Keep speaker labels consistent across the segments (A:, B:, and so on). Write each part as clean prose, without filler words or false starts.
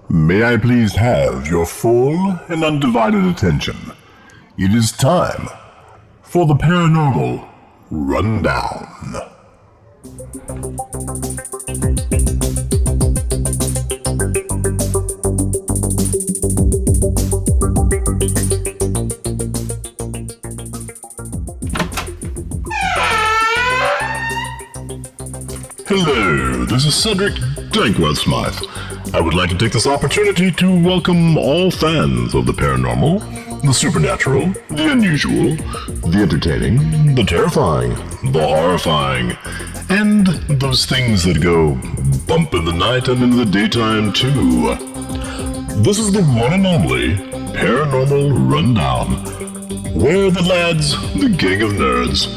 A: May I please have your full and undivided attention? It is time for the Paranormal Rundown. Hello, this is Cedric Dankwell-Smythe. I would like to take this opportunity to welcome all fans of the paranormal, the supernatural, the unusual, the entertaining, the terrifying, the horrifying, and those things that go bump in the night and in the daytime too. This is the one and only Paranormal Rundown, where the lads, the gang of nerds,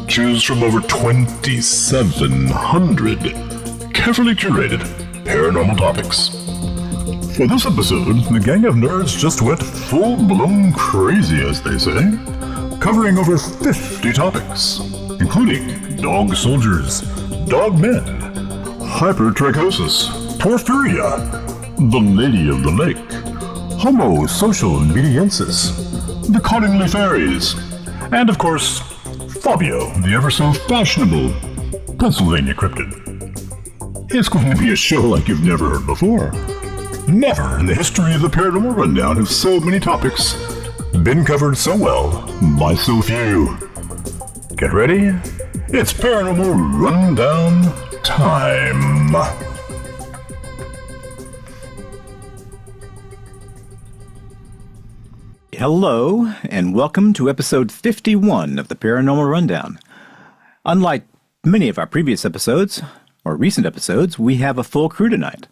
A: choose from over 2,700 carefully curated paranormal topics. For this episode, the gang of nerds just went full-blown crazy, as they say, covering over 50 topics, including dog soldiers, dogmen, hypertrichosis, porphyria, the lady of the lake, homo social mediensis, the cunningly fairies, and of course, Fabio, the ever-so-fashionable Pennsylvania cryptid. It's going to be a show like you've never heard before. Never in the history of the Paranormal Rundown have so many topics been covered so well by so few. Get ready? It's Paranormal Rundown time.
B: Hello, and welcome to episode 51 of the Paranormal Rundown. Unlike many of our previous episodes, or recent episodes, we have a full crew tonight.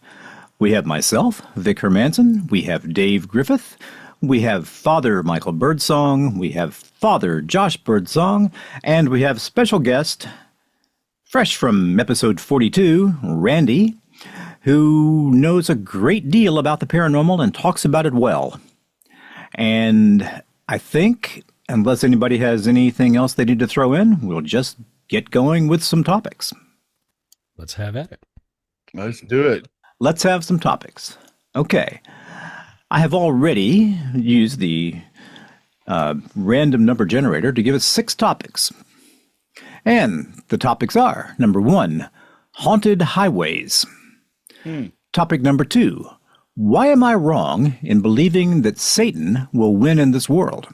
B: We have myself, Vic Hermanson, we have Dave Griffith, we have Father Michael Birdsong, we have Father Josh Birdsong, and we have special guest, fresh from episode 42, Randy, who knows a great deal about the paranormal and talks about it well. And I think, unless anybody has anything else they need to throw in, we'll just get going with some topics.
C: Let's have at it.
D: Let's do it.
B: Let's have some topics. Okay. I have already used the random number generator to give us 6 topics. And the topics are, number 1, haunted highways. Topic number 2, why am I wrong in believing that Satan will win in this world?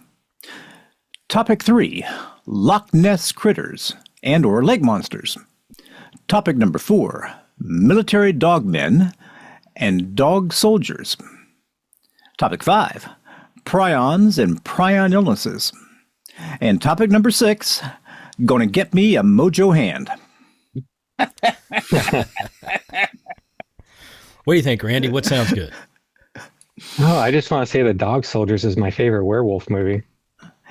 B: Topic 3, Loch Ness critters and or lake monsters. Topic number 4, military dogmen and dog soldiers. Topic 5, prions and prion illnesses. And topic number 6, gonna get me a mojo hand.
C: What do you think, Randy? What sounds good?
E: Oh, I just want to say that Dog Soldiers is my favorite werewolf movie.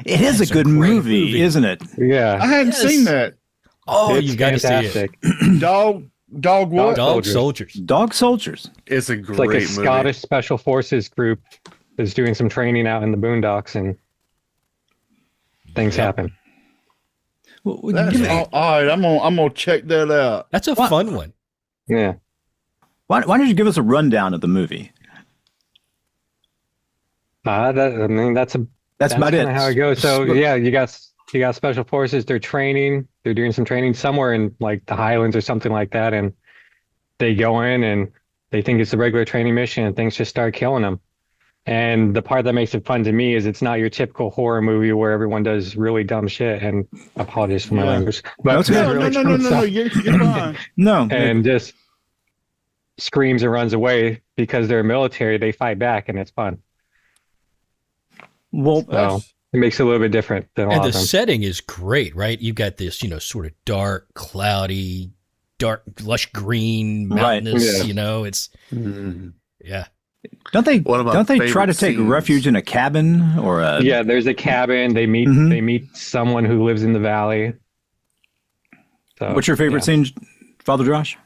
B: It is a good movie, isn't it?
E: Yeah.
D: I hadn't seen that.
C: Oh,
E: It's
C: you've got to see
E: fantastic.
C: it.
D: Dog what?
C: Dog Soldiers.
B: Dog soldiers.
D: It's a
E: It's
D: great
E: like a
D: movie.
E: Scottish Special Forces group is doing some training out in the boondocks and things happen.
B: Well,
D: That's all right, I'm gonna check that out.
C: That's a fun one.
E: Yeah.
B: why don't you give us a rundown of the movie?
E: That's
B: about it.
E: kinda how it goes. So yeah, you got Special Forces. They're training. They're doing some training somewhere in like the Highlands or something like that, and they go in and they think it's a regular training mission, and things just start killing them. And the part that makes it fun to me is it's not your typical horror movie where everyone does really dumb shit. And apologies for my language, but
B: That's okay.
E: really
D: No.
E: dumb stuff.
D: You're fine.
B: No.
E: And just screams and runs away because they're military. They fight back, and it's fun.
B: Well,
E: So it makes it a little bit different than a
C: And
E: lot
C: the
E: of them.
C: setting is great, right? You've got this, sort of dark, cloudy, dark, lush green,
B: Right.
C: mountainous,
E: Yeah.
C: it's, yeah.
B: don't they
D: One of my
B: try to
D: favorite
B: take
D: scenes.
B: refuge in a cabin or a
E: Yeah, there's a cabin. They meet someone who lives in the valley. So,
B: What's your favorite scene, Father Josh?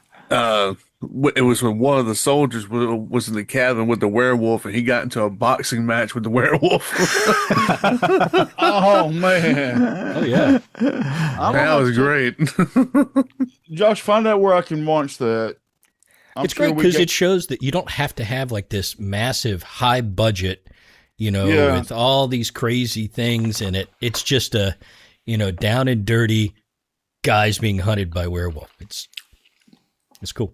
D: It was when one of the soldiers was in the cabin with the werewolf, and he got into a boxing match with the werewolf. Oh man!
C: Oh yeah.
D: That was great.
F: Josh, find out where I can watch that.
C: It's great because it shows that you don't have to have like this massive high budget, with all these crazy things in it. It's just a, down and dirty guys being hunted by werewolf. It's cool.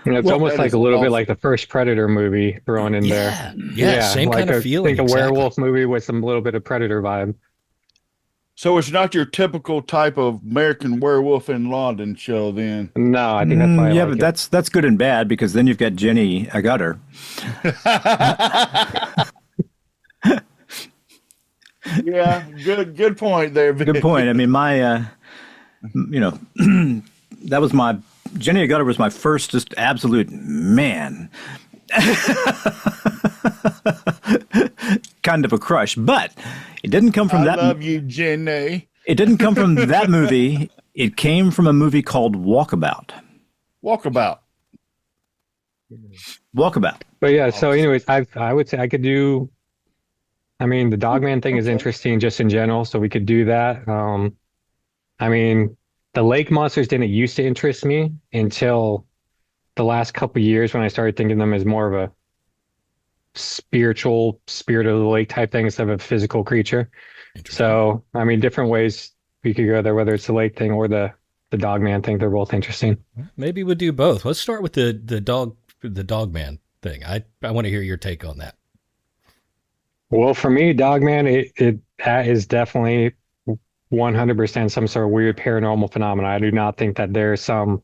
E: It's almost like a little bit like the first Predator movie thrown in there.
C: Yeah, same
E: like
C: kind of feeling.
E: Think a werewolf movie with some little bit of Predator vibe.
F: So it's not your typical type of American Werewolf in London show, then?
E: No, I think that's why.
B: But that's good and bad, because then you've got Jenny Agutter.
F: Yeah, good point there. Vic.
B: Good point. I mean, my, that was Jenny Agutter was my first just absolute man. Kind of a crush, but it didn't come from that.
F: I love you, Jenny.
B: It didn't come from that movie. It came from a movie called Walkabout.
F: Walkabout.
E: But yeah, so anyways, I would say I could do. I mean, the Dogman thing is interesting just in general, so we could do that. I mean, the lake monsters didn't used to interest me until the last couple of years when I started thinking of them as more of a spiritual spirit of the lake type thing instead of a physical creature. So, I mean, different ways we could go there, whether it's the lake thing or the Dogman thing. They're both interesting.
C: Maybe we'll do both. Let's start with the Dogman thing. I want to hear your take on that.
E: Well, for me, Dogman, that is definitely 100% some sort of weird paranormal phenomenon. I do not think that there's some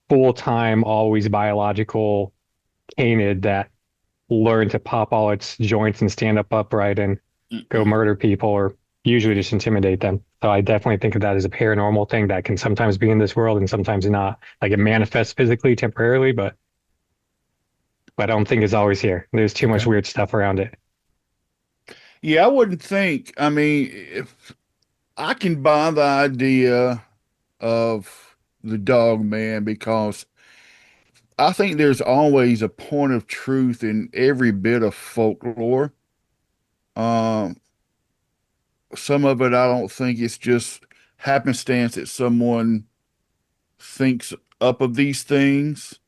E: full-time, always biological canid that learned to pop all its joints and stand up upright and go murder people, or usually just intimidate them. So I definitely think of that as a paranormal thing that can sometimes be in this world and sometimes not. Like, it manifests physically temporarily, but I don't think it's always here. There's too much weird stuff around it.
F: Yeah, I wouldn't think. I mean, if I can buy the idea of the Dogman, because I think there's always a point of truth in every bit of folklore. Some of it, I don't think it's just happenstance that someone thinks up of these things.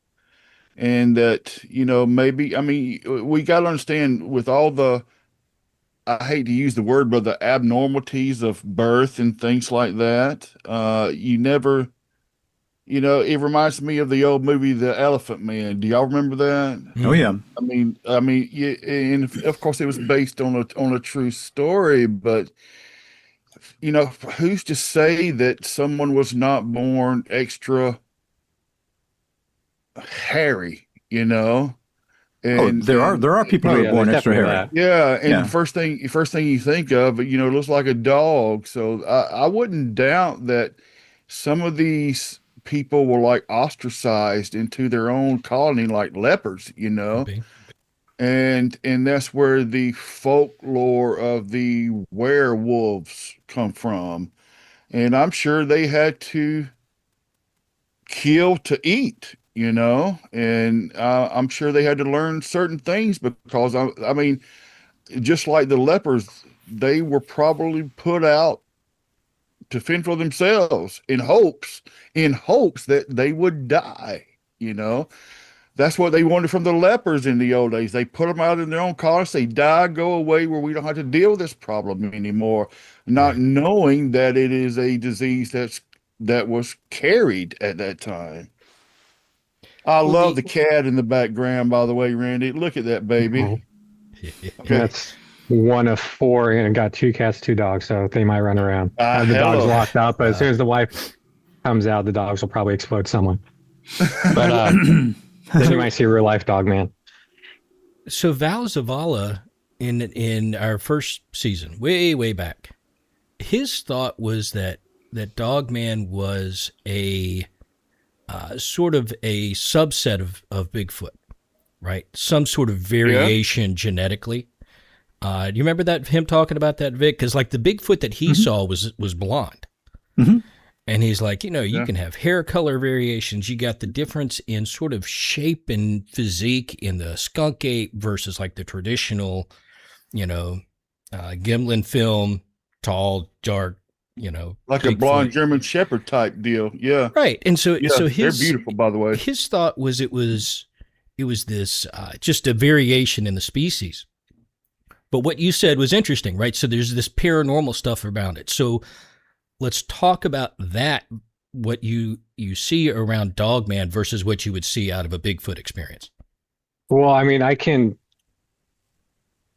F: And that, maybe, I mean, we got to understand with all the, I hate to use the word, but the abnormalities of birth and things like that, you never, it reminds me of the old movie, The Elephant Man. Do y'all remember that?
B: Oh yeah.
F: I mean, yeah, and of course it was based on a true story, but who's to say that someone was not born extra hairy, And
B: there are people who are born extra hairy.
F: Yeah, and first thing you think of, it looks like a dog. So I wouldn't doubt that some of these people were like ostracized into their own colony, like lepers, and that's where the folklore of the werewolves come from. And I'm sure they had to kill to eat. And I'm sure they had to learn certain things, because I mean, just like the lepers, they were probably put out to fend for themselves in hopes that they would die. That's what they wanted from the lepers in the old days. They put them out in their own colonies, they die, go away, where we don't have to deal with this problem anymore, not knowing that it is a disease that was carried at that time. I love the cat in the background, by the way, Randy. Look at that baby.
E: Okay. That's one of four, and got 2 cats, 2 dogs, so they might run around. The dog's locked up, but as soon as the wife comes out, the dogs will probably explode someone. But then you might see a real life Dogman.
C: So Val Zavala, in our first season, way back, his thought was that Dogman was a sort of a subset of Bigfoot, right? Some sort of variation genetically. Do you remember him talking about that, Vic? Because like the Bigfoot that he saw was blonde.
B: Mm-hmm.
C: And he's like, you can have hair color variations. You got the difference in sort of shape and physique in the skunk ape versus like the traditional, Gimlin film, tall, dark,
F: Like a
C: Bigfoot.
F: blonde German Shepherd type deal. Yeah.
C: Right. And so
F: Yeah,
C: so
F: they're
C: his
F: beautiful, by the way.
C: his thought was it was this just a variation in the species. But what you said was interesting, right? So there's this paranormal stuff around it. So let's talk about that, what you see around Dogman versus what you would see out of a Bigfoot experience.
E: Well, I mean,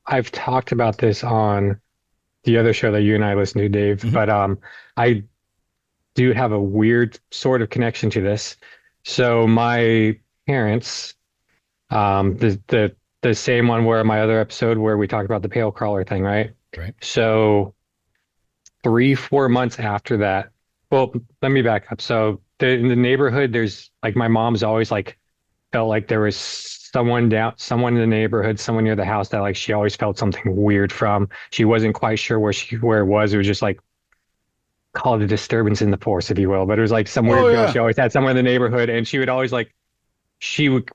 E: I've talked about this on the other show that you and I listen to, Dave, but I do have a weird sort of connection to this. So my parents, the same one where my other episode where we talked about the pale crawler thing, right?
C: Right.
E: So 3-4 months after that, well, let me back up. So in the neighborhood, there's like my mom's always like felt like there was someone in the neighborhood, someone near the house that like she always felt something weird from. She wasn't quite sure where it was. It was just like call it a disturbance in the force, if you will. But it was like some weird girl. She always had someone in the neighborhood, and she would always like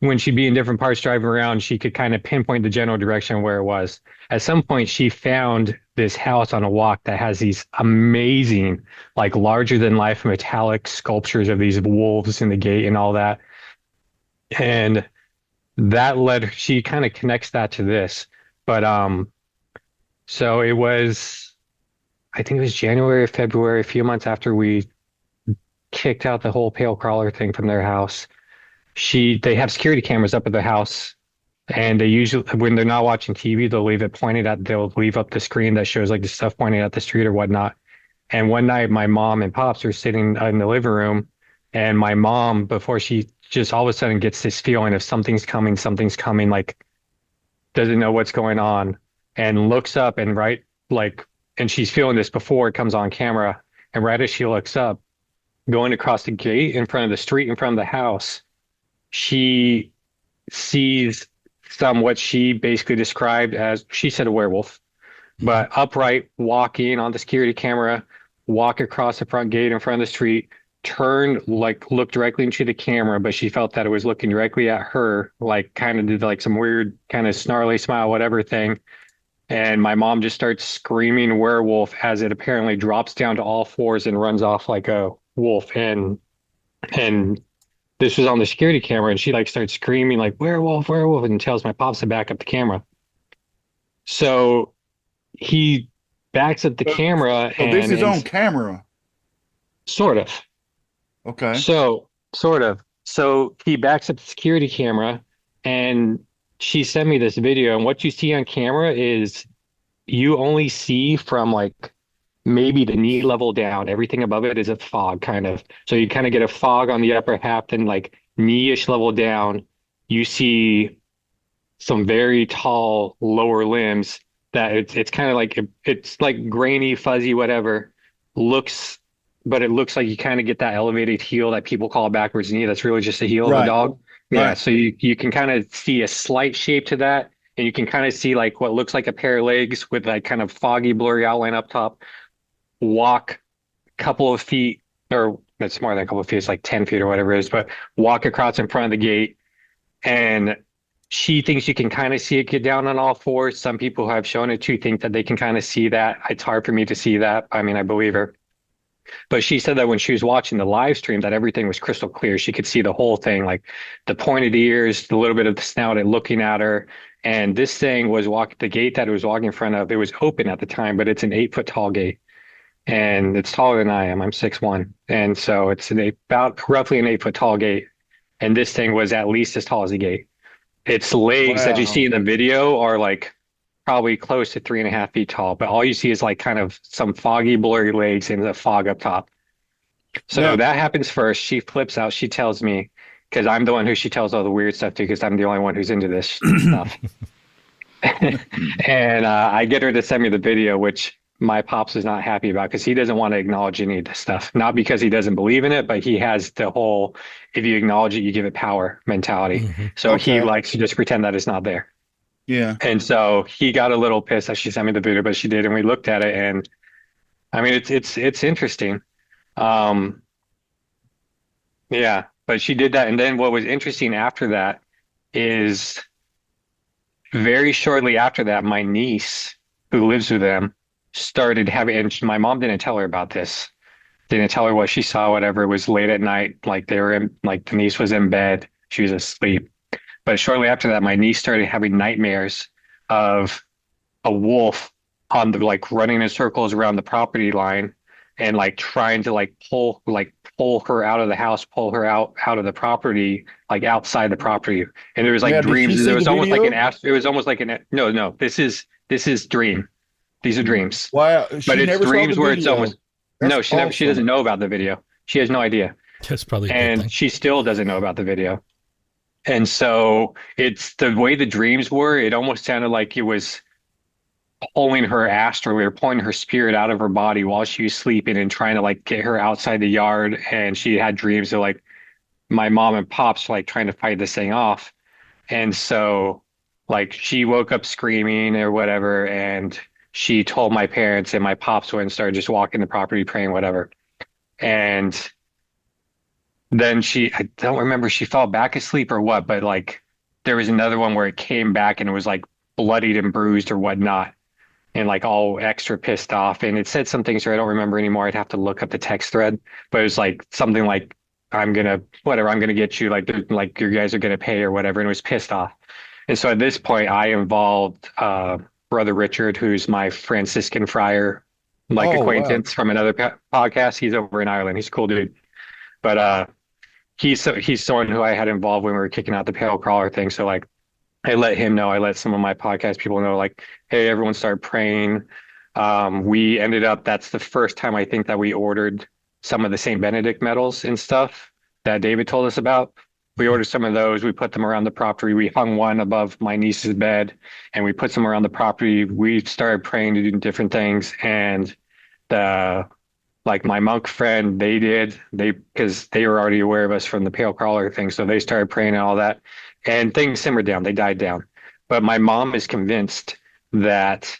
E: when she'd be in different parts driving around, she could kind of pinpoint the general direction where it was. At some point, she found this house on a walk that has these amazing, like larger than life metallic sculptures of these wolves in the gate and all that. And that she kind of connects that to this. But so it was, I think it was January or February, a few months after we kicked out the whole pale crawler thing from their house. They have security cameras up at the house, and they usually, when they're not watching TV, they'll leave up the screen that shows like the stuff pointing at the street or whatnot. And one night my mom and pops were sitting in the living room, and my mom, before she just all of a sudden gets this feeling of something's coming, like doesn't know what's going on, and looks up and and she's feeling this before it comes on camera. And right as she looks up, going across the gate in front of the street, in front of the house, she sees what she basically described as, she said a werewolf, but upright, walking on the security camera, walk across the front gate in front of the street, turned, like looked directly into the camera, but she felt that it was looking directly at her, like kind of did like some weird kind of snarly smile, whatever thing. And my mom just starts screaming werewolf as it apparently drops down to all fours and runs off like a wolf. And this was on the security camera, and she like starts screaming like werewolf, werewolf, and tells my pops to back up the camera. So he backs up the camera.
F: So this is on camera.
E: Sort of.
F: Okay.
E: So sort of. So he backs up the security camera, and she sent me this video, and what you see on camera is you only see from like maybe the knee level down. Everything above it is a fog kind of. So you kind of get a fog on the upper half, then like knee-ish level down, you see some very tall lower limbs that it's kind of like, it's like grainy, fuzzy, whatever. But it looks like you kind of get that elevated heel that people call a backwards knee. That's really just a heel of a dog. Yeah.
F: Right.
E: So you can kind of see a slight shape to that. And you can kind of see like what looks like a pair of legs with like kind of foggy, blurry outline up top. Walk a couple of feet, or it's more than a couple of feet, it's like 10 feet or whatever it is, but walk across in front of the gate. And she thinks you can kind of see it get down on all fours. Some people who have shown it to think that they can kind of see that. It's hard for me to see that. I mean, I believe her. But she said that when she was watching the live stream, that everything was crystal clear. She could see the whole thing, like the pointed ears, the little bit of the snout and looking at her. And this thing was the gate that it was walking in front of, it was open at the time, but it's an 8-foot tall gate. And it's taller than I am. I'm 6'1". And so it's about roughly an 8-foot tall gate. And this thing was at least as tall as the gate. Its legs that you see in the video are like probably close to 3.5 feet tall, but all you see is like kind of some foggy, blurry legs and the fog up top. So that happens first. She flips out. She tells me, because I'm the one who she tells all the weird stuff to, because I'm the only one who's into this stuff. And I get her to send me the video, which my pops is not happy about, because he doesn't want to acknowledge any of this stuff. Not because he doesn't believe in it, but he has the whole, if you acknowledge it, you give it power mentality. Mm-hmm. So he likes to just pretend that it's not there.
F: Yeah.
E: And so he got a little pissed that she sent me the video, but she did. And we looked at it, and I mean, it's interesting. Yeah, but she did that. And then what was interesting after that is very shortly after that, my niece who lives with them, started having, and my mom didn't tell her about this. Didn't tell her what she saw, whatever. It was late at night. Like they were in, like the niece was in bed. She was asleep. But shortly after that, my niece started having nightmares of a wolf on the, like running in circles around the property line and like trying to pull her out of the house, pull her out of the property, like outside the property. And there was like
F: Yeah, did she
E: dreams.
F: see
E: There was
F: the
E: almost like
F: video?
E: it was almost like no, this is dream. These are dreams.
F: Wow,
E: But
F: she
E: it's
F: never saw
E: dreams
F: the
E: where it's
F: video.
E: almost
F: That's
E: no, she never, she
F: awesome.
E: doesn't know about the video. She has no idea.
C: That's probably a good
E: And
C: thing.
E: she still doesn't know about the video. And so it's the way the dreams were, it almost sounded like it was pulling her astrally or pulling her spirit out of her body while she was sleeping and trying to like get her outside the yard. And she had dreams of like my mom and pops like trying to fight this thing off. And so like she woke up screaming or whatever, and she told my parents, and my pops went and started just walking the property praying, whatever. And then I don't remember, she fell back asleep or what, but like there was another one where it came back and it was like bloodied and bruised or whatnot, and like all extra pissed off. And it said some things here I don't remember anymore. I'd have to look up the text thread, but it was like something like, I'm gonna get you, like you guys are gonna pay or whatever. And it was pissed off. And so at this point, I involved Brother Richard, who's my Franciscan friar, like
F: Oh, wow.
E: acquaintance from another podcast. He's over in Ireland. He's a cool dude. But he's someone who I had involved when we were kicking out the pale crawler thing. So like I let him know. I let some of my podcast people know, like, hey, everyone start praying. We ended up, that's the first time I think that we ordered some of the St. Benedict medals and stuff that David told us about. We ordered some of those. We put them around the property. We hung one above my niece's bed and we put some around the property. We started praying to do different things. And like my monk friend, because they were already aware of us from the pale crawler thing. So they started praying and all that, and things simmered down. They died down. But my mom is convinced that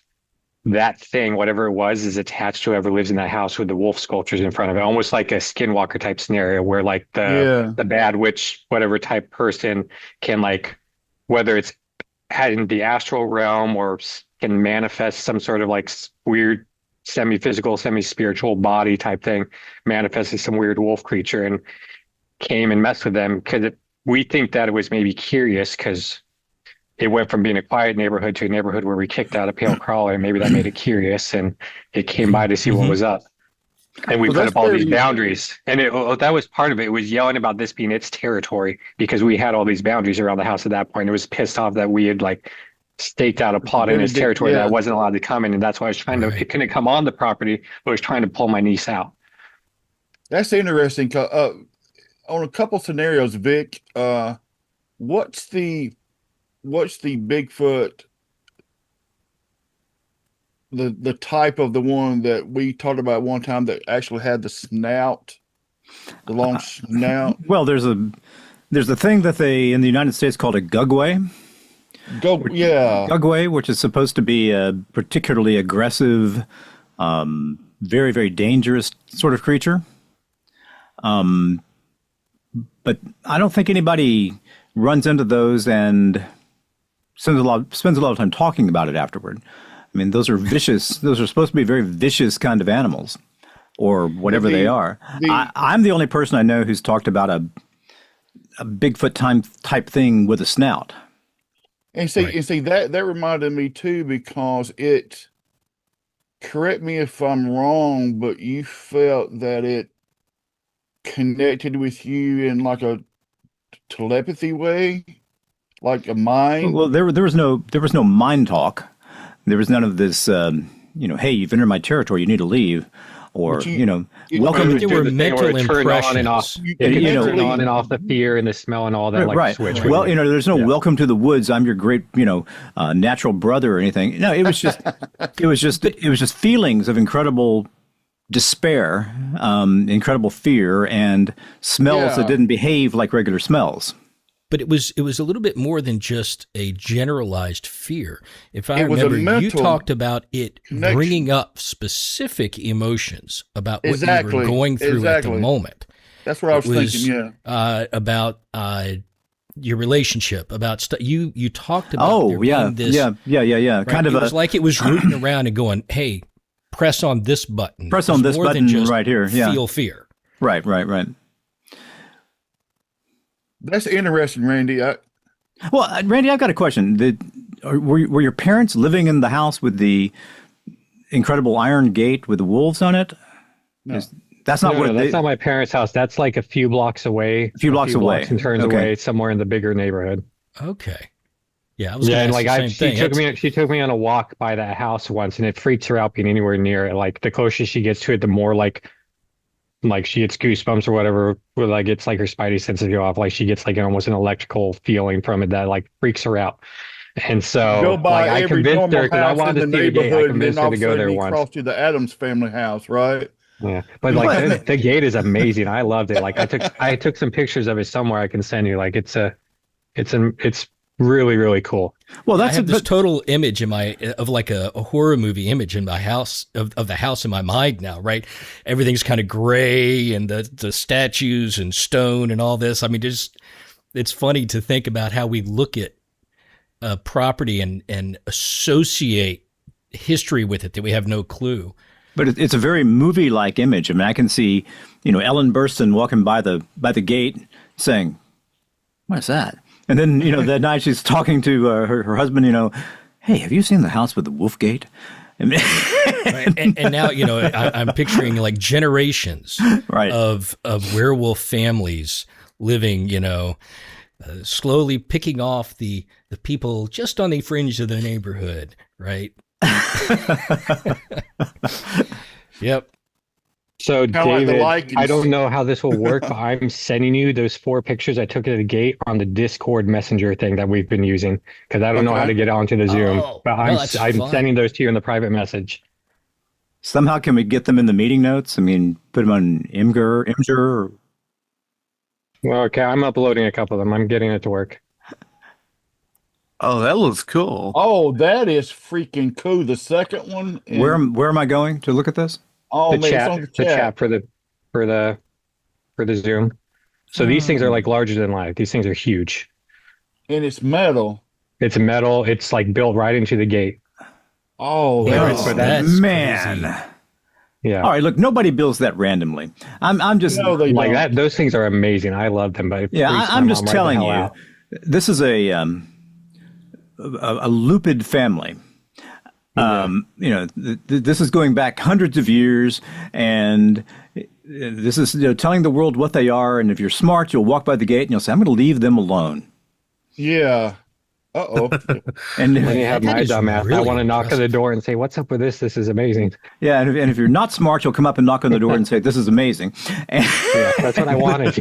E: thing, whatever it was, is attached to whoever lives in that house with the wolf sculptures in front of it, almost like a skinwalker type scenario where like the bad witch, whatever type person can, like, whether it's in the astral realm or can manifest some sort of like weird semi-physical, semi-spiritual body type thing, manifested some weird wolf creature and came and messed with them, because we think that it was maybe curious because it went from being a quiet neighborhood to a neighborhood where we kicked out a pale crawler, and maybe that made it curious, and it came by to see what was up. And we put up all these boundaries, and that was part of it. It was yelling about this being its territory because we had all these boundaries around the house at that point. It was pissed off that we had like staked out a plot in its territory that wasn't allowed to come in, and that's why I was trying to. It couldn't come on the property, but I was trying to pull my niece out.
F: That's interesting. On a couple scenarios, Vic, what's the Bigfoot, the type of the one that we talked about one time that actually had the snout, the long snout?
B: Well, there's a thing that they in the United States called a gugway. Gugway, which is supposed to be a particularly aggressive, very, very dangerous sort of creature. But I don't think anybody runs into those and spends a lot of time talking about it afterward. I mean, those are vicious. Those are supposed to be very vicious kind of animals, or whatever they are. I'm the only person I know who's talked about a Bigfoot type thing with a snout.
F: And see, that reminded me too, because it. Correct me if I'm wrong, but you felt that it connected with you in like a telepathy way, like a mind.
B: Well, there was no mind talk. There was none of this. Hey, you've entered my territory. You need to leave, or welcome.
C: There were mental impressions.
E: On and off. Turn on and off the fear and the smell and all that.
B: Right.
E: Switch.
B: Well, there's no welcome to the woods. I'm your great, natural brother or anything. No, it was just feelings of incredible despair, incredible fear, and smells that didn't behave like regular smells.
C: But it was a little bit more than just a generalized fear. If I remember, you talked about it bringing up specific emotions about what you were going through at the moment.
F: That's what I was thinking. Yeah,
C: about your relationship, about stuff. You talked about.
B: This. Yeah.
C: Right?
B: Kind of.
C: It was like it was rooting around and going, "Hey, press on this button.
B: Press on
C: It's
B: this
C: more than
B: button
C: just
B: right here. Yeah.
C: feel fear.
B: Right.
F: That's interesting, Randy.
B: Well, Randy, I've got a question. Were your parents living in the house with the incredible iron gate with the wolves on it?
F: No.
B: That's not
E: that's not my parents' house. That's like a few blocks away.
B: A few blocks away.
E: Blocks and turns away somewhere in the bigger neighborhood.
C: Okay. Yeah, I was
E: Yeah, and
C: gonna
E: like
C: ask the same thing.
E: she took me on a walk by that house once, and it freaks her out being anywhere near it. Like the closer she gets to it, the more like she gets goosebumps or whatever. Where like it's like her spidey senses go off. Like she gets like almost an electrical feeling from it that like freaks her out. And so
F: Go by
E: I
F: every
E: convinced her
F: normal
E: because I
F: house in
E: wanted
F: the
E: to see the gate. I
F: neighborhood, and
E: convinced
F: then
E: her
F: all
E: to
F: of a
E: go
F: sudden
E: there
F: you
E: once.
F: cross to the Adams family house, right?
E: Yeah, but like the gate is amazing. I loved it. Like I took some pictures of it somewhere I can send you. Like it's really, really cool.
B: Well,
C: I have this total image of like a horror movie image in my house of the house in my mind now, right? Everything's kind of gray and the statues and stone and all this. I mean, it's funny to think about how we look at property and associate history with it that we have no clue.
B: But it's a very movie-like image. I mean, I can see, Ellen Burstyn walking by the gate saying, "What is that?" And then, that night she's talking to her husband, "Hey, have you seen the house with the wolf gate?"
C: Right. And now, I'm picturing like generations of werewolf families living, slowly picking off the people just on the fringe of the neighborhood, right? Yep.
E: So David,
F: like
E: I don't know how this will work, but I'm sending you those 4 pictures I took at the gate on the Discord messenger thing that we've been using because I don't know how to get onto the Zoom. But I'm sending those to you in the private message.
B: Somehow can we get them in the meeting notes? I mean, put them on Imgur or...
E: Well, okay, I'm uploading a couple of them. I'm getting it to work.
D: Oh, that looks cool.
F: Oh, that is freaking cool. The second one.
B: Where am I going to look at this?
F: Oh,
E: the
F: man,
E: chat,
F: it's on the
E: the chat for the Zoom. So these things are like larger than life. These things are huge.
F: And it's metal.
E: It's metal. It's like built right into the gate.
F: Oh,
C: that's
B: man.
C: crazy.
E: Yeah.
B: All right, look, nobody builds that randomly. I'm just
F: they
E: like
F: don't.
E: that. Those things are amazing. I love them. But
B: I'm just telling you, this is a lupid family. This is going back hundreds of years, and this is telling the world what they are. And if you're smart, you'll walk by the gate and you'll say, "I'm going to leave them alone."
F: Yeah. Uh-oh.
B: And
E: Then you have
C: That
E: my
C: is
E: dumbass.
C: really
E: I want to knock on the door and say, "What's up with this? This is amazing."
B: yeah, and if you're not smart, you'll come up and knock on the door and say, "This is amazing." And
E: Yeah, that's what I wanted.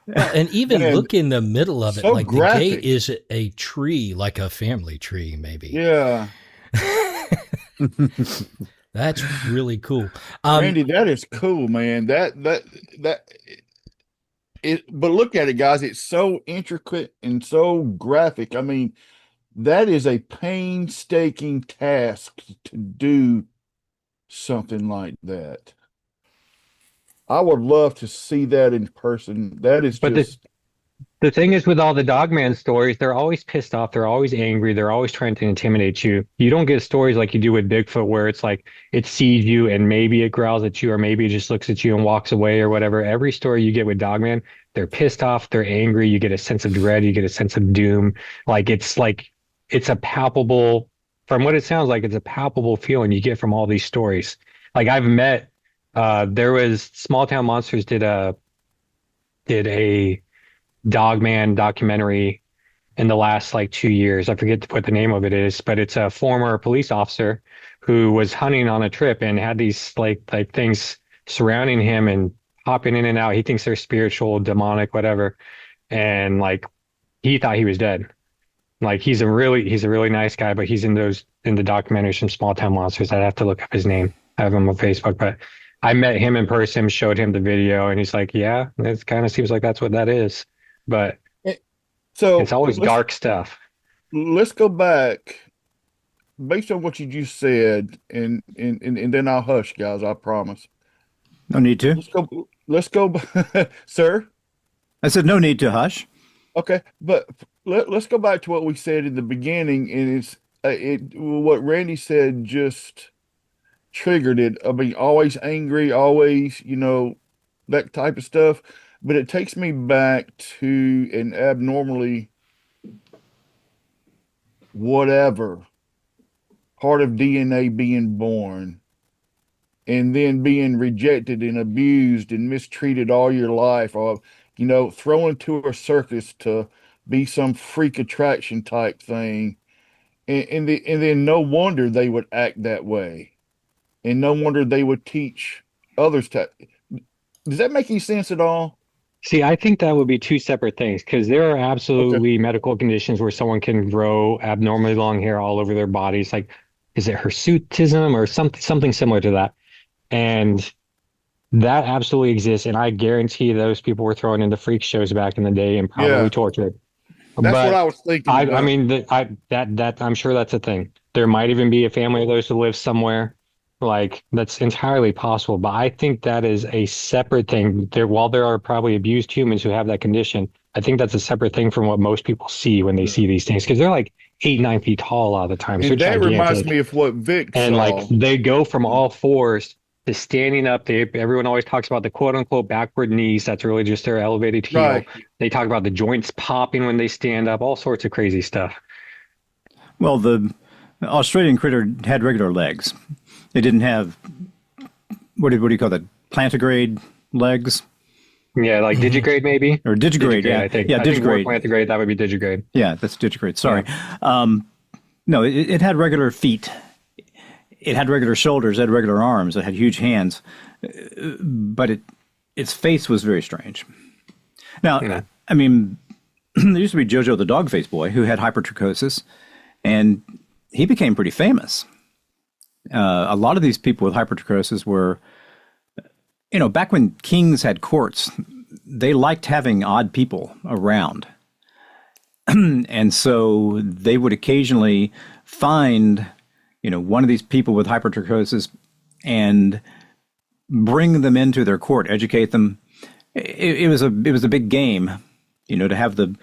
C: Well, and even look in the middle of it,
F: so
C: like
F: graphic.
C: the gate is a tree, like a family tree, maybe.
F: Yeah.
C: That's really cool.
F: Randy, that is cool, man. But look at it, guys. It's so intricate and so graphic. I mean, that is a painstaking task to do something like that. I would love to see that in person. That is
E: But
F: just...
E: The thing is with all the Dogman stories, they're always pissed off. They're always angry. They're always trying to intimidate you. You don't get stories like you do with Bigfoot where it's like it sees you and maybe it growls at you or maybe it just looks at you and walks away or whatever. Every story you get with Dogman, they're pissed off. They're angry. You get a sense of dread. You get a sense of doom. Like it's a palpable, from what it sounds like, it's a palpable feeling you get from all these stories. Like I've met, there was Small Town Monsters did a Dogman documentary in the last like 2 years. I forget what the name of it is, but it's a former police officer who was hunting on a trip and had these like things surrounding him and popping in and out. He thinks they're spiritual, demonic, whatever. And like he thought he was dead. Like he's a really nice guy, but he's in the documentaries from Small Town Monsters. I'd have to look up his name. I have him on Facebook, but I met him in person, showed him the video, and he's like, "Yeah, it kind of seems like that's what that is." But
F: so
E: it's always dark stuff.
F: Let's go back based on what you just said, and then I'll hush, guys. I promise.
B: no need to.
F: Let's go, sir.
B: I said no need to hush.
F: Okay, but let's go back to what we said in the beginning, and what Randy said just triggered it. I mean, always angry, always, that type of stuff. But it takes me back to an abnormally whatever part of DNA being born and then being rejected and abused and mistreated all your life, or, thrown into a circus to be some freak attraction type thing. And then no wonder they would act that way. And no wonder they would teach others to. Does that make any sense at all?
E: See, I think that would be two separate things because there are
F: Okay.
E: absolutely medical conditions where someone can grow abnormally long hair all over their bodies. Like, is it hirsutism or something similar to that? And that absolutely exists. And I guarantee those people were thrown into freak shows back in the day and probably
F: Yeah,
E: tortured.
F: that's what
E: But
F: I was thinking
E: I
F: about.
E: mean that I'm sure that's a thing. There might even be a family of those who live somewhere. Like that's entirely possible. But I think that is a separate thing. While there are probably abused humans who have that condition, I think that's a separate thing from what most people see when they see these things. Because they're like 8, 9 feet tall a lot of the time. So
F: And
E: they're
F: that reminds me
E: gigantic.
F: of what Vic
E: And like
F: saw.
E: they go from all fours to standing up. Everyone always talks about the quote unquote backward knees. That's really just their elevated heel.
F: Right.
E: They talk about the joints popping when they stand up, all sorts of crazy stuff.
B: Well, the Australian critter had regular legs. They didn't have what do you call that? Plantigrade legs
E: Yeah, like digigrade maybe.
B: or digigrade?
E: Digigrade,
B: Yeah,
E: I think.
B: yeah,
E: I think more
B: digigrade.
E: plantigrade, that would be digigrade.
B: Yeah, that's digigrade. Sorry. No, it had regular feet. It had regular shoulders. It had regular arms. It had huge hands, but its face was very strange. Now,
E: Yeah.
B: I mean, there used to be Jojo the dog-faced boy who had hypertrichosis, and he became pretty famous. A lot of these people with hypertrichosis were, back when kings had courts, they liked having odd people around. And so they would occasionally find, one of these people with hypertrichosis and bring them into their court, educate them. It was a big game, to have the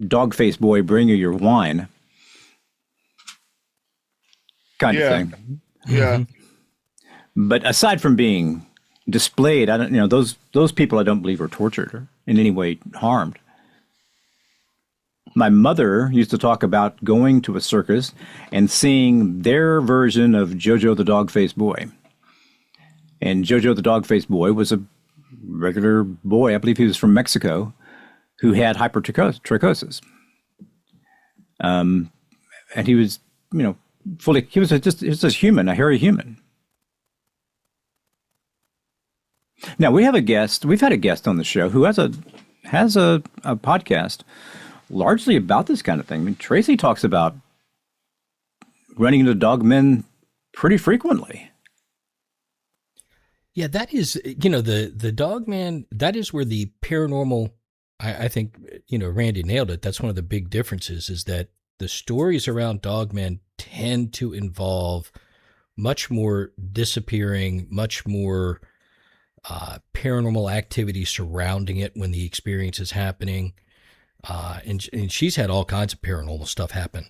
B: dog-faced boy bring you your wine, kind of
F: Yeah.
B: thing.
F: Yeah.
B: But aside from being displayed, I don't, those people I don't believe were tortured or in any way harmed. My mother used to talk about going to a circus and seeing their version of Jojo the dog-faced boy. And Jojo the dog-faced boy was a regular boy, I believe he was from Mexico, who had hypertrichosis. And he was, he was just human, a hairy human. Now we've had a guest on the show who has a podcast largely about this kind of thing. I mean, Tracy talks about running into dogmen pretty frequently.
C: Yeah, that is, the Dogman, that is where the paranormal, I think, Randy nailed it. That's one of the big differences is that the stories around Dogman tend to involve much more disappearing, much more paranormal activity surrounding it when the experience is happening. And she's had all kinds of paranormal stuff happen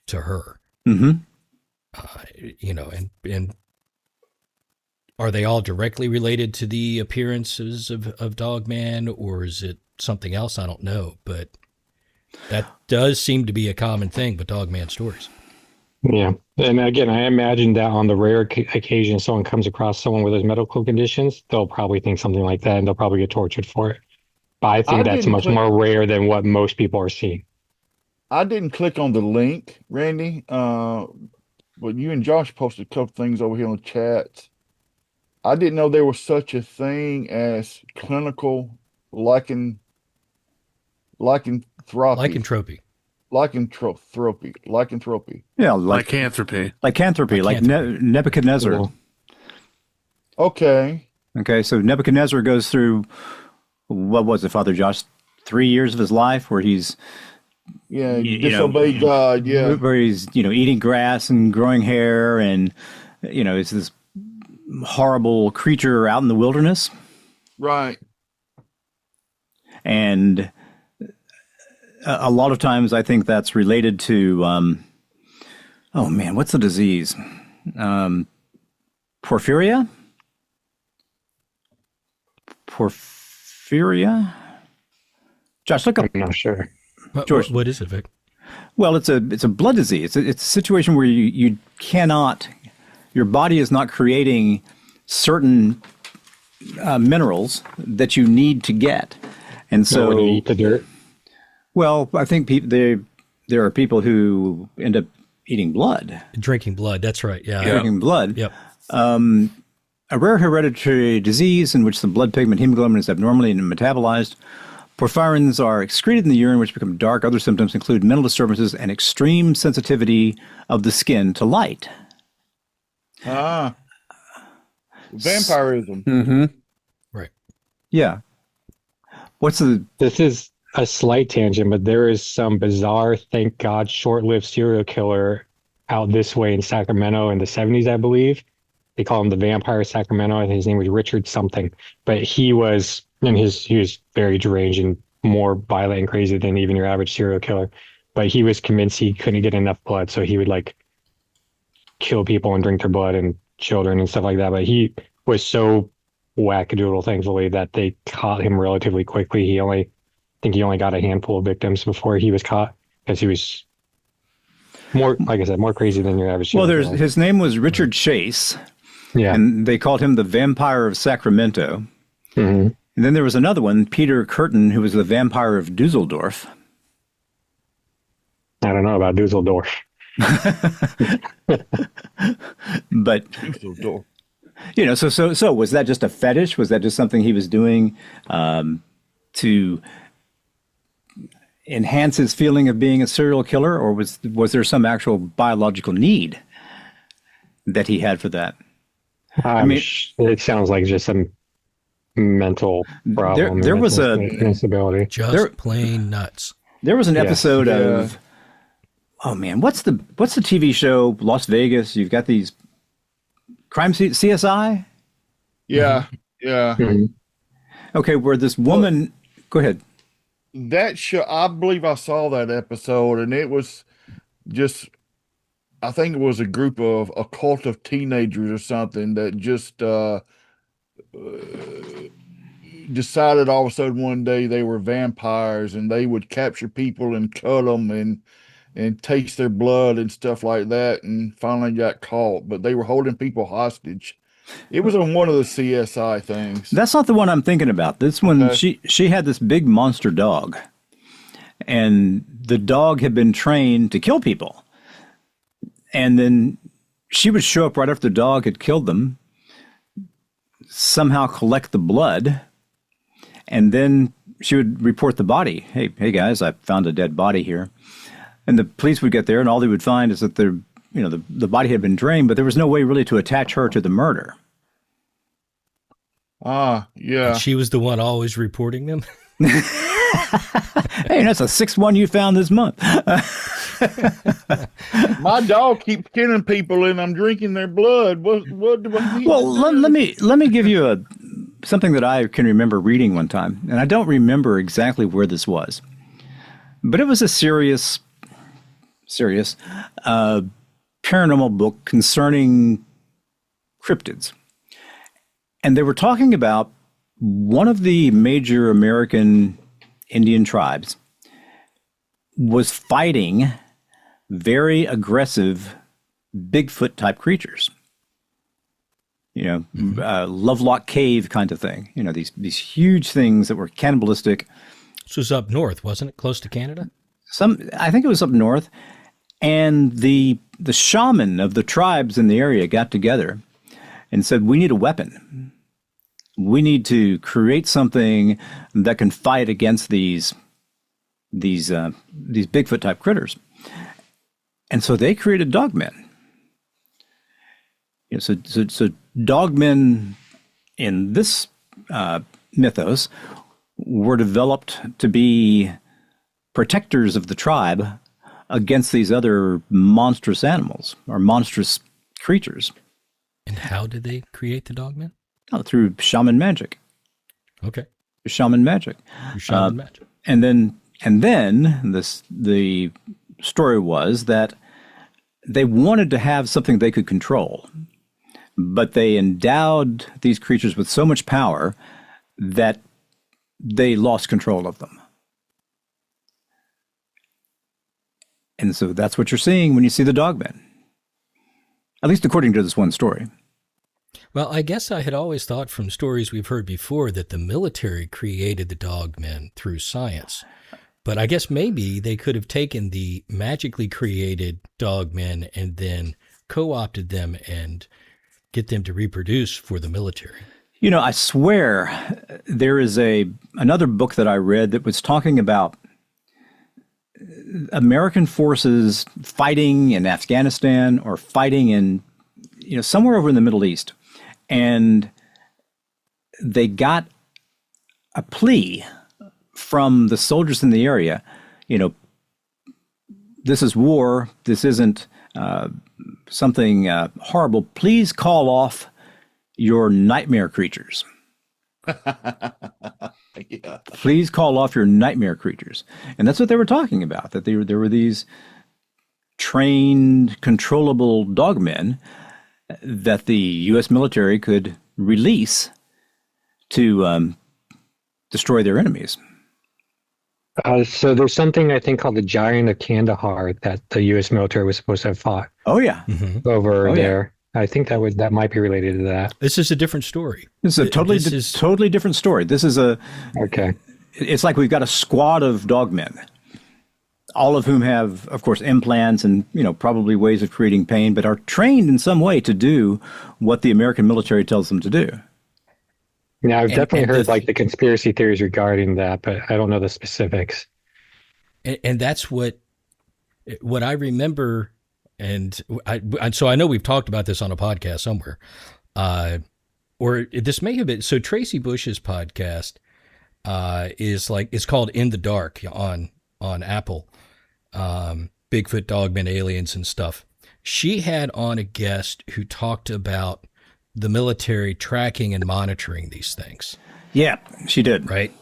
C: to her.
B: Mm-hmm.
C: And are they all directly related to the appearances of Dogman, or is it something else? I don't know, but that does seem to be a common thing with Dogman stories.
E: Yeah. And again, I imagine that on the rare occasion someone comes across someone with those medical conditions, they'll probably think something like that and they'll probably get tortured for it. But I think
F: I
E: that's
F: didn't
E: much
F: click.
E: more rare than what most people are seeing.
F: I didn't click on the link, Randy. But you and Josh posted a couple things over here on the chat. I didn't know there was such a thing as clinical lycanthropy.
C: Lycanthropy.
F: Lycanthropy.
B: Yeah, like
D: Lycanthropy.
B: lycanthropy, like Nebuchadnezzar.
E: Yeah.
F: Okay.
B: Okay, so Nebuchadnezzar goes through, what was it, Father Josh, 3 years of his life where he's
F: Yeah,
B: you
F: disobeyed God. Yeah.
B: where he's eating grass and growing hair, and it's this horrible creature out in the wilderness.
F: Right.
B: And a lot of times I think that's related to Oh man, what's the disease? Porphyria? Porphyria? Josh, look up.
E: I'm not sure.
B: George.
C: What is it, Vic?
B: Well, it's a blood disease. It's a situation where you cannot, your body is not creating certain minerals that you need to get, and so
E: When you eat the dirt.
B: well, I think there are people who end up eating blood,
C: Drinking blood. That's right. Yeah.
B: drinking blood.
C: Yep.
B: A rare hereditary disease in which the blood pigment hemoglobin is abnormally metabolized. Porphyrins are excreted in the urine, which become dark. Other symptoms include mental disturbances and extreme sensitivity of the skin to light.
F: Ah. Vampirism.
D: Mm-hmm.
C: Right.
B: Yeah.
E: This is a slight tangent, but there is some bizarre, thank God, short-lived serial killer out this way in Sacramento in the 70s, I believe. They call him the Vampire Sacramento. I think his name was Richard something, but he was very deranged and more violent and crazy than even your average serial killer. But he was convinced he couldn't get enough blood, so he would like kill people and drink their blood and children and stuff like that. But he was so wackadoodle, thankfully, that they caught him relatively quickly. I think he only got a handful of victims before he was caught because he was more, like I said, more crazy than your average.
B: Well, his name was Richard Chase.
E: Yeah.
B: And they called him the Vampire of Sacramento.
E: Mm-hmm.
B: And then there was another one, Peter Curtin, who was the Vampire of Dusseldorf.
E: I don't know about Dusseldorf.
B: But, you know, so was that just a fetish? Was that just something he was doing to enhance his feeling of being a serial killer? Or was there some actual biological need that he had for that?
E: I mean, it sounds like just some mental problem.
B: There was a
E: instability.
C: Just plain nuts.
B: There was an episode of, oh man, what's the TV show? Las Vegas. You've got these crime CSI.
F: Yeah, yeah.
E: Mm-hmm.
B: Okay, where this woman. Go ahead.
F: That show, I believe I saw that episode, and it was just, I think it was a group of a cult of teenagers or something that just decided all of a sudden one day they were vampires, and they would capture people and cut them and taste their blood and stuff like that, and finally got caught. But they were holding people hostage. It was on one of the CSI things.
B: That's not the one I'm thinking about. This one,
F: Okay.
B: she had this big monster dog, and the dog had been trained to kill people. And then she would show up right after the dog had killed them, somehow collect the blood, and then she would report the body. Hey guys, I found a dead body here. And the police would get there, and all they would find is that the body had been drained, but there was no way really to attach her to the murder.
F: Ah, yeah.
C: And she was the one always reporting them.
B: Hey, that's a 6-1 you found this month.
F: My dog keeps killing people, and I'm drinking their blood. What do I need?
B: Well, let me give you something that I can remember reading one time, and I don't remember exactly where this was, but it was a serious paranormal book concerning cryptids, and they were talking about one of the major American Indian tribes was fighting very aggressive Bigfoot type creatures. You know, Lovelock Cave kind of thing. You know, these huge things that were cannibalistic.
C: This was up north, wasn't it? Close to Canada?
B: I think it was up north. And the shaman of the tribes in the area got together and said, we need a weapon. We need to create something that can fight against these Bigfoot type critters. And so they created dogmen. You know, so dogmen in this mythos were developed to be protectors of the tribe against these other monstrous animals or monstrous creatures.
C: And how did they create the dogmen?
B: Oh, through shaman magic.
C: Okay.
B: Shaman magic.
C: Through shaman magic.
B: And then the story was that they wanted to have something they could control, but they endowed these creatures with so much power that they lost control of them. And so that's what you're seeing when you see the Dogmen, at least according to this one story.
C: Well, I guess I had always thought from stories we've heard before that the military created the Dogmen through science. But I guess maybe they could have taken the magically created Dogmen and then co-opted them and get them to reproduce for the military.
B: You know, I swear there is another book that I read that was talking about American forces fighting in Afghanistan or fighting in, somewhere over in the Middle East. And they got a plea from the soldiers in the area, this is war. This isn't something horrible. Please call off your nightmare creatures.
F: Yeah.
B: Please call off your nightmare creatures. And that's what they were talking about, that there were these trained, controllable dogmen that the U.S. military could release to destroy their enemies.
E: So there's something I think called the Giant of Kandahar that the U.S. military was supposed to have fought
B: Oh, yeah.
E: over there. I think that might be related to that.
C: This is a different story.
B: This is a totally different story. This is
E: Okay.
B: It's like we've got a squad of dogmen, all of whom have, of course, implants and, probably ways of creating pain, but are trained in some way to do what the American military tells them to do.
E: Now, I've definitely heard the conspiracy theories regarding that, but I don't know the specifics.
C: And that's what I remember. And so I know we've talked about this on a podcast somewhere, or this may have been. So Tracy Bush's podcast is called In the Dark on Apple, Bigfoot, Dogmen, aliens, and stuff. She had on a guest who talked about the military tracking and monitoring these things.
B: Yeah, she did.
C: Right.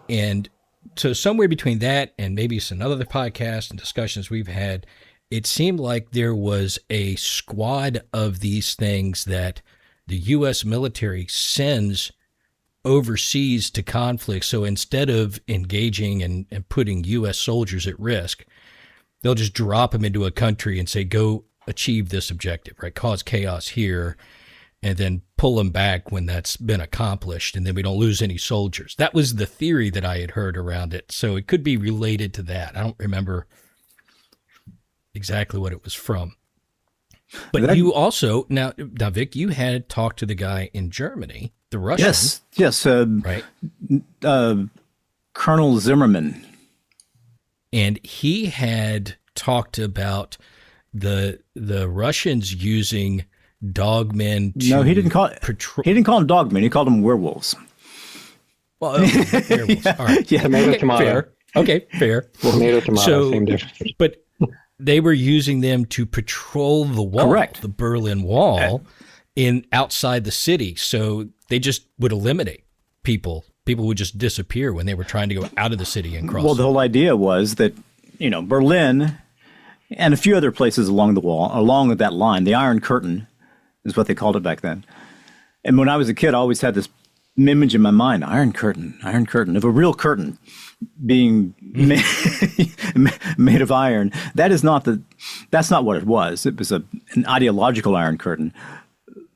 C: And so somewhere between that and maybe some other podcasts and discussions we've had, it seemed like there was a squad of these things that the U.S. military sends overseas to conflict. So instead of engaging and putting U.S. soldiers at risk, they'll just drop them into a country and say, go achieve this objective, right? Cause chaos here, and then pull them back when that's been accomplished, and then we don't lose any soldiers. That was the theory that I had heard around it. So it could be related to that. I don't remember exactly what it was from. But you also, now Vic, you had talked to the guy in Germany, the Russian.
B: Yes.
C: Right.
B: Colonel Zimmerman.
C: And he had talked about the Russians using dogmen to
B: No, he didn't call them dogmen. He called them werewolves.
C: Well, werewolves. All right.
B: Yeah.
E: Tomato, tomato.
C: Fair. Okay, fair.
E: Tomato, tomato, same difference.
C: But they were using them to patrol the wall,
B: Correct.
C: the Berlin Wall, outside the city. So they just would eliminate people. People would just disappear when they were trying to go out of the city and cross.
B: Well, the whole idea was that, Berlin and a few other places along the wall, along that line, the Iron Curtain is what they called it back then. And when I was a kid, I always had this image in my mind, Iron Curtain, of a real curtain being made of iron. That's not what it was. It was an ideological Iron Curtain.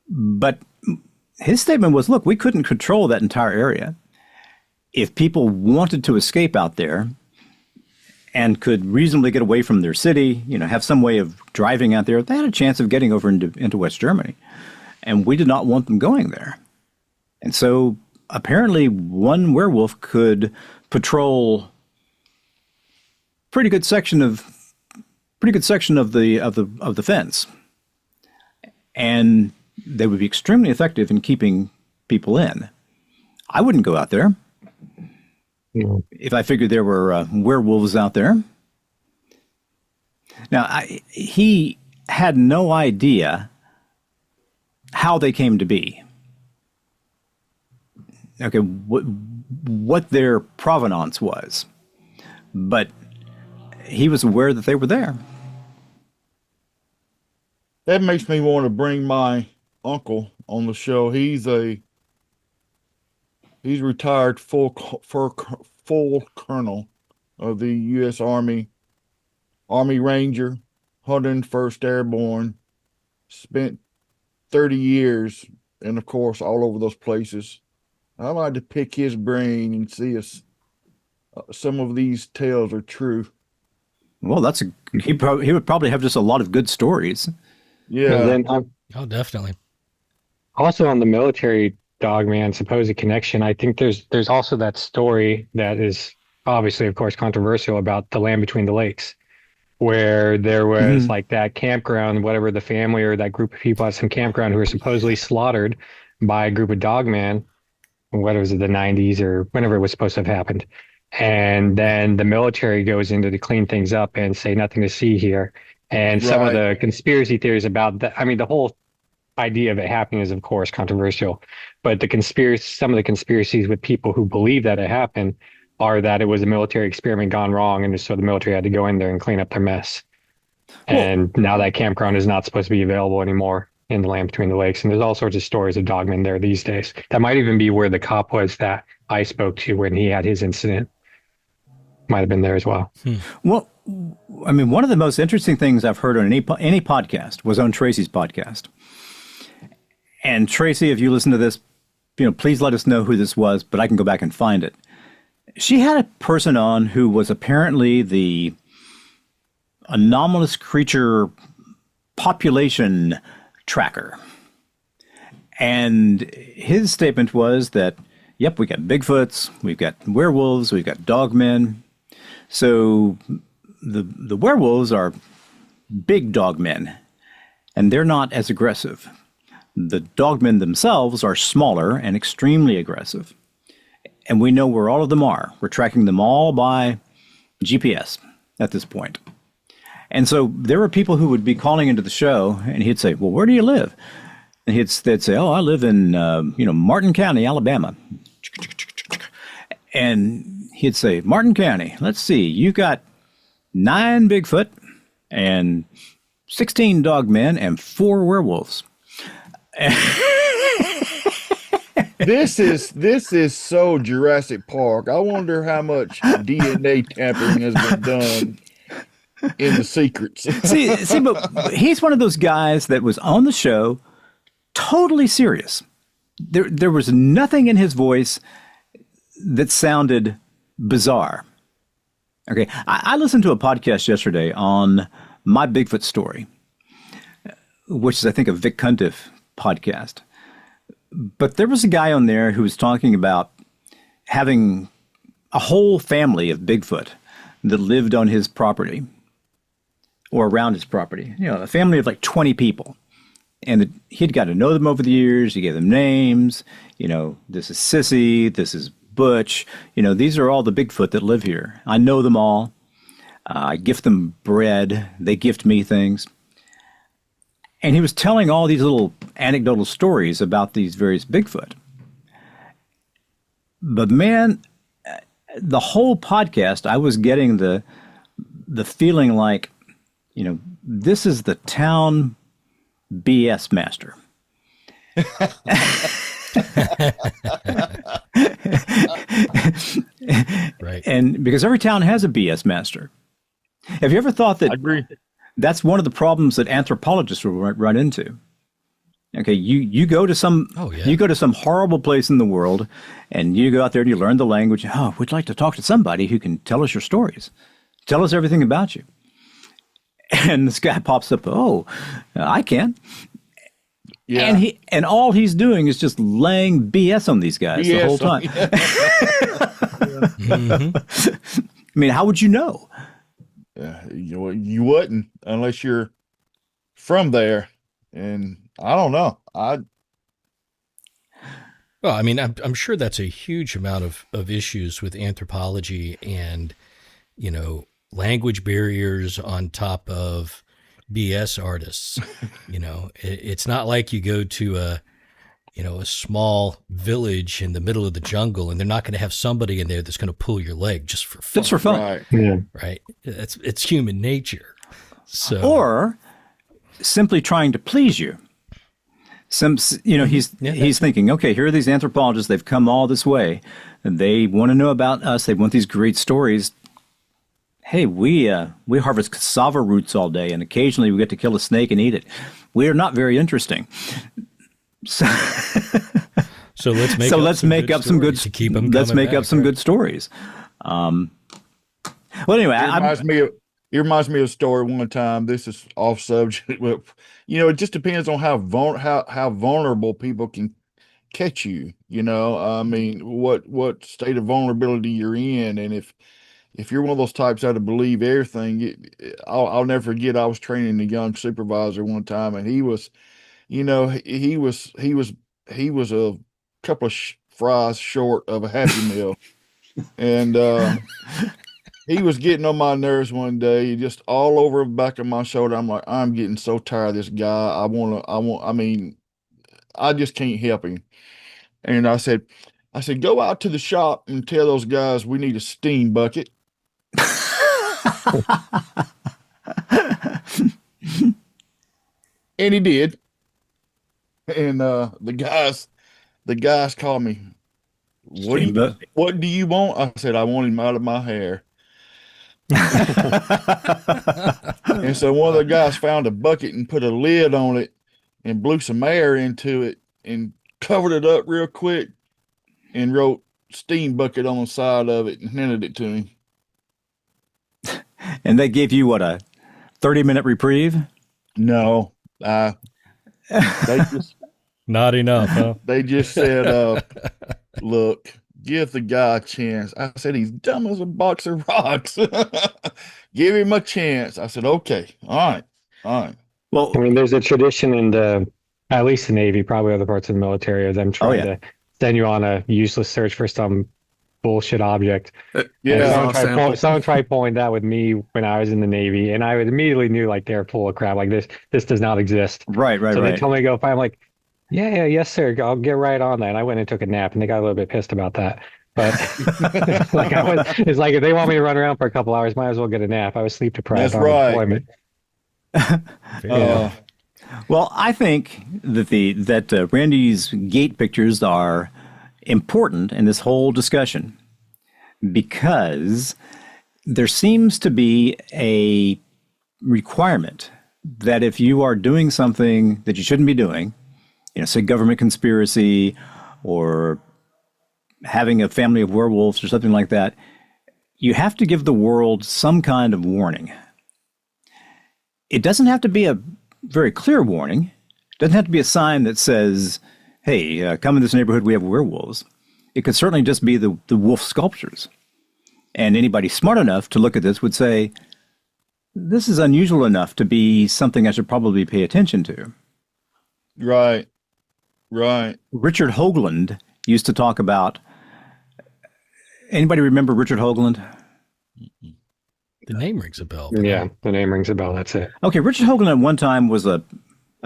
B: But his statement was, look, we couldn't control that entire area. If people wanted to escape out there and could reasonably get away from their city, have some way of driving out there, they had a chance of getting over into West Germany. And we did not want them going there. And so apparently one werewolf could patrol pretty good section of the fence. And they would be extremely effective in keeping people in. I wouldn't go out there. If I figured there were werewolves out there. Now, he had no idea how they came to be. Okay, what their provenance was. But he was aware that they were there.
F: that makes me want to bring my uncle on the show. He's retired full colonel of the U.S. Army Ranger, 101st Airborne. Spent 30 years, and of course, all over those places. I'd like to pick his brain and see if some of these tales are true.
B: Well, he would probably have just a lot of good stories.
F: Yeah.
E: And then
C: Oh, definitely.
E: also on the military Dogman supposed connection, I think there's also that story that is obviously, of course, controversial about the land between the lakes, where there was like that campground, whatever the family or that group of people at some campground who were supposedly slaughtered by a group of Dogmen, whether it was the 90s or whenever it was supposed to have happened. And then the military goes in to clean things up and say nothing to see here. And some of the conspiracy theories about that, I mean, the whole idea of it happening is, of course, controversial. But some of the conspiracies with people who believe that it happened are that it was a military experiment gone wrong, and so the military had to go in there and clean up their mess. And now that campground is not supposed to be available anymore in the land between the lakes. And there's all sorts of stories of Dogmen there these days. That might even be where the cop was that I spoke to when he had his incident. Might have been there as well.
B: Well, I mean, one of the most interesting things I've heard on any podcast was on Tracy's podcast. And Tracy, if you listen to this, please let us know who this was, but I can go back and find it. She had a person on who was apparently the Anomalous Creature Population Tracker. And his statement was that, yep, we got Bigfoots, we've got werewolves, we've got Dogmen. So the werewolves are big dogmen, and they're not as aggressive. The Dogmen themselves are smaller and extremely aggressive. And we know where all of them are. We're tracking them all by GPS at this point. And so there were people who would be calling into the show, and he'd say, well, where do you live? And they'd say, oh, I live in, Martin County, Alabama. And he'd say, Martin County, let's see, you got 9 Bigfoot and 16 Dogmen and 4 werewolves.
F: This is so Jurassic Park. I wonder how much DNA tampering has been done in the secrets.
B: see, but he's one of those guys that was on the show, totally serious. There was nothing in his voice that sounded bizarre. Okay, I listened to a podcast yesterday on my Bigfoot story, which is, I think, a Vic Cundiff podcast. But there was a guy on there who was talking about having a whole family of Bigfoot that lived on his property or around his property. A family of like 20 people. And he'd got to know them over the years. He gave them names. This is Sissy. This is Butch. These are all the Bigfoot that live here. I know them all. I gift them bread. They gift me things. And he was telling all these little anecdotal stories about these various Bigfoot. But man, the whole podcast, I was getting the feeling like, this is the town BS master.
C: Right.
B: And because every town has a BS master. Have you ever thought that?
F: I agree.
B: That's one of the problems that anthropologists will run into. Okay, you go to some you go to some horrible place in the world, and you go out there and you learn the language. Oh, we'd like to talk to somebody who can tell us your stories, tell us everything about you. And this guy pops up. Oh, I can.
F: Yeah.
B: And all he's doing is just laying BS on these guys the whole time.
C: Mm-hmm.
B: I mean, how would you know?
F: You wouldn't unless you're from there, and I don't know.
C: Well, I mean, I'm sure that's a huge amount of issues with anthropology and, language barriers on top of BS artists. It's not like you go to a small village in the middle of the jungle and they're not going to have somebody in there that's going to pull your leg just for fun.
F: Right.
E: Yeah.
C: Right. It's human nature. So,
B: Or simply trying to please you. He's thinking, okay, here are these anthropologists. They've come all this way, and they want to know about us. They want these great stories. Hey, we harvest cassava roots all day, and occasionally we get to kill a snake and eat it. We are not very interesting. So let's make up some good
C: to keep them.
B: Let's make up some good stories. Well, anyway,
F: it reminds me of a story one time. This is off subject, but it just depends on how vulnerable people can catch you. I mean, what state of vulnerability you're in, and if you're one of those types that believe everything, I'll never forget. I was training a young supervisor one time, and he was a couple of fries short of a Happy Meal, and he was getting on my nerves one day, just all over the back of my shoulder. I'm like, I'm getting so tired of this guy. I just can't help him. And I said, go out to the shop and tell those guys we need a steam bucket. And he did. And the guys called me. What do you want? I said, I want him out of my hair. And so one of the guys found a bucket and put a lid on it and blew some air into it and covered it up real quick and wrote steam bucket on the side of it and handed it to him.
B: And they gave you what, a 30-minute reprieve?
F: No, they just
C: not enough, huh?
F: They just said, look, give the guy a chance. I said, he's dumb as a box of rocks. Give him a chance. I said, okay. All right.
B: Well,
E: I mean, there's a tradition in at least the Navy, probably other parts of the military, of them trying to send you on a useless search for some bullshit object. Someone tried pulling that with me when I was in the Navy, and I immediately knew like they're full of crap. Like this does not exist.
B: Right.
E: So they told me to go find. I'm like, yes, sir. I'll get right on that. And I went and took a nap, and they got a little bit pissed about that. But it's like if they want me to run around for a couple hours, might as well get a nap. I was sleep deprived.
F: That's right.
E: Deployment.
B: Well, I think that Randy's gate pictures are important in this whole discussion because there seems to be a requirement that if you are doing something that you shouldn't be doing, say government conspiracy or having a family of werewolves or something like that, you have to give the world some kind of warning. It doesn't have to be a very clear warning. It doesn't have to be a sign that says, hey, come in this neighborhood, we have werewolves. It could certainly just be the wolf sculptures. And anybody smart enough to look at this would say, this is unusual enough to be something I should probably pay attention to.
F: Right.
B: Richard Hoagland used to talk about, anybody remember Richard Hoagland?
C: The name rings a bell.
E: Yeah, the name rings a bell. That's it.
B: Okay, Richard Hoagland at one time was a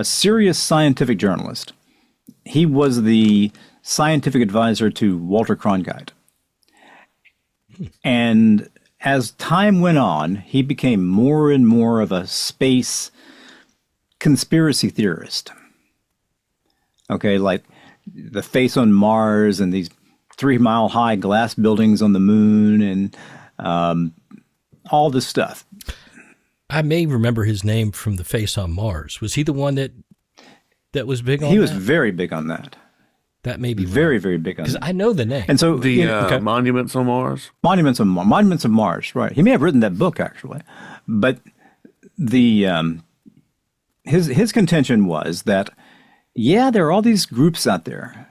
B: serious scientific journalist. He was the scientific advisor to Walter Cronkite. And as time went on, he became more and more of a space conspiracy theorist. Okay, like the face on Mars and these 3-mile-high glass buildings on the moon and all this stuff.
C: I may remember his name from the face on Mars. Was he the one that was big on that?
B: He was very big on that.
C: That may be
B: very, very big on that.
C: Because I know the name.
B: And so
D: the Monuments on Mars?
B: Monuments of Mars, right. He may have written that book, actually. But his contention was that, there are all these groups out there.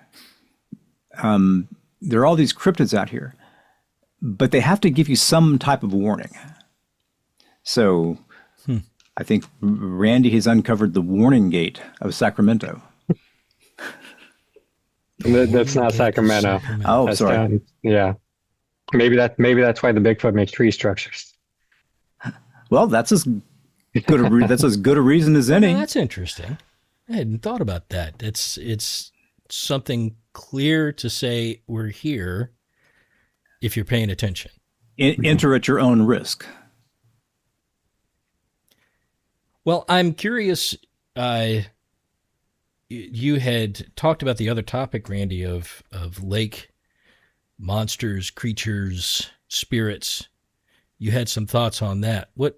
B: There are all these cryptids out here. But they have to give you some type of warning. So I think Randy has uncovered the warning gate of Sacramento.
E: That's not Sacramento.
B: Oh,
E: That's
B: sorry.
E: Down, yeah. Maybe that's why the Bigfoot makes tree structures.
B: Well, that's as good a reason as any.
C: Well, that's interesting. I hadn't thought about that. It's something clear to say we're here if you're paying attention.
B: Enter at your own risk.
C: Well, I'm curious you had talked about the other topic, Randy, of lake monsters, creatures, spirits. You had some thoughts on that. What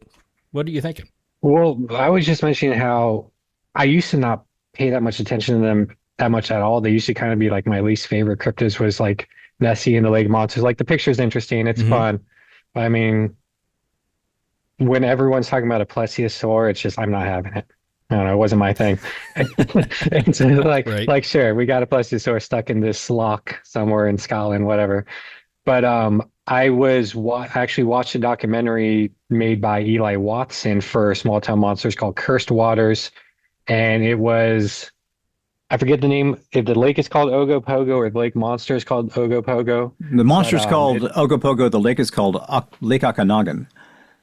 C: are you thinking?
E: Well, I was just mentioning how I used to not pay that much attention to them that much at all. They used to kind of be like my least favorite cryptids was like Nessie and the lake monsters. Like the picture's interesting, it's fun. But I mean, when everyone's talking about a plesiosaur, it's just I'm not having it. I don't know, it wasn't my thing. It's like
C: Right.
E: like sure, we got a plesiosaur stuck in this loch somewhere in Scotland, whatever. But I was actually watched a documentary made by Eli Watson for Small Town Monsters called Cursed Waters, and it was I forget the name if the lake is called Ogopogo or the lake monster is called Ogopogo.
B: The monster's
E: But,
B: called Ogopogo. The lake is called Lake Okanagan.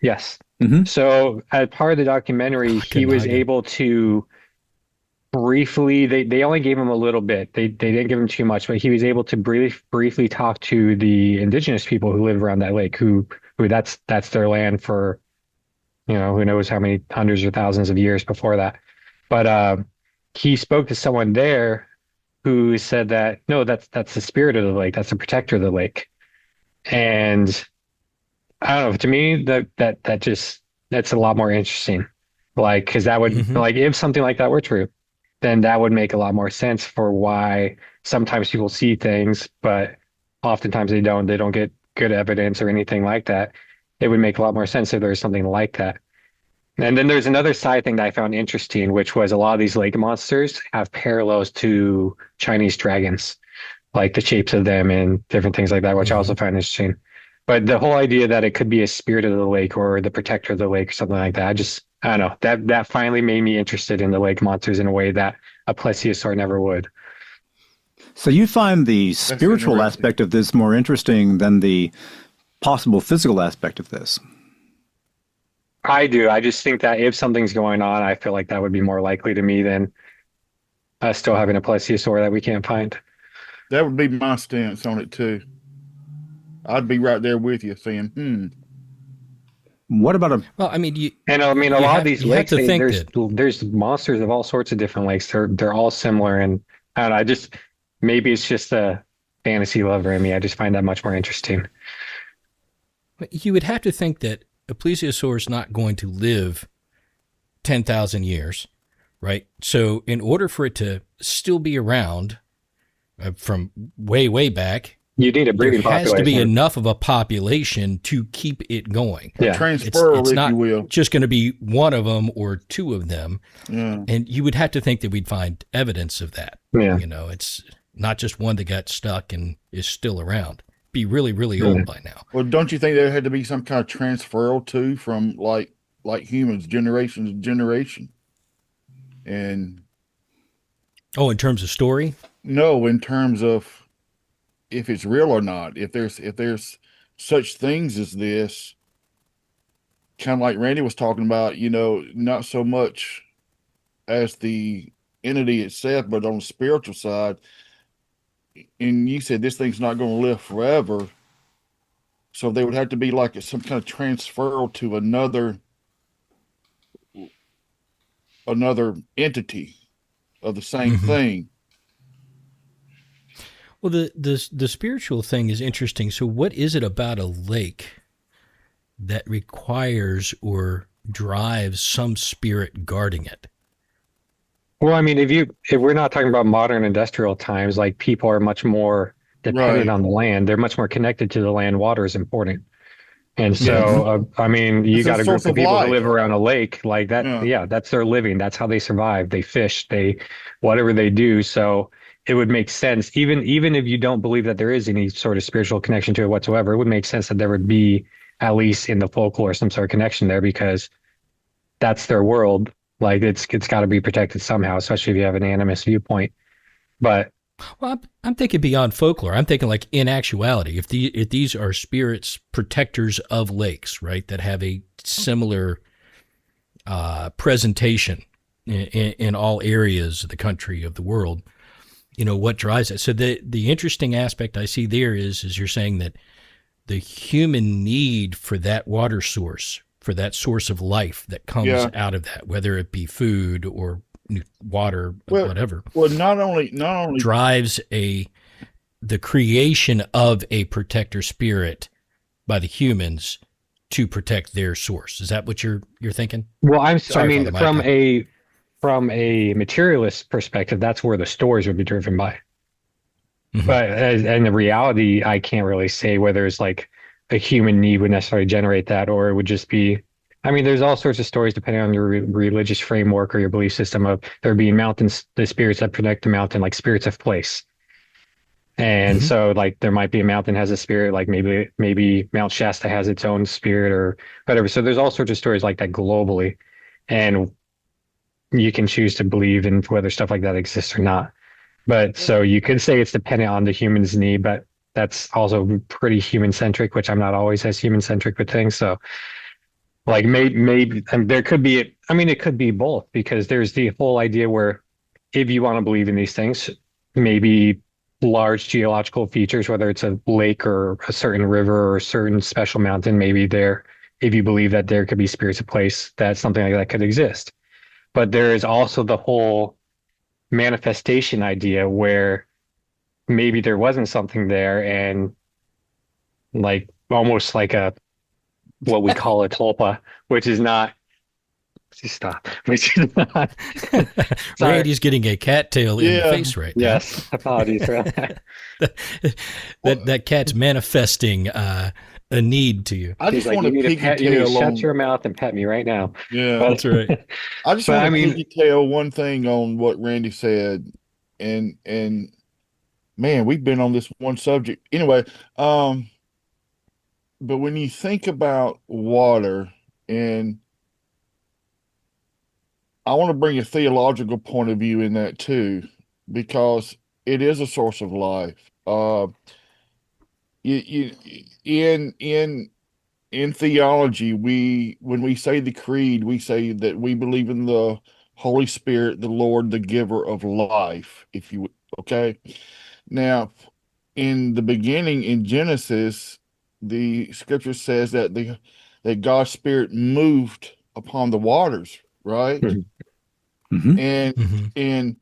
E: Yes.
B: Mhm.
E: So as part of the documentary, he was
C: Okanagan.
E: able to briefly, they only gave him a little bit. They didn't give him too much, but he was able to briefly talk to the indigenous people who live around that lake, who that's their land for, who knows how many hundreds or thousands of years before that. But he spoke to someone there who said that no, that's the spirit of the lake, that's the protector of the lake. And I don't know, to me that's a lot more interesting. Like, because that would like if something like that were true, then that would make a lot more sense for why sometimes people see things, but oftentimes they don't get good evidence or anything like that. It would make a lot more sense if there was something like that. And then there's another side thing that I found interesting, which was a lot of these lake monsters have parallels to Chinese dragons, like the shapes of them and different things like that, which I also find interesting. But the whole idea that it could be a spirit of the lake or the protector of the lake or something like that, I don't know, that finally made me interested in the lake monsters in a way that a plesiosaur never would.
B: So you find the spiritual
F: interesting.
B: aspect of this more interesting than the possible physical aspect of this.
E: I do. I just think that if something's going on, I feel like that would be more likely to me than us still having a plesiosaur that we can't find.
F: That would be my stance on it too. I'd be right there with you saying,
B: What about a
C: Well, I mean,
E: And I mean, a
C: You
E: lot
C: have-
E: of these
C: you have
E: lakes,
C: to think
E: there's monsters of all sorts of different lakes. They're all similar, and I don't know. Maybe it's just a fantasy lover in me. I just find that much more interesting.
C: you would have to think that a plesiosaur is not going to live 10,000 years, right? So in order for it to still be around from way, way back,
E: You need a
C: there
E: breeding
C: has to be
E: population.
C: enough of a population to keep it going.
E: Yeah.
F: transferal,
C: It's
F: if
C: not
F: you will.
C: just going to be one of them or two of them.
F: Yeah.
C: And you would have to think that we'd find evidence of that.
E: Yeah.
C: It's not just one that got stuck and is still around. Be really, really old by now.
F: Well, don't you think there had to be some kind of transferal too from like humans, generation to generation? And
C: Oh, in terms of story?
F: no, in terms of if it's real or not, if there's such things as this, kind of like Randy was talking about, not so much as the entity itself, but on the spiritual side. And you said this thing's not going to live forever, so there would have to be like some kind of transferal to another entity of the same thing.
C: Well, the spiritual thing is interesting. So what is it about a lake that requires or drives some spirit guarding it?
E: Well, I mean, if we're not talking about modern industrial times, like people are much more dependent
F: Right.
E: on the land. They're much more connected to the land. Water is important. And so, I mean, you
F: It's a
E: got a group
F: source
E: of
F: of
E: people
F: life.
E: who live around a lake like that.
F: Yeah.
E: Yeah, that's their living. That's how they survive. They fish, whatever they do. So it would make sense, even if you don't believe that there is any sort of spiritual connection to it whatsoever, it would make sense that there would be, at least in the folklore, some sort of connection there because that's their world. Like it's got to be protected somehow, especially if you have an animist viewpoint. But
C: Well, I'm thinking beyond folklore. I'm thinking like in actuality, if these are spirits protectors of lakes, right, that have a similar presentation in all areas of the country, of the world, what drives it? So the interesting aspect I see there is you're saying that the human need for that water source, for that source of life that comes
F: Yeah.
C: out of that, whether it be food or water,
F: Well,
C: whatever,
F: Well, not only
C: drives the creation of a protector spirit by the humans to protect their source. Is that what you're thinking?
E: Well, I
C: Sorry,
E: mean,
C: Father
E: from
C: Micah.
E: a materialist perspective, that's where the stories would be driven by.
C: Mhm.
E: But in the reality, I can't really say whether it's like a human need would necessarily generate that, or it would just be. I mean, there's all sorts of stories depending on your religious framework or your belief system of there being mountains, the spirits that protect the mountain, like spirits of place. And
C: Mhm.
E: so like there might be a mountain has a spirit, like maybe Mount Shasta has its own spirit or whatever. So there's all sorts of stories like that globally. And you can choose to believe in whether stuff like that exists or not. But so you could say it's dependent on the human's need, but that's also pretty human centric, which I'm not always as human centric with things. So like maybe there could be, I mean, it could be both because there's the whole idea where if you want to believe in these things, maybe large geological features, whether it's a lake or a certain river or a certain special mountain, maybe there, if you believe that there could be spirits of place, that something like that could exist. But there is also the whole manifestation idea where maybe there wasn't something there and like almost like a what we call a tulpa, which is not stop, which is not sorry.
C: Randy's getting a cattail in the
F: Yeah.
C: face right now.
E: Yes, apologies for that.
C: that cat's manifesting a need to you.
F: I
E: He's
F: just
E: like,
F: want
E: you
F: to
E: need to pet, you need to
F: pigtail
E: shut
F: on.
E: your mouth and pet me right now.
F: Yeah,
C: That's right.
F: I just
E: But
F: want
E: I
F: to
E: mean-
F: pigtail one thing on what Randy said, and man, we've been on this one subject anyway. But when you think about water, and I want to bring a theological point of view in that too, because it is a source of life. In theology, when we say the creed, we say that we believe in the Holy Spirit, the Lord, the giver of life. If you okay, now in the beginning in Genesis, the scripture says that that God's Spirit moved upon the waters, right?
E: Mhm.
B: Mhm.
F: And
C: Mhm.
F: and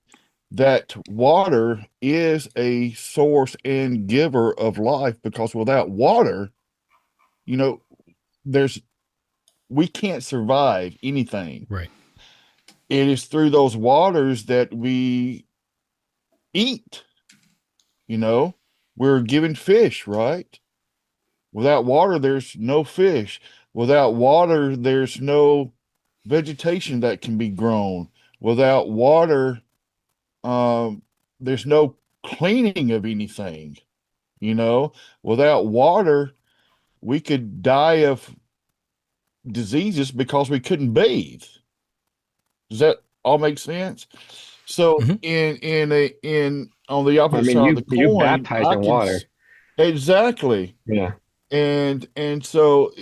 F: that water is a source and giver of life because without water, you know, we can't survive anything.
C: Right.
F: It is through those waters that we eat. You know, we're given fish, right? Without water, there's no fish. Without water, there's no vegetation that can be grown. Without water, there's no cleaning of anything. You know, without water, we could die of diseases because we couldn't bathe. Does that all make sense? So
C: Mhm.
F: in on the opposite
E: I mean,
F: side of the
E: you
F: coin,
E: baptize
F: I
E: in
F: can
E: water.
F: exactly.
E: Yeah.
F: And so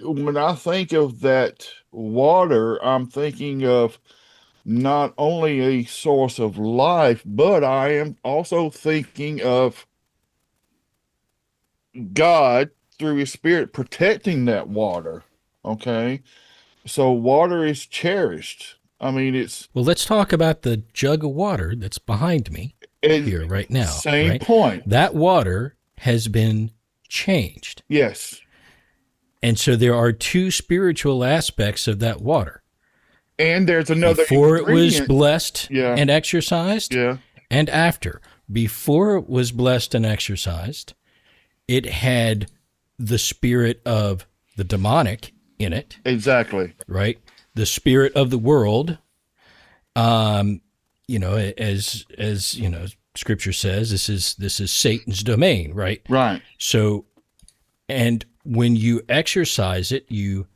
F: when I think of that water, I'm thinking of not only a source of life, but I am also thinking of God through his spirit protecting that water. Okay. So water is cherished. I mean,
C: Well, let's talk about the jug of water that's behind me
F: it's
C: here right now.
F: same
C: right?
F: point.
C: That water has been changed.
F: Yes.
C: And so there are two spiritual aspects of that water.
F: And there's another
C: Before it was
F: ingredient.
C: blessed
F: Yeah.
C: and exercised,
F: Yeah.
C: and after. Before it was blessed and exercised, it had the spirit of the demonic in it,
F: Exactly.
C: right? The spirit of the world, you know, as you know, Scripture says, this is Satan's domain, right?
F: Right.
C: So, and when you exercise it, you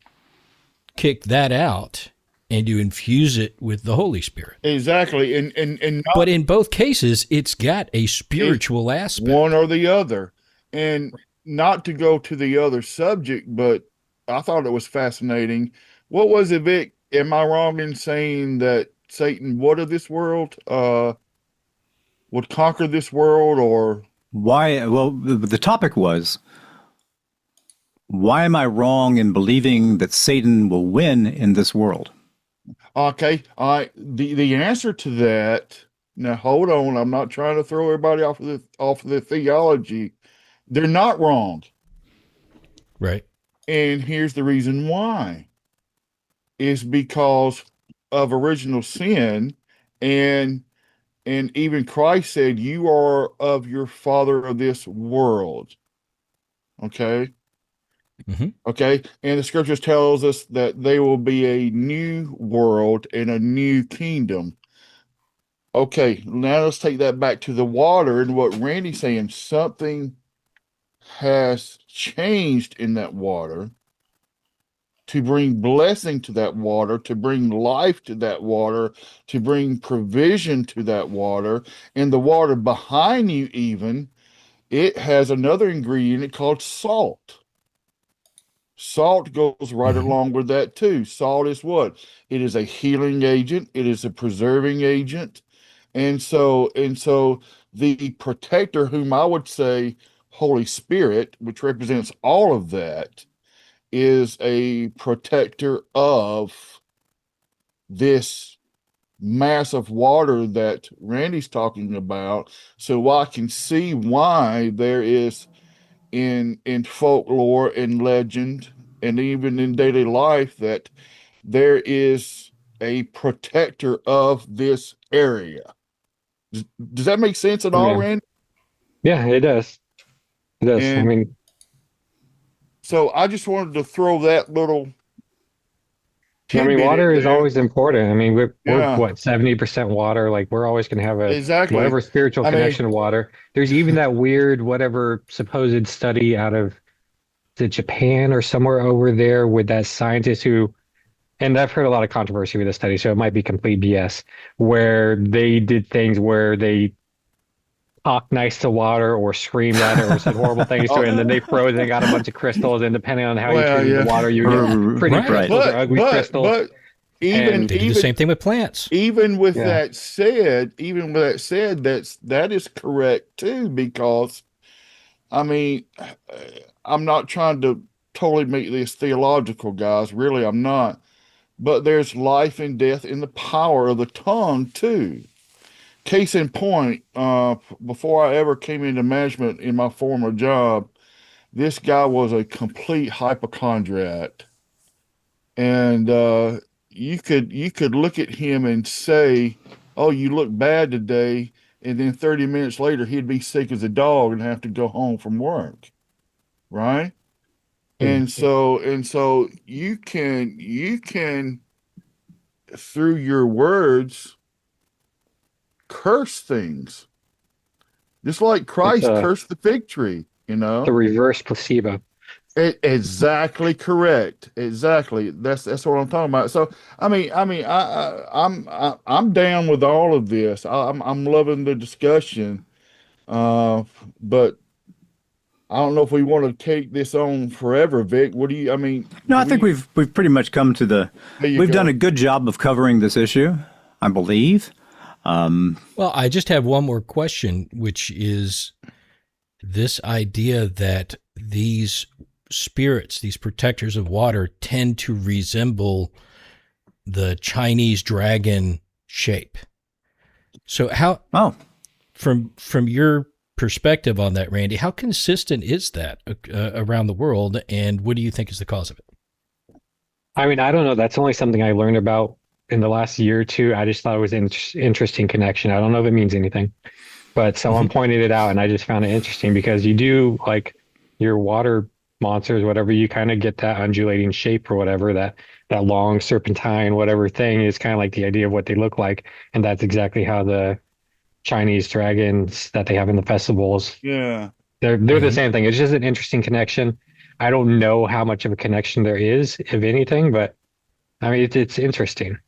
C: kick that out and you infuse it with the Holy Spirit.
F: Exactly. And not
C: But in both cases, it's got a spiritual aspect.
F: one or the other. And not to go to the other subject, but I thought it was fascinating. What was it, Vic? Am I wrong in saying that Satan, what of this world, would conquer this world, or
B: Why? Well, the topic was, why am I wrong in believing that Satan will win in this world?
F: Okay, all right. The answer to that. Now, hold on. I'm not trying to throw everybody off of the theology. They're not wrong,
C: Right.
F: and here's the reason why: is because of original sin, and even Christ said, "You are of your father of this world." Okay.
C: Hmm.
F: Okay. And the scriptures tells us that there will be a new world and a new kingdom. Okay, now let's take that back to the water and what Randy's saying. Something has changed in that water to bring blessing to that water, to bring life to that water, to bring provision to that water. And the water behind you, even, it has another ingredient called salt. Salt goes right
C: Hmm.
F: along with that too. Salt is what? It is a healing agent, it is a preserving agent. And so the protector, whom I would say Holy Spirit, which represents all of that, is a protector of this mass of water that Randy's talking about. So I can see why there is in folklore and legend and even in daily life that there is a protector of this area. Does that make sense at all,
E: Yeah.
F: Randy?
E: Yeah, it does. It does. I
F: And
E: mean,
F: so I just wanted to throw that little tidbit in
E: water is
F: there.
E: always important. I mean, we're
F: Yeah,
E: what, 70% water? Like we're always going to have a
F: exactly.
E: whatever spiritual
F: I mean,
E: connection to water. There's even that weird whatever supposed study out of Japan or somewhere over there with that scientist who, and I've heard a lot of controversy with this study, so it might be complete BS, where they did things where they talked nice to water or screamed at it or said horrible things to
F: oh,
E: it, and then they froze and got a bunch of crystals. And depending on how you
F: well,
E: treated the
F: yeah.
E: water, you get pretty
C: Right.
E: crystals or ugly crystals.
F: But
E: And
C: They do the same thing with plants.
F: even with
E: yeah,
F: that said, that is correct too, because I mean, I'm not trying to totally make this theological, guys. Really, I'm not. But there's life and death in the power of the tongue too. Case in point, before I ever came into management in my former job, this guy was a complete hypochondriac, and you could look at him and say, "Oh, you look bad today," and then 30 minutes later he'd be sick as a dog and have to go home from work, right?
E: hmm,
F: And so you can through your words curse things, just like
E: it's
F: Christ cursed the fig tree.
E: the reverse placebo.
F: Exactly correct. Exactly. That's what I'm talking about. So I'm down with all of this. I'm loving the discussion. But I don't know if we want to take this on forever, Vic. What do you? I mean,
B: No,
F: do
B: I think
F: we?
B: we've pretty much come to the.
F: There you
B: We've done
F: go.
B: a good job of covering this issue, I believe.
C: Well, I just have one more question, which is this idea that these spirits, these protectors of water, tend to resemble the Chinese dragon shape. So how,
B: Oh,
C: from your perspective on that, Randy, how consistent is that around the world, and what do you think is the cause of it?
E: I mean, I don't know. That's only something I learned about in the last year or two. I just thought it was an interesting connection. I don't know if it means anything, but someone pointed it out, and I just found it interesting because you do like your water monsters, whatever, you kind of get that undulating shape or whatever, that long serpentine, whatever thing is kind of like the idea of what they look like. And that's exactly how the Chinese dragons that they have in the festivals,
F: Yeah.
E: they're the
C: Mhm.
E: same thing. It's just an interesting connection. I don't know how much of a connection there is, if anything, but I mean, it's interesting.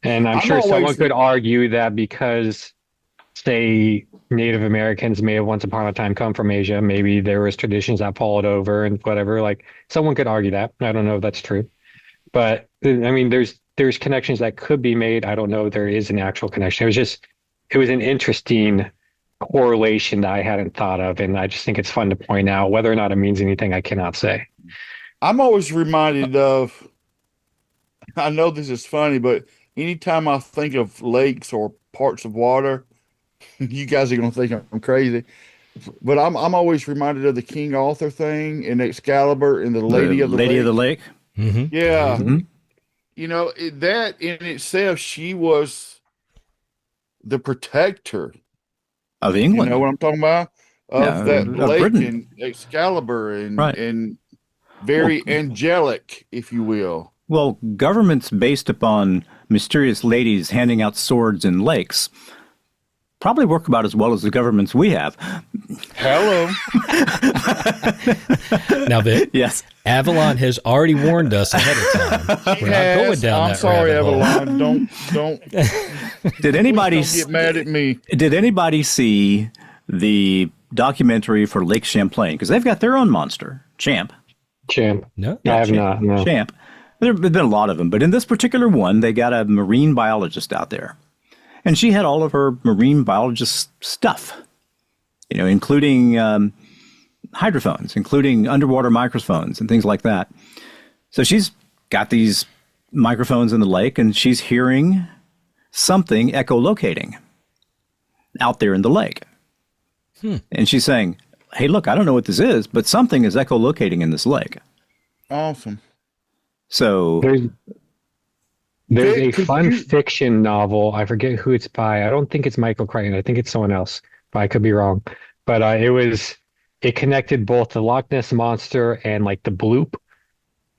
E: And I'm
F: I'm
E: sure someone
F: always
E: could argue that because, say, Native Americans may have once upon a time come from Asia, maybe there was traditions that followed over and whatever. Like someone could argue that. I don't know if that's true, but I mean, there's connections that could be made. I don't know if there is an actual connection. It was an interesting correlation that I hadn't thought of, and I just think it's fun to point out. Whether or not it means anything, I cannot say.
F: I'm always reminded of. I know this is funny, but anytime I think of lakes or parts of water, you guys are gonna think I'm crazy. But I'm always reminded of the King Arthur thing and Excalibur and the Lady of the
B: Lady
F: Lake.
B: of the Lake.
C: Mm-hmm.
F: Yeah.
B: Mhm.
F: That in itself, she was the protector.
B: Of
F: You
B: England.
F: know what I'm talking about?
B: Yeah,
F: Of that
B: of
F: lake
B: Britain.
F: and Excalibur
B: Right.
F: and very angelic, if you will.
B: Well, governments based upon mysterious ladies handing out swords in lakes probably work about as well as the governments we have.
F: Hello.
C: Now, Vic,
B: Yes.
C: Avalon has already warned us ahead of time. We're not going down
F: I'm
C: that
F: sorry,
C: rabbit hole.
F: Avalon. Don't
B: Did anybody
F: don't get mad at me.
B: Did anybody see the documentary for Lake Champlain? Because they've got their own monster, Champ.
E: Champ.
C: No.
E: I have not. No.
B: Champ. There have been a lot of them, but in this particular one, they got a marine biologist out there. And she had all of her marine biologist stuff, including hydrophones, including underwater microphones and things like that. So she's got these microphones in the lake, and she's hearing something echolocating out there in the lake. And she's saying, hey, look, I don't know what this is, but something is echolocating in this lake.
F: Awesome.
B: So
E: There's
F: Vic,
E: a
F: could
E: fun
F: you-
E: fiction novel. I forget who it's by. I don't think it's Michael Crichton. I think it's someone else, but I could be wrong. But it connected both the Loch Ness Monster and like the bloop,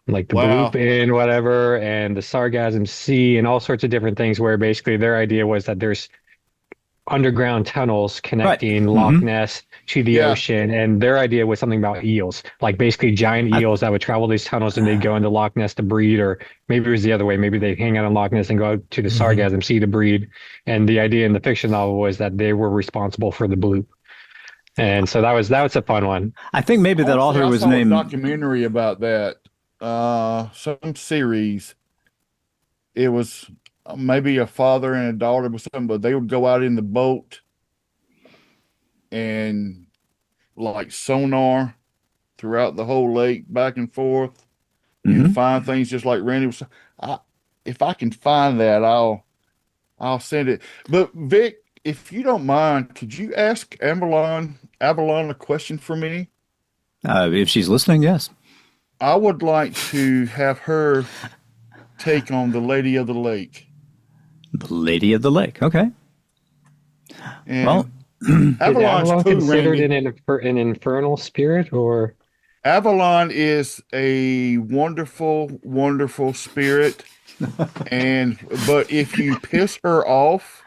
F: Wow.
E: bloop in whatever, and the Sargassum Sea and all sorts of different things where basically their idea was that there's underground tunnels connecting Loch Ness to the
F: Yeah.
E: ocean, and their idea was something about eels, like basically giant eels that would travel these tunnels and they'd go into Loch Ness to breed, or maybe it was the other way, maybe they'd hang out in Loch Ness and go to the Sargassum Sea to breed. And the idea in the fiction novel was that they were responsible for the bloop, and so that was a fun one.
B: I think maybe that
F: Honestly,
B: author
F: I
B: was
F: saw a
B: named.
F: documentary about that. Some series. It was maybe a father and a daughter or something, but they would go out in the boat and like sonar throughout the whole lake back and forth and find things just like Randy was. If I can find that, I'll send it. But Vic, if you don't mind, could you ask Avalon a question for me?
B: If she's listening, yes.
F: I would like to have her take on the Lady of the Lake.
B: The Lady of the Lake. Okay.
F: And
B: Well,
E: Is
F: Avalon's
E: Avalon
F: cool,
E: considered
F: Randy.
E: an infernal spirit, or
F: Avalon is a wonderful, wonderful spirit. But if you piss her off,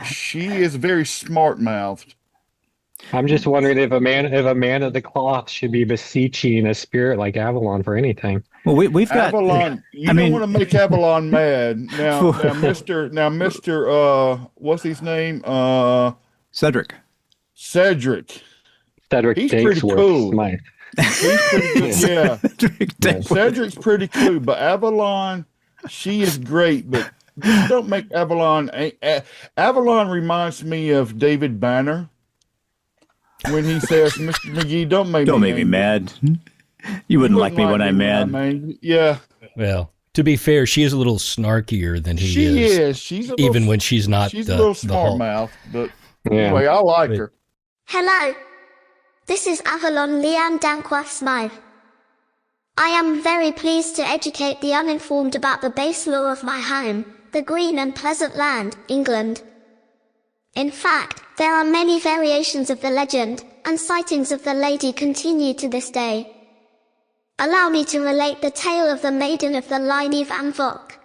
F: she is very smart-mouthed.
E: I'm just wondering if a man of the cloth should be beseeching a spirit like Avalon for anything.
B: well, we've got
F: Avalon, you
B: I
F: don't
B: mean-
F: want to make Avalon mad. Now, Mr. What's his name?
B: Cedric.
F: Cedric.
E: Cedric
F: He's pretty
E: Danksworth
F: cool.
E: Smythe.
F: He's pretty good. Yeah.
B: Cedric Danksworth.
F: Cedric's pretty cool, but Avalon, she is great, but don't make Avalon. Avalon reminds me of David Banner when he says, "Mr. McGee, don't make
B: Don't
F: me
B: make me
F: angry.
B: mad. You wouldn't like me when I'm mad.
F: angry." Yeah,
C: Well, to be fair, she is a little snarkier than he
F: she
C: is.
F: is. She's a
C: Even
F: little,
C: when she's not
F: she's
C: the,
F: a little
C: the
F: smart
C: Hulk.
F: mouth, but
E: Yeah.
F: anyway, I like
C: But-
F: her.
G: Hello. This is Avalon Leanne Dankworth Smythe. I am very pleased to educate the uninformed about the base lore of my home, the green and pleasant land, England. In fact, there are many variations of the legend, and sightings of the lady continue to this day. Allow me to relate the tale of the Maiden of the Line Van Vock,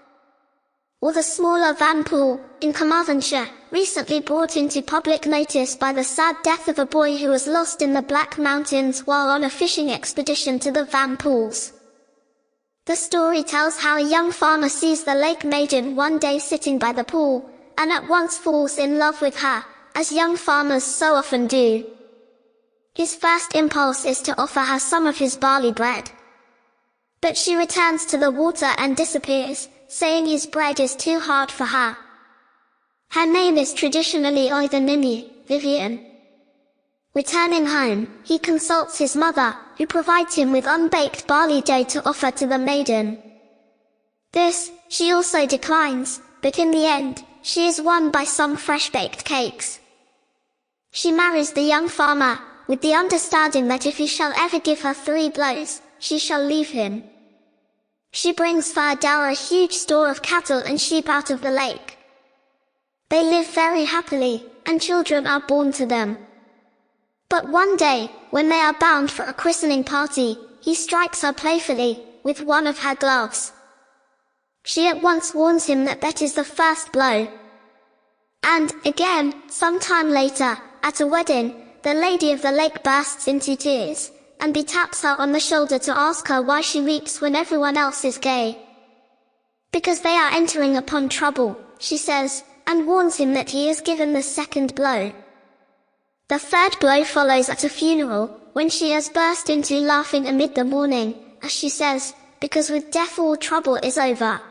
G: or the smaller Van Pool, in Carmarthenshire, recently brought into public notice by the sad death of a boy who was lost in the Black Mountains while on a fishing expedition to the Van Pools. The story tells how a young farmer sees the lake maiden one day sitting by the pool, and at once falls in love with her, as young farmers so often do. His first impulse is to offer her some of his barley bread. But she returns to the water and disappears, saying his bread is too hard for her. Her name is traditionally either Mimi, Vivian. Returning home, he consults his mother, who provides him with unbaked barley dough to offer to the maiden. This, she also declines, but in the end, she is won by some fresh-baked cakes. She marries the young farmer, with the understanding that if he shall ever give her 3 blows, she shall leave him. She brings Fae a huge store of cattle and sheep out of the lake. They live very happily, and children are born to them. But one day, when they are bound for a christening party, he strikes her playfully, with one of her gloves. She at once warns him that is the first blow. And, again, some time later, at a wedding, the lady of the lake bursts into tears, and taps her on the shoulder to ask her why she weeps when everyone else is gay. Because they are entering upon trouble, she says, and warns him that he is given the second blow. The third blow follows at a funeral, when she has burst into laughing amid the mourning, as she says, because with death all trouble is over.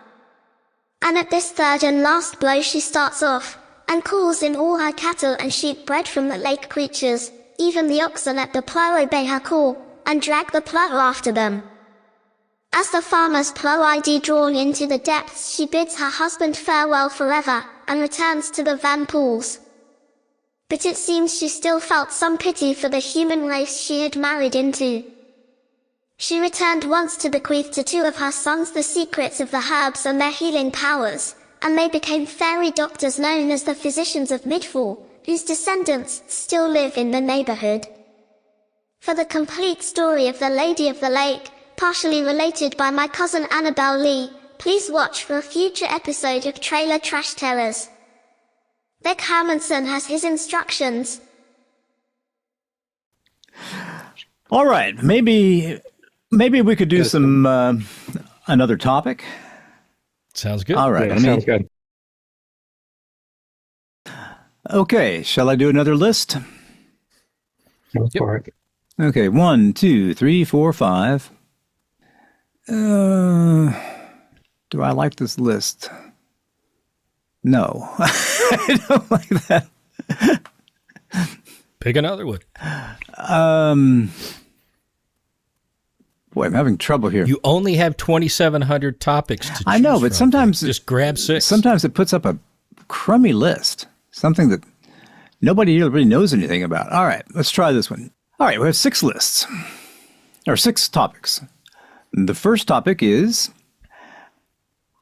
G: And at this third and last blow she starts off, and calls in all her cattle and sheep bred from the lake creatures, even the oxen at the plough obey her call, and drag the plough after them. As the farmer's plough ID drawn into the depths, she bids her husband farewell forever, and returns to the Van Pools. But it seems she still felt some pity for the human race she had married into. She returned once to bequeath to 2 of her sons the secrets of the herbs and their healing powers, and they became fairy doctors known as the Physicians of Midfall, whose descendants still live in the neighborhood. For the complete story of the Lady of the Lake, partially related by my cousin Annabelle Lee, please watch for a future episode of Trailer Trash Tellers. Vic Hermanson has his instructions.
B: All right, maybe we could do some another topic.
C: Sounds good.
B: All right,
E: Yeah, sounds good.
B: Okay, shall I do another list?
E: Go for it.
B: Okay, 1, 2, 3, 4, 5. Do I like this list? No, I don't like that.
C: Pick another one.
B: Boy, I'm having trouble here.
C: You only have 2,700 topics to choose
B: I know, but
C: from.
B: sometimes
C: just grab 6.
B: Sometimes it puts up a crummy list, something that nobody really knows anything about. All right, let's try this one. All right, we have 6 lists, or 6 topics. The first topic is,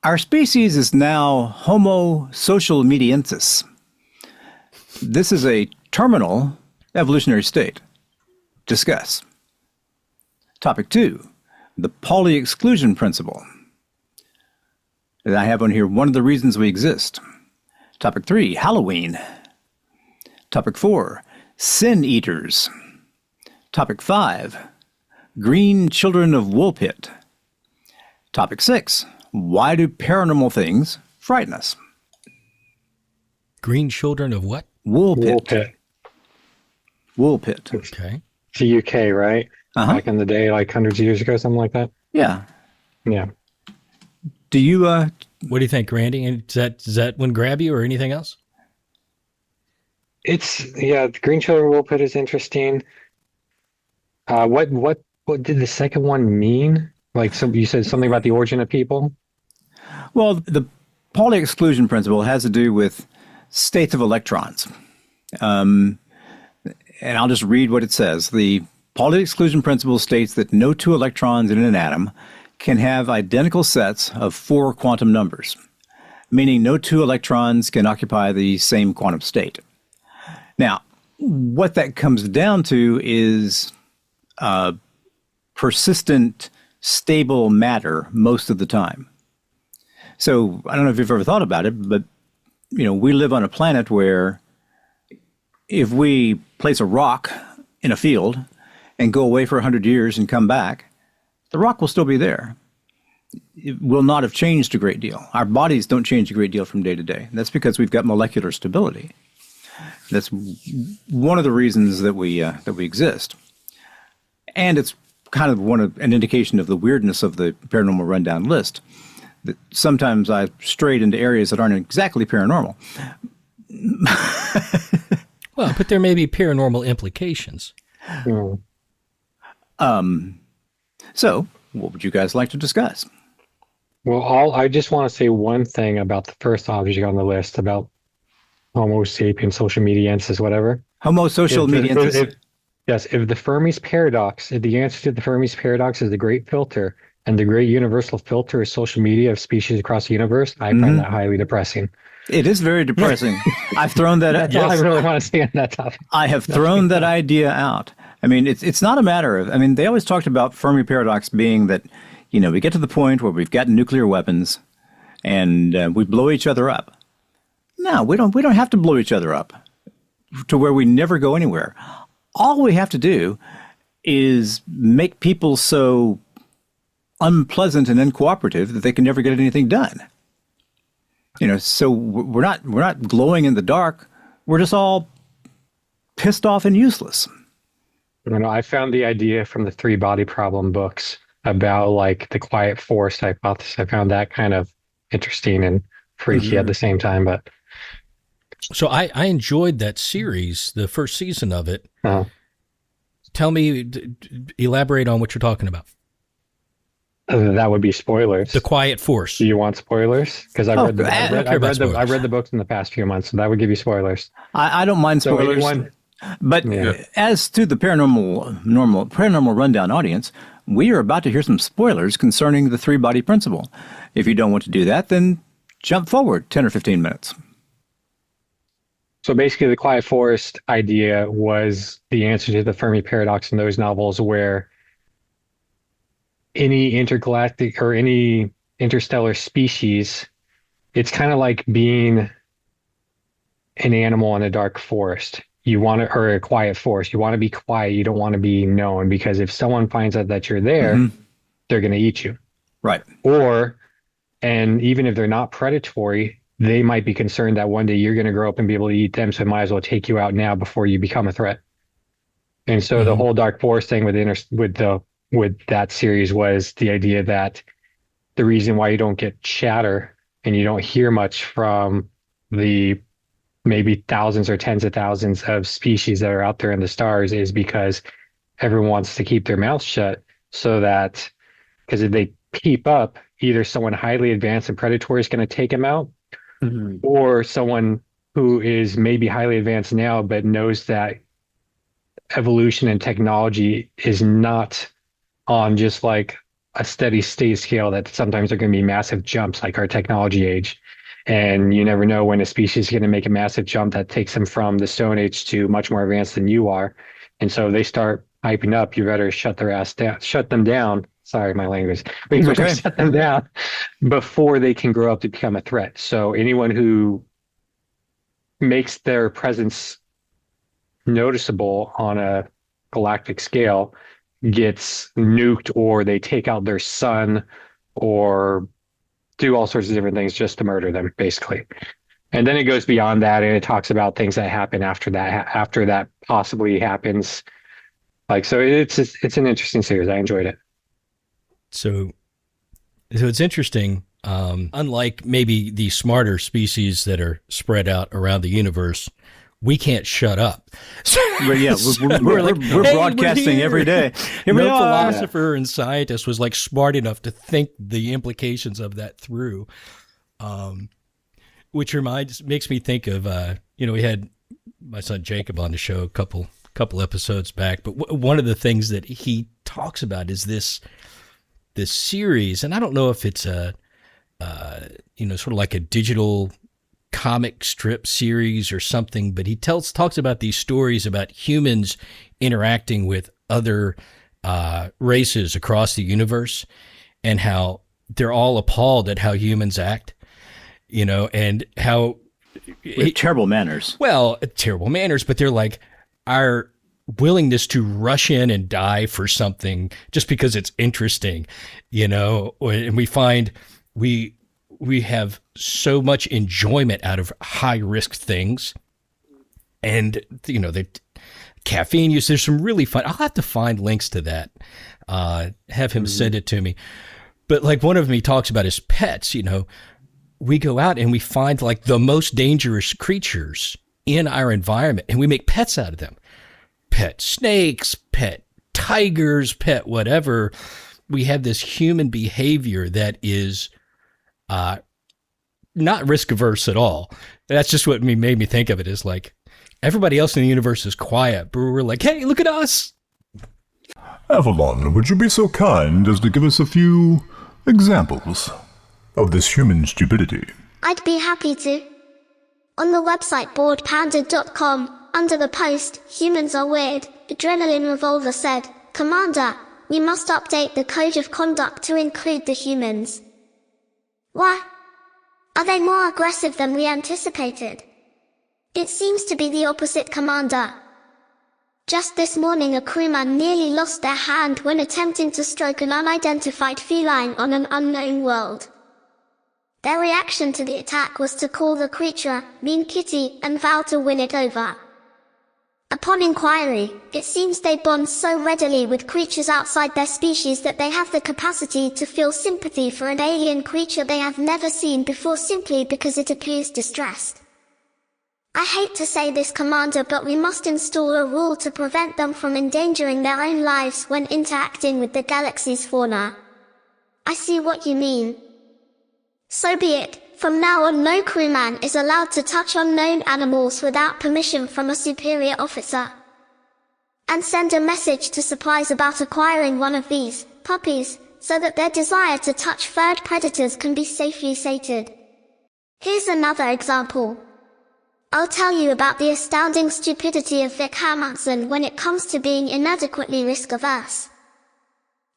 B: our species is now Homo social-mediensis. This is a terminal evolutionary state. Discuss. Topic 2, the Pauli exclusion principle. And I have on here one of the reasons we exist. Topic 3, Halloween. Topic 4, sin eaters. Topic 5, Green Children of Woolpit. Topic 6, why do paranormal things frighten us?
C: Green Children of what?
B: Woolpit. Woolpit.
C: Okay.
E: It's the UK, right?
B: Uh-huh.
E: Back in the day, like hundreds of years ago, something like that.
B: Yeah.
E: Yeah.
B: Do you,
C: What do you think, Randy? And does that one grab you or anything else?
E: The Green Children of Woolpit is interesting. What did the second one mean? Like, you said something about the origin of people?
B: well, the Pauli exclusion principle has to do with states of electrons. And I'll just read what it says. The Pauli exclusion principle states that no 2 electrons in an atom can have identical sets of 4 quantum numbers, meaning no 2 electrons can occupy the same quantum state. Now, what that comes down to is persistent, stable matter most of the time. So I don't know if you've ever thought about it, but we live on a planet where if we place a rock in a field and go away for 100 years and come back, the rock will still be there. It will not have changed a great deal. Our bodies don't change a great deal from day to day. That's because we've got molecular stability. That's one of the reasons that we exist. And it's kind of an indication of the weirdness of the Paranormal Rundown list. That sometimes I strayed into areas that aren't exactly paranormal.
C: Well, but there may be paranormal implications.
B: So, what would you guys like to discuss?
E: Well, I just want to say one thing about the first object on the list about Homo sapien, social media ents, whatever.
B: Homo social media.
E: Yes, if the Fermi's paradox, if the answer to the Fermi's paradox is the great filter, and the great universal filter is social media of species across the universe, I find that highly depressing.
B: It is very depressing. I've thrown that.
E: That's all I really want to say on that topic.
B: I have thrown that idea out. I mean, it's not a matter of. I mean, they always talked about Fermi paradox being that, we get to the point where we've got nuclear weapons, and we blow each other up. No, we don't. We don't have to blow each other up to where we never go anywhere. All we have to do is make people so unpleasant and uncooperative that they can never get anything done. So we're not glowing in the dark. We're just all pissed off and useless.
E: I found the idea from the 3 Body Problem books about like the quiet force hypothesis. I found that kind of interesting and freaky at the same time. But
C: so I enjoyed that series, the first season of it. Tell me, elaborate on what you're talking about.
E: That would be spoilers.
C: The quiet force.
E: Do you want spoilers? Because I read the books in the past few months, so that would give you spoilers.
B: I don't mind spoilers. But as to the paranormal rundown audience, we are about to hear some spoilers concerning the 3-body principle. If you don't want to do that, then jump forward 10 or 15 minutes.
E: So basically, the quiet forest idea was the answer to the Fermi paradox in those novels, where any intergalactic or any interstellar species, it's kind of like being an animal in a dark forest. Or a quiet forest. You want to be quiet. You don't want to be known, because if someone finds out that you're there, they're going to eat you.
B: Right.
E: And even if they're not predatory, they might be concerned that one day you're going to grow up and be able to eat them. So it might as well take you out now before you become a threat. And so the whole dark forest thing with that series was the idea that the reason why you don't get chatter and you don't hear much from the maybe thousands or tens of thousands of species that are out there in the stars is because everyone wants to keep their mouths shut, so that, because if they peep up, either someone highly advanced and predatory is going to take them out, or someone who is maybe highly advanced now but knows that evolution and technology is not on just like a steady state scale, that sometimes there are going to be massive jumps like our technology age. And you never know when a species is going to make a massive jump that takes them from the Stone Age to much more advanced than you are. And so they start hyping up, you better shut them down. Sorry, my language. But you better shut them down before they can grow up to become a threat. So anyone who makes their presence noticeable on a galactic scale gets nuked, or they take out their son, or do all sorts of different things just to murder them, basically. And then it goes beyond that, and it talks about things that happen after that possibly happens. Like, so it's an interesting series. I enjoyed it.
C: So it's interesting. Unlike maybe the smarter species that are spread out around the universe, we can't shut up.
B: But yeah, we're broadcasting every day.
C: No philosopher and scientist was like smart enough to think the implications of that through. Which makes me think of, we had my son Jacob on the show a couple episodes back, but one of the things that he talks about is this series, and I don't know if it's a sort of like a digital comic strip series or something, but he talks about these stories about humans interacting with other races across the universe, and how they're all appalled at how humans act, and how
B: terrible manners.
C: Well, terrible manners, but they're like, our willingness to rush in and die for something just because it's interesting, and we find we have so much enjoyment out of high risk things. And, the caffeine use, there's some really fun, I'll have to find links to that, have him send it to me. But like one of them, he talks about his pets, we go out and we find like the most dangerous creatures in our environment, and we make pets out of them. Pet snakes, pet tigers, pet whatever. We have this human behavior that is not risk averse at all. That's just what made me think of it, is like everybody else in the universe is quiet, but we're like, hey, look at us.
A: Avalon, would you be so kind as to give us a few examples of this human stupidity?
G: I'd be happy to. On the website boardpanda.com, under the post, Humans Are Weird, Adrenaline Revolver said, Commander, we must update the code of conduct to include the humans. Why? Are they more aggressive than we anticipated? It seems to be the opposite, Commander. Just this morning a crewman nearly lost their hand when attempting to stroke an unidentified feline on an unknown world. Their reaction to the attack was to call the creature Mean Kitty and vow to win it over. Upon inquiry, it seems they bond so readily with creatures outside their species that they have the capacity to feel sympathy for an alien creature they have never seen before simply because it appears distressed. I hate to say this, Commander, but we must install a rule to prevent them from endangering their own lives when interacting with the galaxy's fauna. I see what you mean. So be it. From now on, no crewman is allowed to touch unknown animals without permission from a superior officer. And send a message to supplies about acquiring one of these puppies, so that their desire to touch furred predators can be safely sated. Here's another example. I'll tell you about the astounding stupidity of Vic Hermansen when it comes to being inadequately risk-averse.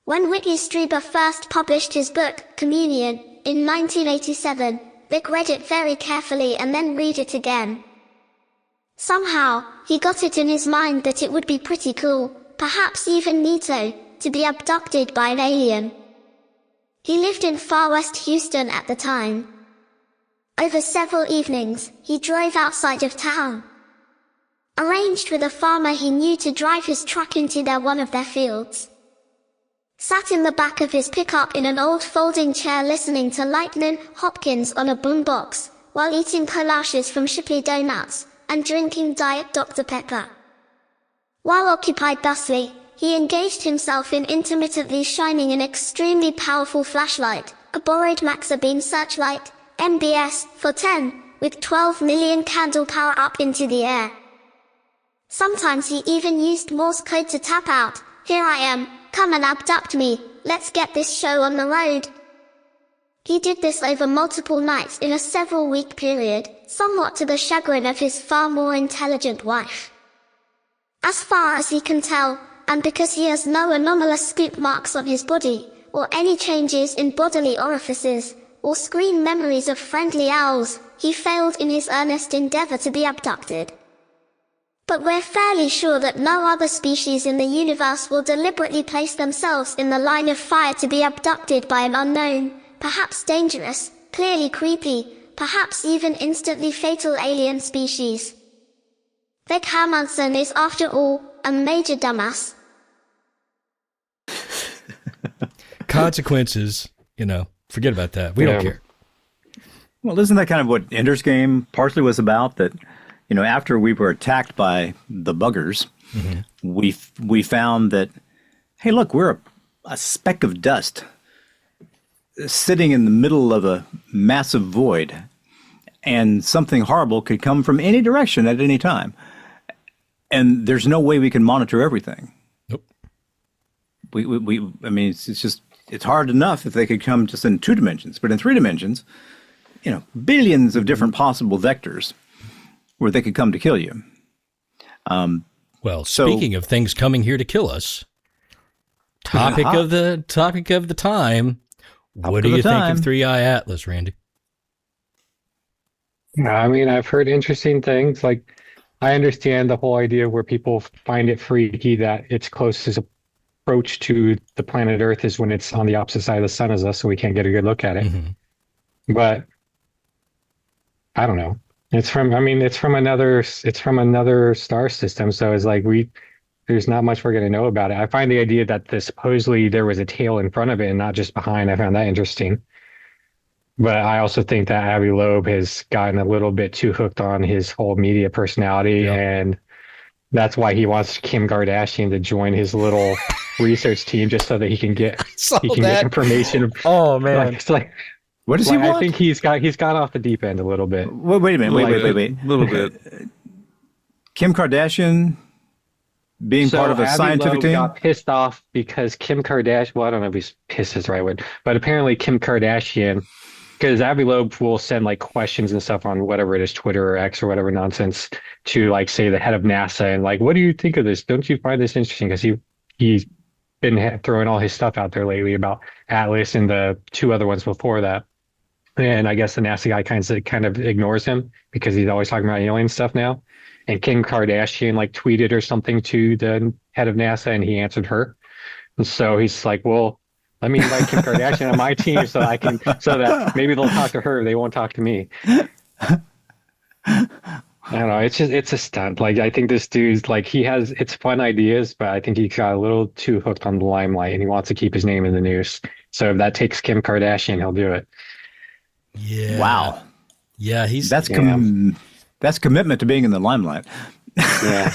G: When Whitley Strieber first published his book, Communion, in 1987, Vic read it very carefully and then read it again. Somehow, he got it in his mind that it would be pretty cool, perhaps even neato, to be abducted by an alien. He lived in far west Houston at the time. Over several evenings, he drove outside of town. Arranged with a farmer he knew to drive his truck into one of their fields. Sat in the back of his pickup in an old folding chair listening to Lightnin' Hopkins on a boombox, while eating collages from Shipley Donuts, and drinking Diet Dr. Pepper. While occupied thusly, he engaged himself in intermittently shining an extremely powerful flashlight, a borrowed Maxabeam searchlight, MBS, for 10, with 12 million candle power up into the air. Sometimes he even used Morse code to tap out, "Here I am, come and abduct me, let's get this show on the road." He did this over multiple nights in a several-week period, somewhat to the chagrin of his far more intelligent wife. As far as he can tell, and because he has no anomalous scoop marks on his body, or any changes in bodily orifices, or screen memories of friendly owls, he failed in his earnest endeavor to be abducted. But we're fairly sure that no other species in the universe will deliberately place themselves in the line of fire to be abducted by an unknown, perhaps dangerous, clearly creepy, perhaps even instantly fatal alien species. Vic Hermansen is, after all, a major dumbass.
C: Consequences, forget about that. We don't care.
B: Well, isn't that kind of what Ender's Game partially was about? That, after we were attacked by the buggers, we found that, hey, look, we're a speck of dust sitting in the middle of a massive void, and something horrible could come from any direction at any time. And there's no way we can monitor everything.
C: Nope.
B: I mean, it's hard enough if they could come just in 2 dimensions, but in 3 dimensions, billions of different possible vectors where they could come to kill you.
C: Speaking of things coming here to kill us, topic of the time. What do you think of 3-Eye Atlas, Randy?
E: I mean, I've heard interesting things. Like, I understand the whole idea where people find it freaky that its closest approach to the planet Earth is when it's on the opposite side of the sun as us, so we can't get a good look at it. But I don't know. It's from another star system, so it's like there's not much we're going to know about it. I find the idea that supposedly there was a tail in front of it and not just behind. I found that interesting. But I also think that Avi Loeb has gotten a little bit too hooked on his whole media personality, and that's why he wants Kim Kardashian to join his little research team just so that he can get information.
C: Oh man,
E: it's like
B: What does he
E: Like,
B: want?
E: I think he's gone off the deep end a little bit.
B: Wait a minute. Wait.
D: A little bit.
B: Kim Kardashian being
E: So
B: part of a
E: Abby
B: scientific
E: Loeb
B: team?
E: got pissed off because Kim Kardashian. Well, I don't know if he's pissed is the right word, but apparently Kim Kardashian, because Abby Loeb will send like questions and stuff on whatever it is, Twitter or X or whatever nonsense, to like say the head of NASA and like, what do you think of this? Don't you find this interesting? Because he's been throwing all his stuff out there lately about Atlas and the two other ones before that. And I guess the NASA guy kind of ignores him because he's always talking about alien stuff now. And Kim Kardashian like tweeted or something to the head of NASA, and he answered her. And so he's like, "Well, let me invite Kim Kardashian on my team so that maybe they'll talk to her. They won't talk to me." I don't know. It's a stunt. Like, I think this dude's like, it's fun ideas, but I think he got a little too hooked on the limelight, and he wants to keep his name in the news. So if that takes Kim Kardashian, he'll do it.
C: Yeah.
B: Wow.
C: Yeah,
B: That's commitment to being in the limelight.
E: Yeah.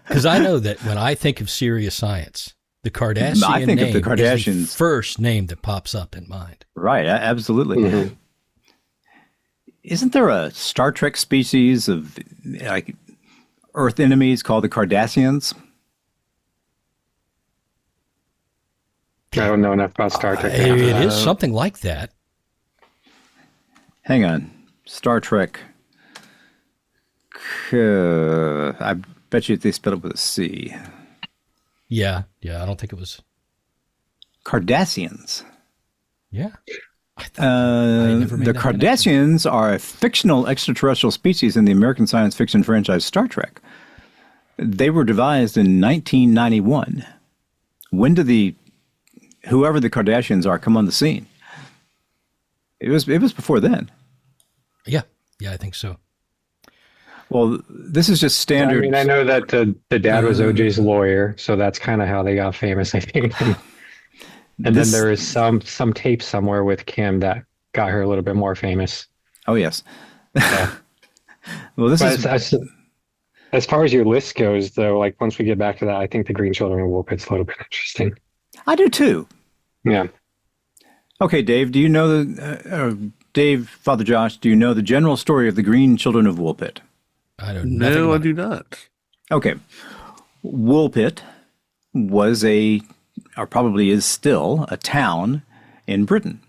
C: because I know that when I think of serious science, the Kardashian
B: I think
C: name
B: of the
C: is the
B: Kardashians.
C: first name that pops up in mind.
B: Right, absolutely.
E: Mhm.
B: Isn't there a Star Trek species of like Earth enemies called the Cardassians?
E: I don't know enough about Star Trek.
C: It is something like that.
B: Hang on. Star Trek. I bet you they spelled it with a C.
C: Yeah, I don't think it was.
B: Cardassians.
C: Yeah. I never made
B: The
C: that
B: Cardassians are a fictional extraterrestrial species in the American science fiction franchise Star Trek. They were devised in 1991. When did whoever the Kardashians are come on the scene? It was before then.
C: Yeah, I think so.
B: Well, this is just standard.
E: I mean, I know that the dad was OJ's lawyer, so that's kind of how they got famous, I think. And then there is some tape somewhere with Kim that got her a little bit more famous.
B: Oh yes.
E: Yeah.
B: Well, this is
E: as far as your list goes, though. Like, once we get back to that, I think the Green Children of Woolpit's a little bit interesting.
B: I do too.
E: Yeah.
B: Okay, Dave. Do you know Dave, Father Josh? Do you know the general story of the Green Children of Woolpit?
C: I don't know.
D: No, I do not.
B: Okay, Woolpit was or probably is still, a town in Britain.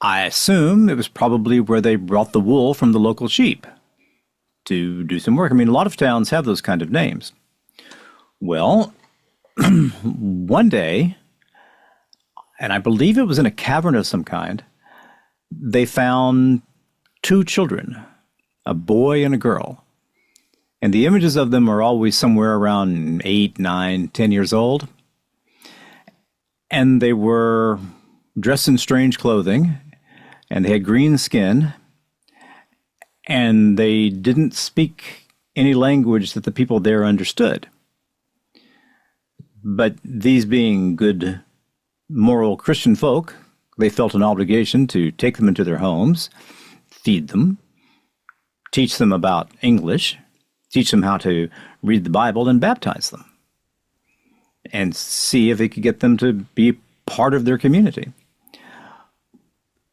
B: I assume it was probably where they brought the wool from the local sheep to do some work. I mean, a lot of towns have those kind of names. Well, one day, and I believe it was in a cavern of some kind, they found two children, a boy and a girl. And the images of them are always somewhere around 8, 9, 10 years old. And they were dressed in strange clothing, and they had green skin, and they didn't speak any language that the people there understood. But these being good, moral Christian folk, they felt an obligation to take them into their homes, feed them, teach them about English, teach them how to read the Bible, and baptize them, and see if they could get them to be part of their community.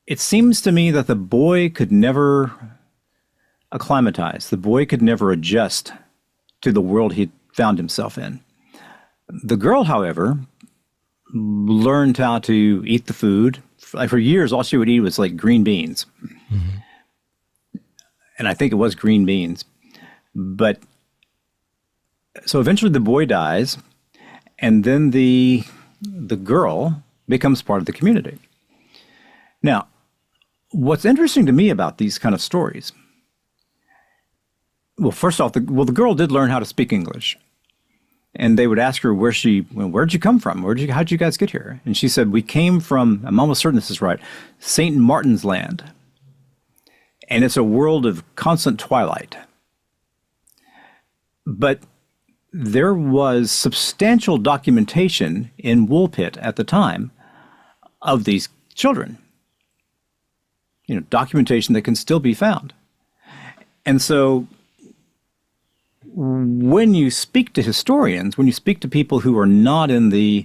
B: It seems to me that the boy could never acclimatize. The boy could never adjust to the world he found himself in. The girl, however, learned how to eat the food. Like, for years, all she would eat was like green beans. Mm-hmm. And I think it was green beans. But so eventually the boy dies, and then the girl becomes part of the community. Now, what's interesting to me about these kind of stories, well, first off, the girl did learn how to speak English. And they would ask her where'd you come from? How'd you guys get here? And she said, we came from, I'm almost certain this is right, St. Martin's Land. And it's a world of constant twilight. But there was substantial documentation in Woolpit at the time of these children. You know, documentation that can still be found. And so when you speak to historians, when you speak to people who are not in the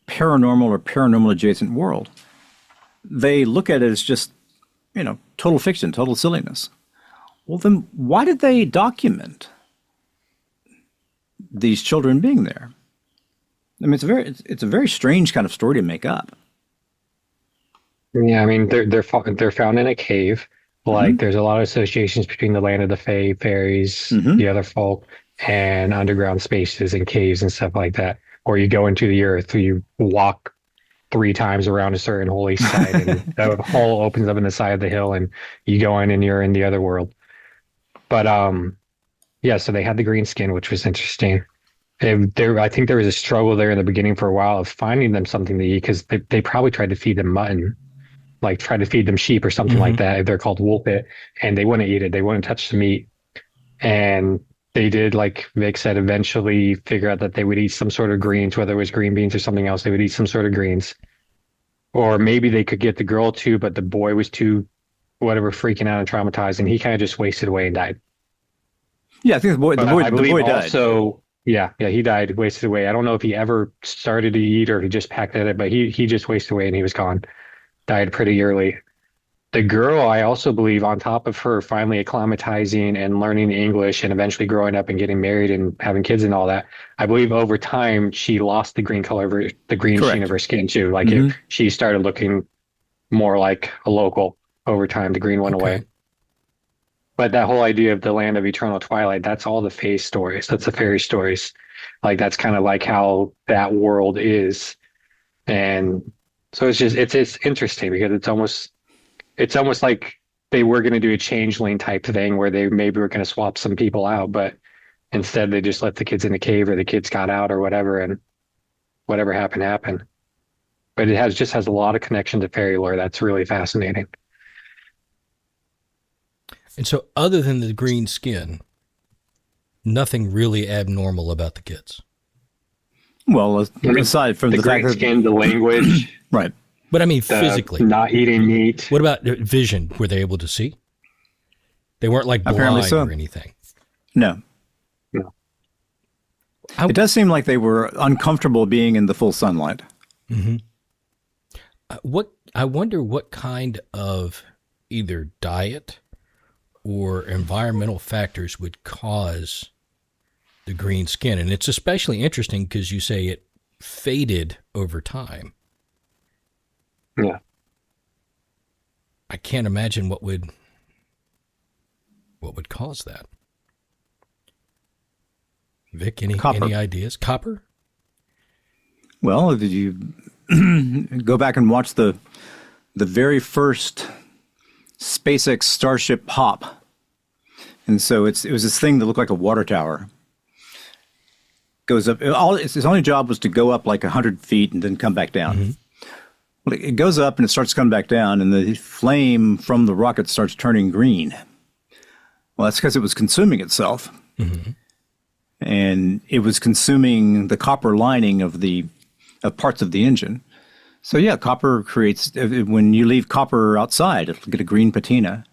B: paranormal or paranormal adjacent world, they look at it as just, total fiction, total silliness. Well, then why did they document these children being there? I mean, it's a very strange kind of story to make up.
E: Yeah, I mean they're found in a cave. Like there's a lot of associations between the land of the Fae, fairies, the other folk, and underground spaces and caves and stuff like that. Or you go into the earth, you walk 3 times around a certain holy site, and the hole opens up in the side of the hill, and you go in and you're in the other world. But yeah, so they had the green skin, which was interesting. I think there was a struggle there in the beginning for a while of finding them something to eat, because they probably tried to feed them mutton, like try to feed them sheep or something like that. They're called Woolpit, and they wouldn't eat it. They wouldn't touch the meat. And they did, like Vic said, eventually figure out that they would eat some sort of greens, whether it was green beans or something else. They would eat some sort of greens. Or maybe they could get the girl too, but the boy was too, whatever, freaking out and traumatized, and he kind of just wasted away and died.
B: Yeah, I think the boy died.
E: Also, yeah, he died, wasted away. I don't know if he ever started to eat or he just packed at it, but he just wasted away and he was gone. Died pretty early. The girl, I also believe, on top of her finally acclimatizing and learning English and eventually growing up and getting married and having kids and all that, I believe over time she lost the green color of the green sheen of her skin too. Like she started looking more like a local over time. The green went away. But that whole idea of the land of eternal twilight, that's all the Fae stories. That's the fairy stories. Like that's kind of like how that world is. And so it's interesting because it's almost like they were going to do a changeling type thing where they maybe were going to swap some people out, but instead they just let the kids in the cave, or the kids got out or whatever, and whatever happened. But it has a lot of connection to fairy lore. That's really fascinating.
C: And so other than the green skin, nothing really abnormal about the kids.
B: Well, aside from the fact that
E: skin, the language,
B: right?
C: But I mean, physically,
E: not eating meat.
C: What about vision? Were they able to see? They weren't like blind or anything.
B: No. It does seem like they were uncomfortable being in the full sunlight.
C: I wonder what kind of either diet or environmental factors would cause the green skin. And it's especially interesting because you say it faded over time.
E: Yeah.
C: I can't imagine what would cause that. Vic, any ideas? Copper?
B: Well, did you go back and watch the very first SpaceX Starship hop? And so it was this thing that looked like a water tower. Goes up. Its only job was to go up like 100 feet and then come back down. Well, it goes up and it starts coming back down, and the flame from the rocket starts turning green. Well, that's because it was consuming itself. And it was consuming the copper lining of parts of the engine. So yeah, copper creates, when you leave copper outside, it'll get a green patina.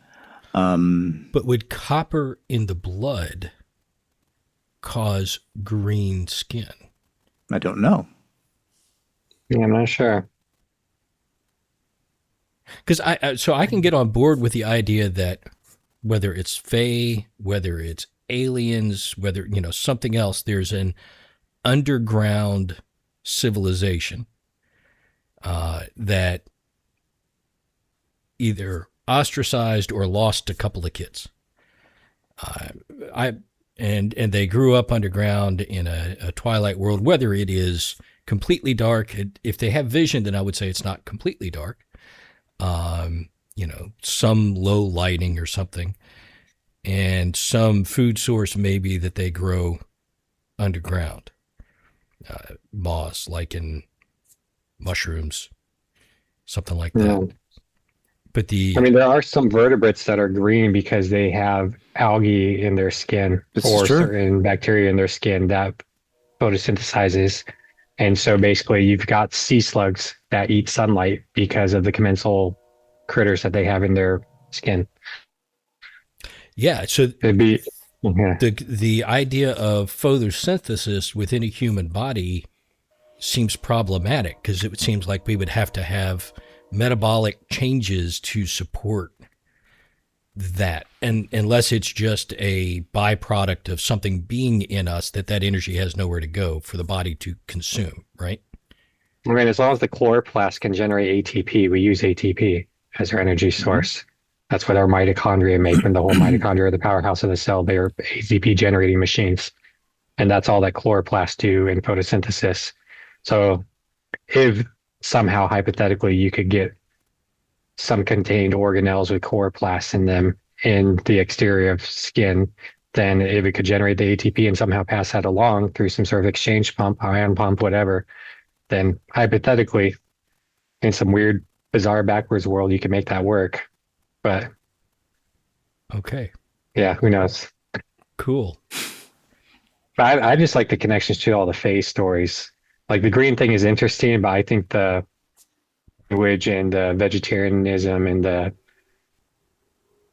C: But would copper in the blood cause green skin?
B: I don't know.
E: Yeah, I'm not sure.
C: Because I can get on board with the idea that whether it's Fae, whether it's aliens, whether, something else, there's an underground civilization that either ostracized or lost a couple of kids. And they grew up underground in a twilight world, whether it is completely dark. If they have vision, then I would say it's not completely dark. Some low lighting or something, and some food source maybe that they grow underground. Moss, lichen, mushrooms, something like that. But
E: there are some vertebrates that are green because they have algae in their skin or certain bacteria in their skin that photosynthesizes. And so basically you've got sea slugs that eat sunlight because of the commensal critters that they have in their skin.
C: Yeah. So the idea of photosynthesis within a human body seems problematic because it seems like we would have to have metabolic changes to support that, and unless it's just a byproduct of something being in us, that energy has nowhere to go for the body to consume, right?
E: I mean, as long as the chloroplast can generate ATP, we use ATP as our energy source. That's what our mitochondria make. When the whole mitochondria are the powerhouse of the cell, they are ATP generating machines. And that's all that chloroplasts do in photosynthesis. So if somehow, hypothetically, you could get some contained organelles with chloroplasts in them in the exterior of skin, then if it could generate the ATP and somehow pass that along through some sort of exchange pump, ion pump, whatever, then hypothetically, in some weird, bizarre backwards world, you can make that work. But
C: okay,
E: yeah, who knows?
C: Cool.
E: But I just like the connections to all the Fae stories. Like the green thing is interesting, but I think the language and the vegetarianism and the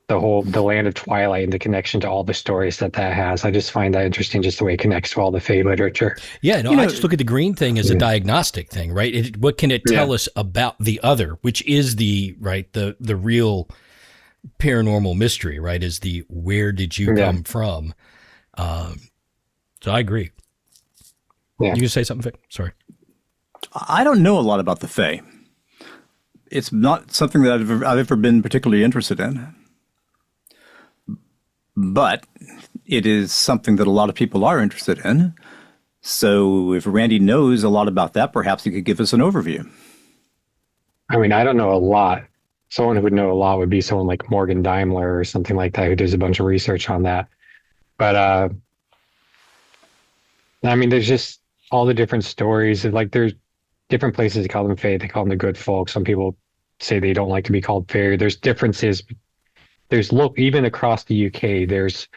E: land of Twilight and the connection to all the stories that has, I just find that interesting, just the way it connects to all the Fae literature.
C: Yeah, no, I just look at the green thing as a diagnostic thing, right? What can it tell us about the other, which is the real paranormal mystery, right? Is the where did you come from? So I agree.
E: Yeah.
C: You can say something, Vic? Sorry.
B: I don't know a lot about the Fae. It's not something that I've ever been particularly interested in. But it is something that a lot of people are interested in. So if Randy knows a lot about that, perhaps he could give us an overview.
E: I mean, I don't know a lot. Someone who would know a lot would be someone like Morgan Daimler or something like that, who does a bunch of research on that. But I mean, there's just all the different stories. Like there's different places they call them Fae. They call them the good folk. Some people say they don't like to be called fairy. There's differences. Even across the UK, there's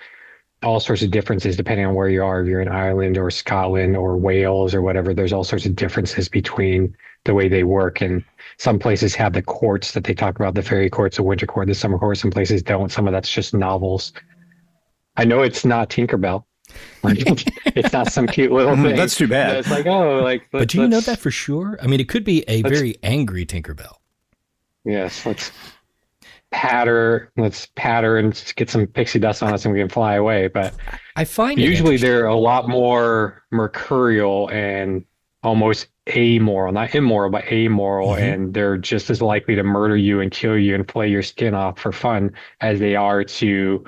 E: all sorts of differences depending on where you are. If you're in Ireland or Scotland or Wales or whatever, there's all sorts of differences between the way they work. And some places have the courts that they talk about, the fairy courts, the winter court, the summer court. Some places don't. Some of that's just novels. I know it's not Tinkerbell. Like, it's not some cute little thing.
B: That's too bad.
E: It's like, oh, like.
C: But do you know that for sure? I mean, it could be a very angry Tinkerbell.
E: Yes, let's patter and get some pixie dust on us and we can fly away. But
C: I find
E: usually they're a lot more mercurial and almost amoral, not immoral, but amoral. And they're just as likely to murder you and kill you and flay your skin off for fun as they are to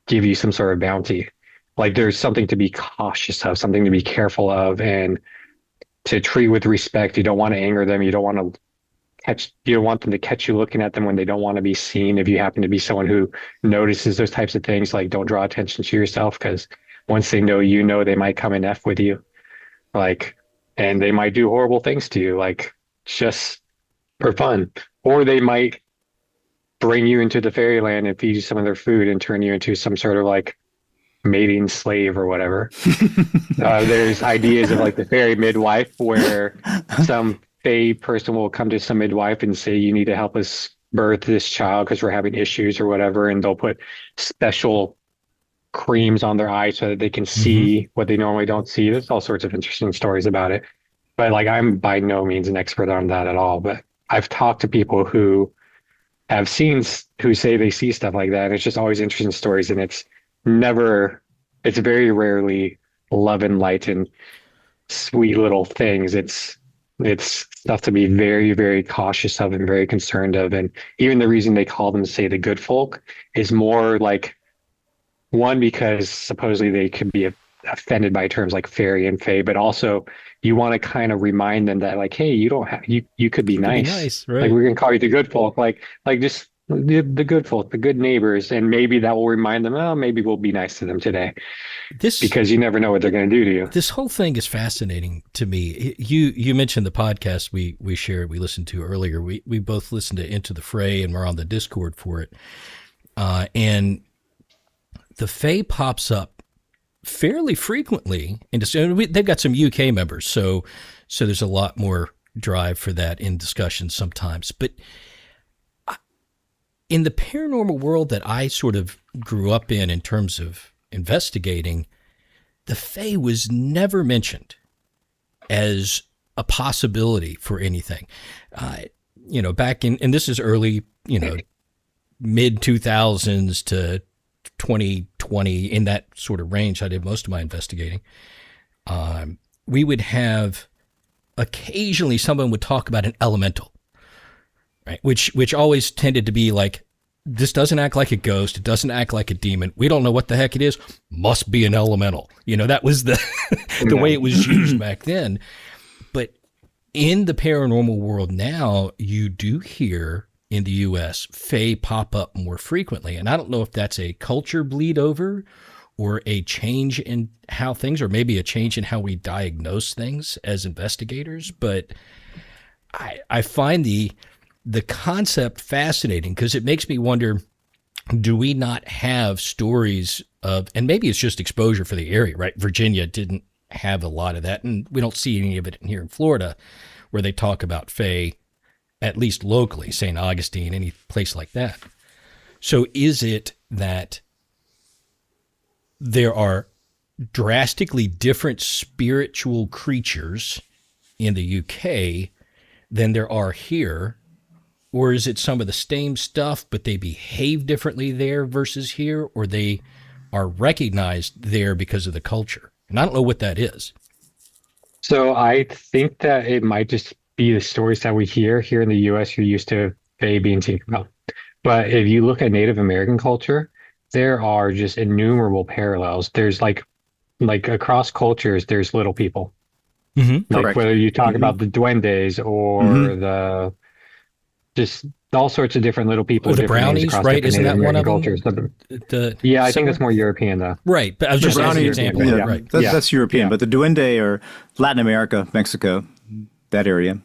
E: give you some sort of bounty. Like there's something to be cautious of, something to be careful of, and to treat with respect. You don't want to anger them. You don't want them to catch you looking at them when they don't want to be seen. If you happen to be someone who notices those types of things, like don't draw attention to yourself, because once they know, they might come and F with you. Like, and they might do horrible things to you, like just for fun. Or they might bring you into the fairyland and feed you some of their food and turn you into some sort of like mating slave or whatever. There's ideas of like the fairy midwife, where some Fae person will come to some midwife and say, you need to help us birth this child because we're having issues or whatever. And they'll put special creams on their eyes so that they can see what they normally don't see. There's all sorts of interesting stories about it. But like, I'm by no means an expert on that at all. But I've talked to people who say they see stuff like that. And it's just always interesting stories. And it's very rarely love and light and sweet little things. It's stuff to be very, very cautious of and very concerned of. And even the reason they call them, say, the good folk is more like, one, because supposedly they could be offended by terms like fairy and fae, but also you want to kind of remind them that like, hey, you could be nice.
C: Right?
E: Like, we're going to call you the good folk, like just the good folk, the good neighbors. And maybe that will remind them, oh, maybe we'll be nice to them today. Because you never know what they're going to do to you.
C: This whole thing is fascinating to me. You mentioned the podcast we listened to earlier. We both listened to Into the Fray, and we're on the Discord for it. And the Fae pops up fairly frequently. They've got some UK members, so there's a lot more drive for that in discussions sometimes. But in the paranormal world that I sort of grew up in terms of investigating, the Fae was never mentioned as a possibility for anything. back in, and this is early, mid 2000s to 2020, in that sort of range, I did most of my investigating. We would have occasionally someone would talk about an elemental, right? Which always tended to be like, this doesn't act like a ghost. It doesn't act like a demon. We don't know what the heck it is. Must be an elemental. That was the the way it was used back then. But in the paranormal world now, you do hear in the U.S. Fae pop up more frequently. And I don't know if that's a culture bleed over or a change in how things, or maybe a change in how we diagnose things as investigators. But I find the concept fascinating because it makes me wonder, do we not have stories of, and maybe it's just exposure for the area, right? Virginia didn't have a lot of that, and we don't see any of it here in Florida where they talk about Fae, at least locally, St. Augustine, any place like that. So is it that there are drastically different spiritual creatures in the UK than there are here? Or is it some of the same stuff, but they behave differently there versus here, or they are recognized there because of the culture? And I don't know what that is.
E: So I think that it might just be the stories that we hear here in the US. You're used to Fae being taken about. But if you look at Native American culture, there are just innumerable parallels. There's like across cultures, there's little people.
C: Mm-hmm.
E: Like
B: Correct.
E: whether you talk about the duendes or the just all sorts of different little people.
C: Or the
E: different names
C: brownies,
E: across
C: right?
E: different
C: Isn't that
E: Native
C: one of
E: American
C: them?
E: cultures. I think that's more European though.
C: Right, but I was just
B: The
C: as an
B: brownie-
C: example.
B: yeah,
C: Right.
B: That's European,
E: Yeah.
B: but the duende or Latin America, Mexico, that area.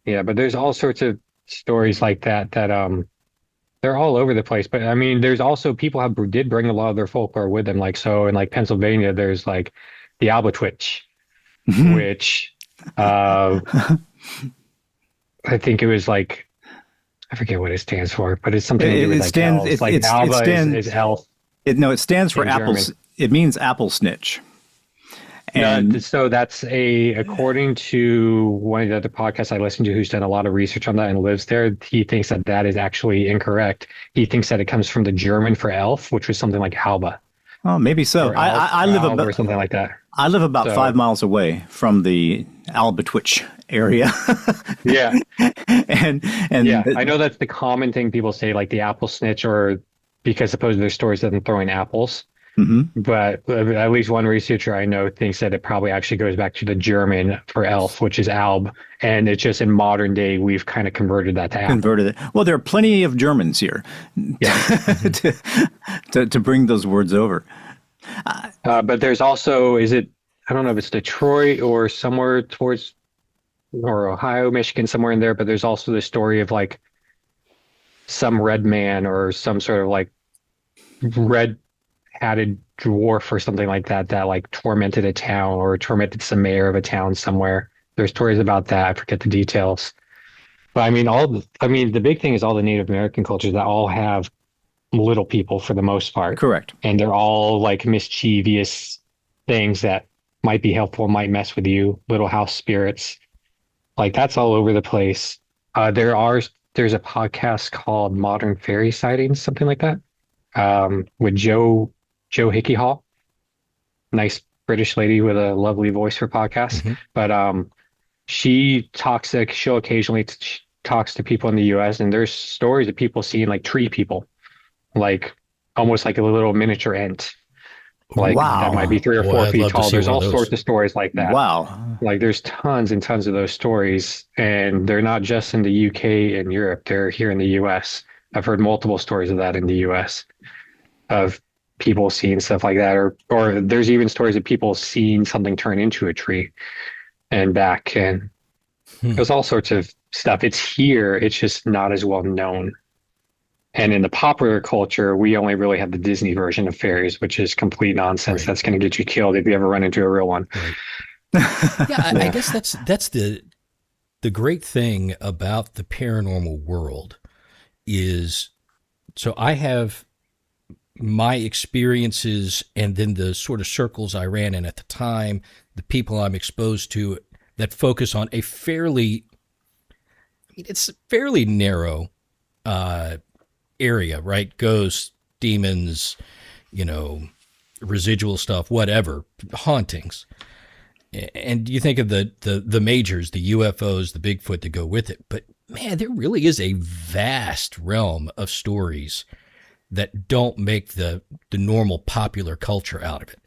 E: Yeah, but there's all sorts of stories like that they're all over the place. But I mean, there's also people did bring a lot of their folklore with them. Like so in like Pennsylvania, there's like the Albatwitch, which I think it was like, I forget what it stands for, but it's something to do with like elves. Is elf.
B: It stands for
E: in
B: apples.
E: German.
B: It means apple snitch. And
E: So that's according to one of the other podcasts I listened to, who's done a lot of research on that and lives there, he thinks that is actually incorrect. He thinks that it comes from the German for elf, which was something like Alba.
B: oh, maybe so.
E: Or
B: I live
E: Alba or
B: about
E: something like that.
B: I live about 5 miles away from the Albatwitch area.
E: Yeah.
B: and
E: Yeah, I know that's the common thing people say, like the apple snitch, or because supposedly there's stories of them throwing apples.
B: Mm-hmm.
E: But at least one researcher I know thinks that it probably actually goes back to the German for elf, which is Alb. And it's just in modern day, we've kind of converted that to apple.
B: Converted it. Well, there are plenty of Germans here to bring those words over.
E: But there's also, I don't know if it's Detroit or somewhere towards, or Ohio, Michigan, somewhere in there, but there's also the story of like some red man or some sort of like red hatted dwarf or something like that like tormented a town or tormented some mayor of a town somewhere. There's stories about that. I forget the details. But I mean, the big thing is all the Native American cultures that all have little people for the most part.
B: Correct.
E: And they're all like mischievous things that might be helpful, might mess with you, little house spirits. Like that's all over the place. There's a podcast called Modern Fairy Sightings, something like that, with Joe Hickey Hall, nice British lady with a lovely voice for podcasts. Mm-hmm. But she'll occasionally talks to people in the U.S. and there's stories of people seeing like tree people, like almost like a little miniature ent. Like
B: wow.
E: That might be 3 or 4 feet tall. There's all sorts of stories like that.
B: Wow.
E: Like there's tons and tons of those stories, and they're not just in the UK and Europe. They're here in the US. I've heard multiple stories of that in the US of people seeing stuff like that, or there's even stories of people seeing something turn into a tree and back, and there's all sorts of stuff. It's here. It's just not as well known. And in the popular culture, we only really have the Disney version of fairies, which is complete nonsense. Right. That's going to get you killed if you ever run into a real one.
C: Right. I guess that's the great thing about the paranormal world is, so I have my experiences and then the sort of circles I ran in at the time, the people I'm exposed to that focus on a fairly mean, it's a fairly narrow area, right? Ghosts, demons, residual stuff, whatever, hauntings. And you think of the majors, the UFOs, the Bigfoot that go with it. But man, there really is a vast realm of stories that don't make the normal popular culture out of it.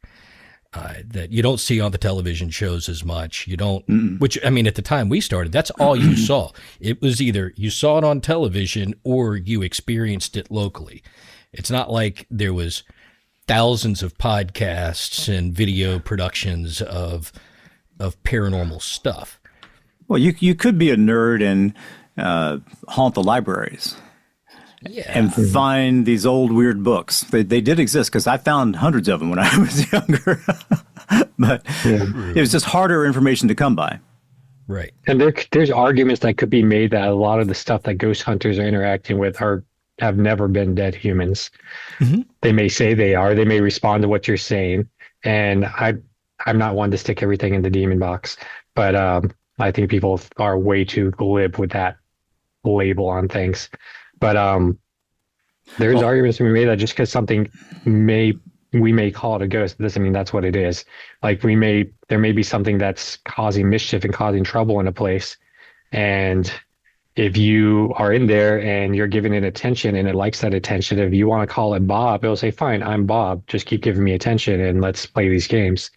C: That you don't see on the television shows as much. You don't, which, I mean, at the time we started, that's all you saw. It was either you saw it on television or you experienced it locally. It's not like there was thousands of podcasts and video productions of paranormal stuff.
B: Well, you could be a nerd and haunt the libraries.
C: Yeah.
B: And find these old weird books. They did exist because I found hundreds of them when I was younger. But it was just harder information to come by.
C: Right.
E: And there's arguments that could be made that a lot of the stuff that ghost hunters are interacting with have never been dead humans. Mm-hmm. They may say they are. They may respond to what you're saying. And I'm not one to stick everything in the demon box. But I think people are way too glib with that label on things. But there's arguments to be made that just because something we may call it a ghost doesn't mean that's what it is. Like there may be something that's causing mischief and causing trouble in a place, and if you are in there and you're giving it attention and it likes that attention, if you want to call it Bob, it'll say, "Fine, I'm Bob. Just keep giving me attention and let's play these games."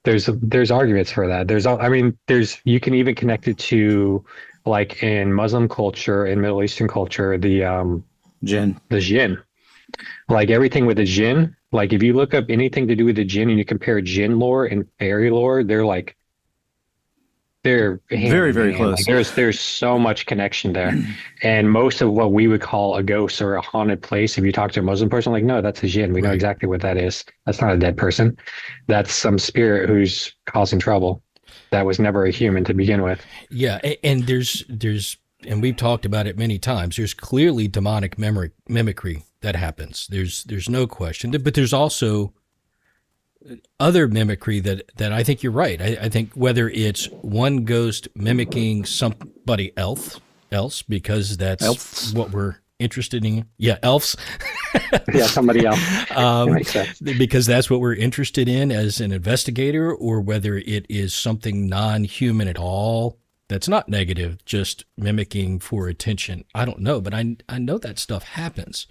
E: There's arguments for that. You can even connect it to, like in Muslim culture, in Middle Eastern culture, the
B: jinn.
E: Like everything with the jinn, like if you look up anything to do with the jinn and you compare jinn lore and fairy lore, they're
B: very, very close.
E: Like there's so much connection there. And most of what we would call a ghost or a haunted place, if you talk to a Muslim person, like, no, that's a jinn. We know exactly what that is. That's not a dead person. That's some spirit who's causing trouble. That was never a human to begin with.
C: Yeah, and there's and we've talked about it many times. There's clearly demonic mimicry that happens. There's no question. But there's also other mimicry that I think you're right. I think whether it's one ghost mimicking somebody else because that's what we're interested in. Yeah, elves.
E: Yeah, somebody else. Makes sense.
C: Because that's what we're interested in as an investigator, or whether it is something non-human at all that's not negative, just mimicking for attention. I don't know, but I know that stuff happens.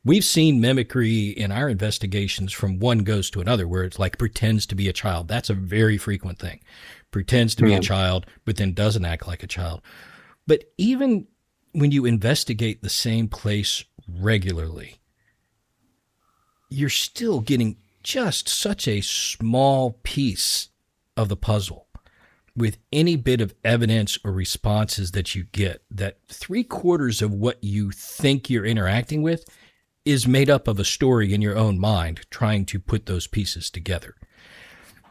C: We've seen mimicry in our investigations from one ghost to another, where it's like pretends to be a child. That's a very frequent thing. Pretends to be a child, but then doesn't act like a child. But even when you investigate the same place regularly, you're still getting just such a small piece of the puzzle with any bit of evidence or responses that you get, that 3/4 of what you think you're interacting with is made up of a story in your own mind, trying to put those pieces together.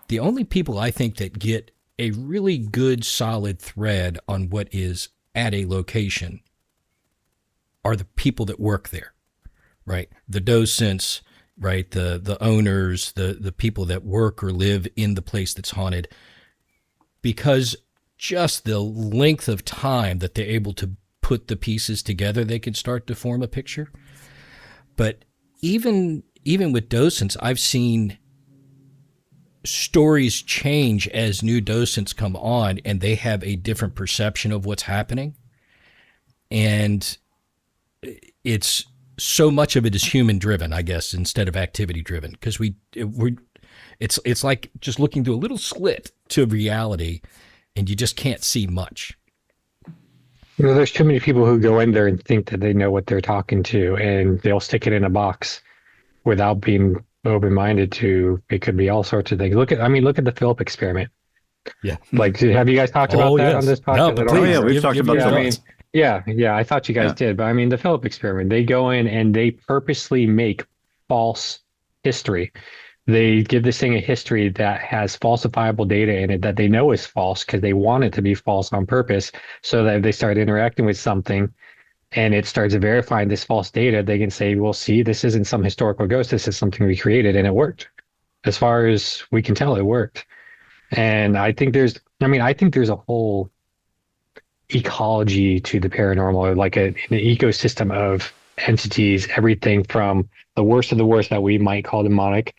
C: The only people I think that get a really good solid thread on what is at a location are the people that work there, right? The docents, right? The owners, the people that work or live in the place that's haunted, because just the length of time that they're able to put the pieces together, they can start to form a picture. But even with docents, I've seen stories change as new docents come on and they have a different perception of what's happening. And it's so much of it is human driven, I guess, instead of activity driven, because it's like just looking through a little slit to reality and you just can't see much.
E: You know, there's too many people who go in there and think that they know what they're talking to, and they'll stick it in a box without being open-minded to, it could be all sorts of things. Look at the Philip experiment.
C: Yeah.
E: Like, have you guys talked about that on this podcast?
C: No, please.
B: We've talked about that.
E: Yeah, I thought you guys did, but I mean, the Philip experiment, they go in and they purposely make false history. They give this thing a history that has falsifiable data in it that they know is false because they want it to be false on purpose, so that if they start interacting with something and it starts verifying this false data, they can say, well, see, this isn't some historical ghost. This is something we created, and it worked. As far as we can tell, it worked. And I think there's a whole ecology to the paranormal, like an ecosystem of entities, everything from the worst of the worst that we might call demonic,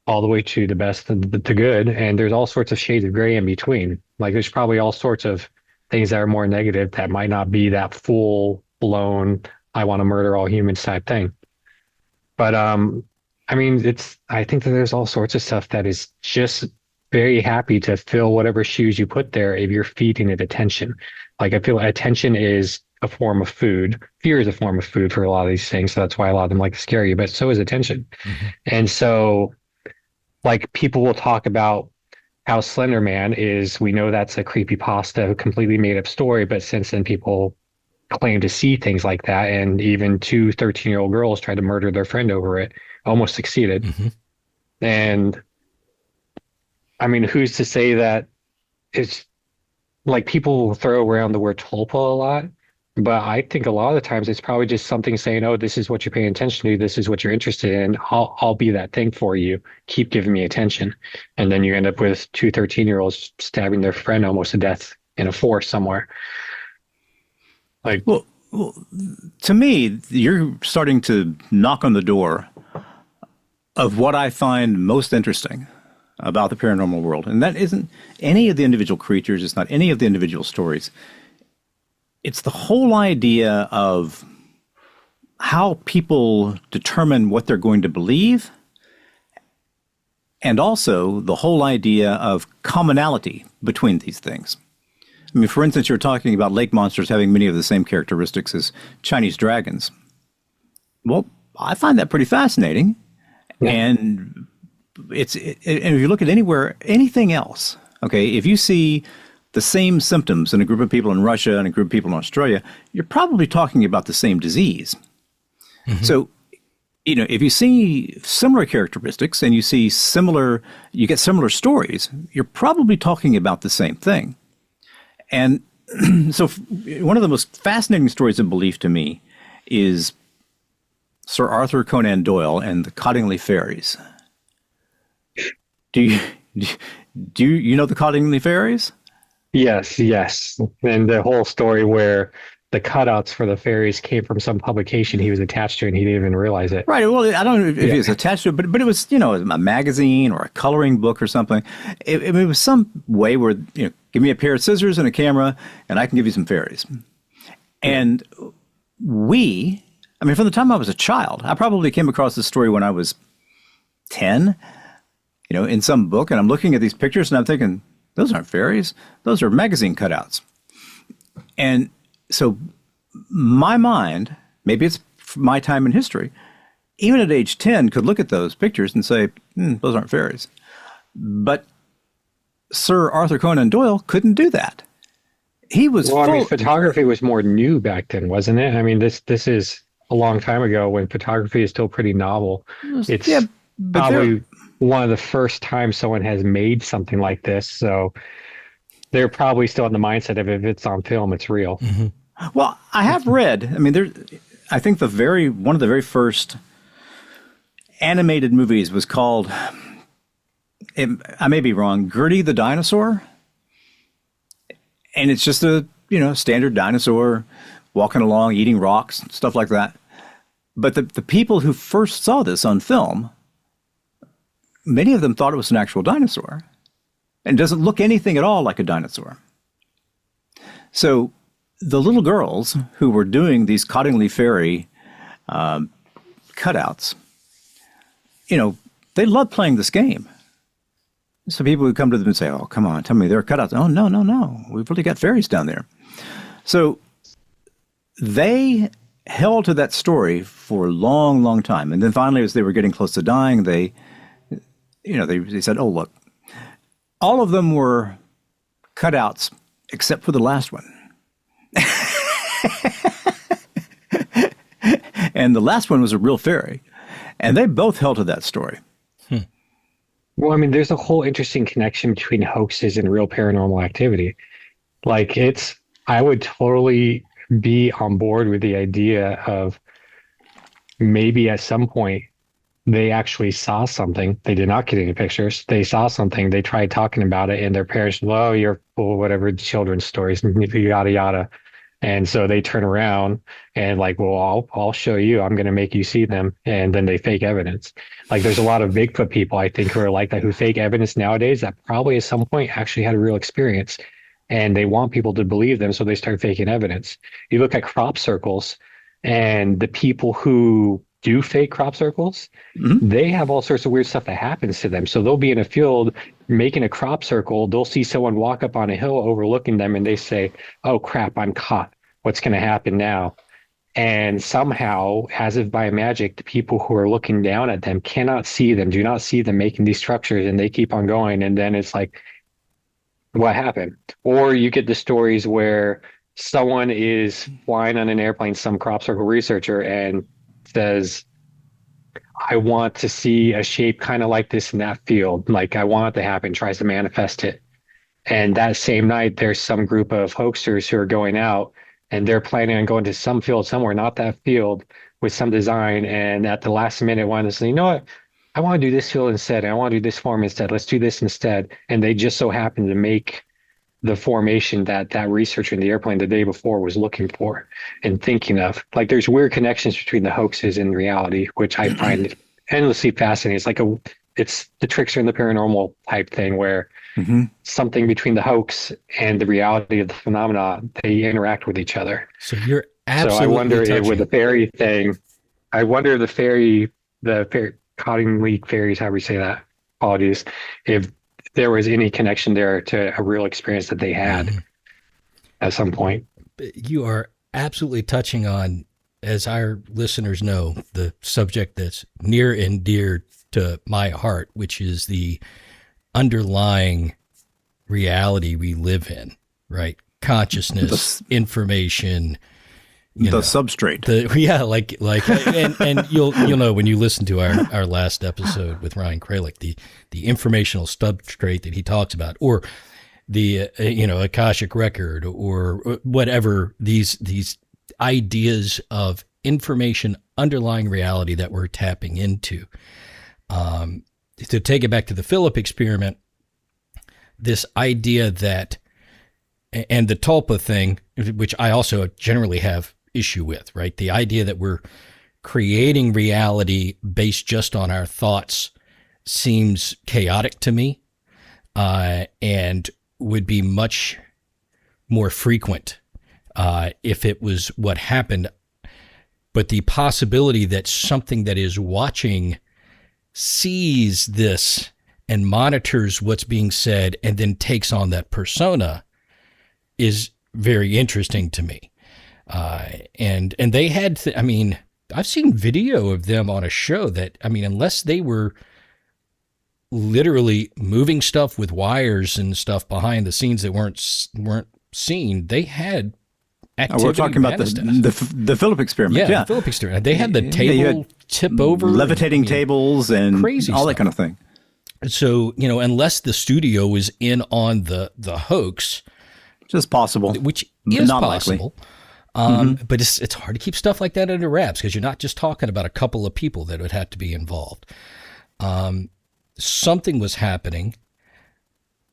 E: all the way to the best of the good. And there's all sorts of shades of gray in between. Like there's probably all sorts of things that are more negative that might not be that full blown, I want to murder all humans type thing. But I mean, I think that there's all sorts of stuff that is just very happy to fill whatever shoes you put there if you're feeding it attention. Like I feel attention is a form of food. Fear is a form of food for a lot of these things. So that's why a lot of them like to scare you, but so is attention. Mm-hmm. And so like people will talk about how Slender Man is, we know that's a creepypasta, completely made up story, but since then people claim to see things like that. And even 2 13-year-old girls tried to murder their friend over it, almost succeeded. Mm-hmm. And I mean, who's to say that it's like people will throw around the word tulpa a lot, but I think a lot of the times it's probably just something saying, oh, this is what you're paying attention to. This is what you're interested in. I'll be that thing for you. Keep giving me attention. And then you end up with 2 13-year-olds stabbing their friend almost to death in a forest somewhere. Like,
B: well, to me, you're starting to knock on the door of what I find most interesting about the paranormal world. And that isn't any of the individual creatures. It's not any of the individual stories. It's the whole idea of how people determine what they're going to believe, and also the whole idea of commonality between these things. I mean, for instance, you're talking about lake monsters having many of the same characteristics as Chinese dragons. Well, I find that pretty fascinating. Yeah. And and if you look at anything else, okay, if you see the same symptoms in a group of people in Russia and a group of people in Australia, you're probably talking about the same disease. Mm-hmm. So, you know, if you see similar characteristics and you get similar stories, you're probably talking about the same thing. And so one of the most fascinating stories of belief to me is Sir Arthur Conan Doyle and the Cottingley Fairies. Do you know the Cottingley Fairies?
E: Yes. And the whole story where the cutouts for the fairies came from some publication he was attached to and he didn't even realize it.
B: Right. Well, I don't know if he was attached to it, but it was, you know, a magazine or a coloring book or something. It was some way where, you know, give me a pair of scissors and a camera and I can give you some fairies. And from the time I was a child, I probably came across this story when I was 10, you know, in some book, and I'm looking at these pictures and I'm thinking, those aren't fairies. Those are magazine cutouts. And so my mind, maybe it's my time in history, even at age 10, could look at those pictures and say, those aren't fairies. But Sir Arthur Conan Doyle couldn't do that. He was
E: photography was more new back then, wasn't it? I mean, this is a long time ago when photography is still pretty novel. It's probably one of the first times someone has made something like this. So they're probably still in the mindset of if it's on film, it's real.
B: Mm-hmm. Well, I have read, I think one of the very first animated movies was called, I may be wrong, Gertie the Dinosaur. And it's just a, standard dinosaur walking along, eating rocks, stuff like that. But the people who first saw this on film, many of them thought it was an actual dinosaur. And it doesn't look anything at all like a dinosaur. So the little girls who were doing these Cottingley Fairy cutouts, they love playing this game. So people would come to them and say, oh, come on, tell me they're cutouts. Oh, no. We've really got fairies down there. So they held to that story for a long, long time. And then finally, as they were getting close to dying, they said, oh, look, all of them were cutouts except for the last one. And the last one was a real fairy. And they both held to that story.
E: Well, there's a whole interesting connection between hoaxes and real paranormal activity. Like I would totally be on board with the idea of maybe at some point they actually saw something. They did not get any pictures. They saw something. They tried talking about it, and their parents, well, you're full, whatever children's stories, yada yada. And so they turn around and like, well, I'll show you. I'm going to make you see them. And then they fake evidence. Like there's a lot of Bigfoot people, I think, who are like that, who fake evidence nowadays that probably at some point actually had a real experience. And they want people to believe them. So they start faking evidence. You look at crop circles and the people who do fake crop circles, they have all sorts of weird stuff that happens to them. So they'll be in a field making a crop circle. They'll see someone walk up on a hill overlooking them and they say, oh crap, I'm caught. What's going to happen now? And somehow, as if by magic, the people who are looking down at them cannot see them, do not see them making these structures, and they keep on going. And then it's like, what happened? Or you get the stories where someone is flying on an airplane, some crop circle researcher, and says, I want to see a shape kind of like this in that field. Like I want it to happen, tries to manifest it. And that same night, there's some group of hoaxers who are going out and they're planning on going to some field somewhere, not that field, with some design. And at the last minute, one is, you know what? I want to do this field instead. I want to do this form instead. Let's do this instead. And they just so happen to make the formation that that researcher in the airplane the day before was looking for and thinking of. Like there's weird connections between the hoaxes and reality, which I find endlessly fascinating. It's like it's the trickster and the paranormal type thing where something between the hoax and the reality of the phenomena, they interact with each other.
C: So you're absolutely.
E: So I wonder if
C: touching.
E: with the fairy thing, I wonder if the fairy Cotton League fairies, however you say that, apologies, if there was any connection there to a real experience that they had at some point.
C: You are absolutely touching on, as our listeners know, the subject that's near and dear to my heart, which is the underlying reality we live in, right? Consciousness, information,
B: the substrate.
C: And you'll know when you listen to our last episode with Ryan Kralik, the informational substrate that he talks about, or the Akashic record, or whatever, these ideas of information underlying reality that we're tapping into. To take it back to the Philip experiment, this idea that, and the tulpa thing, which I also generally have issue with, right? The idea that we're creating reality based just on our thoughts seems chaotic to me, and would be much more frequent if it was what happened. But the possibility that something that is watching sees this and monitors what's being said and then takes on that persona is very interesting to me. And they had, I've seen video of them on a show that, unless they were literally moving stuff with wires and stuff behind the scenes that weren't seen, they had activity.
B: We're talking about the Philip experiment.
C: Yeah, the Philip experiment. They had the table tip over.
B: Levitating tables and
C: crazy
B: all
C: stuff.
B: that kind of thing.
C: So, unless the studio was in on the hoax,
B: just possible,
C: which is
B: not
C: possible. But it's hard to keep stuff like that under wraps because you're not just talking about a couple of people that would have to be involved. Something was happening,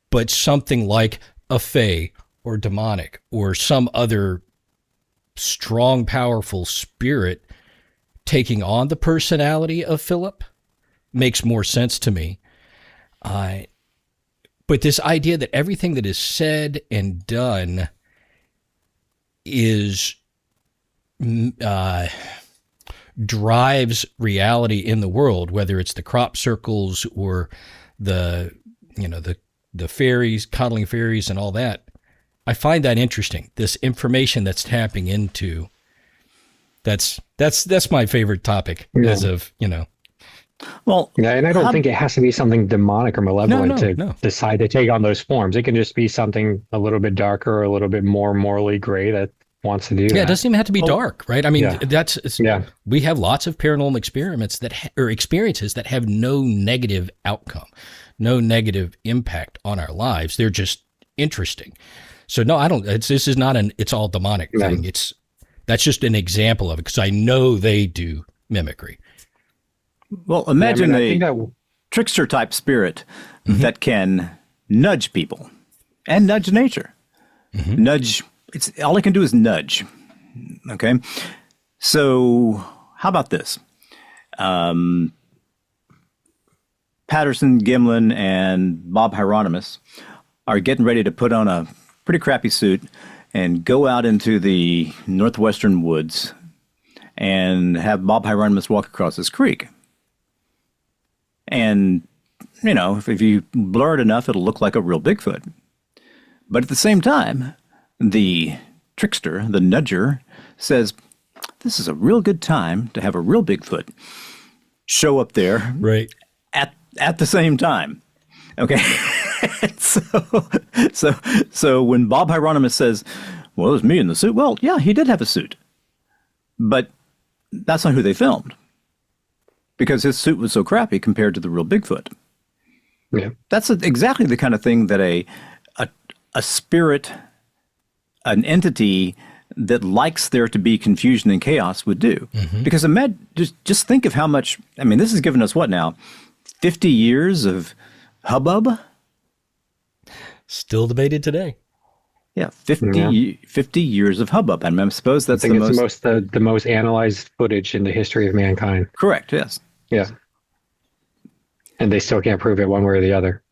C: but something like a fae or demonic or some other strong, powerful spirit taking on the personality of Philip makes more sense to me. But this idea that everything that is said and done is drives reality in the world, whether it's the crop circles or the fairies, coddling fairies, and all that. I find that interesting. This information that's tapping into. That's my favorite topic as of.
B: Well,
E: yeah, and I don't think it has to be something demonic or malevolent to decide to take on those forms. It can just be something a little bit darker or a little bit more morally gray that wants to do that.
C: Yeah, it doesn't even have to be dark, right?
E: Yeah.
C: We have lots of paranormal experiments or experiences that have no negative outcome, no negative impact on our lives. They're just interesting. So no, I don't. This is not it's all demonic thing. That's just an example of it because I know they do mimicry.
B: Well, imagine
E: I
B: a
E: think that
B: trickster type spirit that can nudge people and nudge nature. Nudge, it's all it can do is nudge. Okay. So how about this? Patterson, Gimlin, and Bob Hieronymus are getting ready to put on a pretty crappy suit and go out into the northwestern woods and have Bob Hieronymus walk across this creek. And, you know, if you blur it enough, it'll look like a real Bigfoot. But at the same time, the trickster, the nudger, says, this is a real good time to have a real Bigfoot show up there
C: Right.
B: at the same time. Okay. So when Bob Hieronymus says, well, it was me in the suit. Well, yeah, he did have a suit. But that's not who they filmed. Because his suit was so crappy compared to the real Bigfoot.
E: Yeah.
B: That's exactly the kind of thing that a spirit, an entity that likes there to be confusion and chaos would do. Because just think of how much, I mean, this has given us what now? 50 years of hubbub?
C: Still debated today.
B: Yeah, 50 years of hubbub. I suppose that's
E: I think it's the most analyzed footage in the history of mankind.
B: Correct, yes.
E: Yeah. And they still can't prove it one way or the other.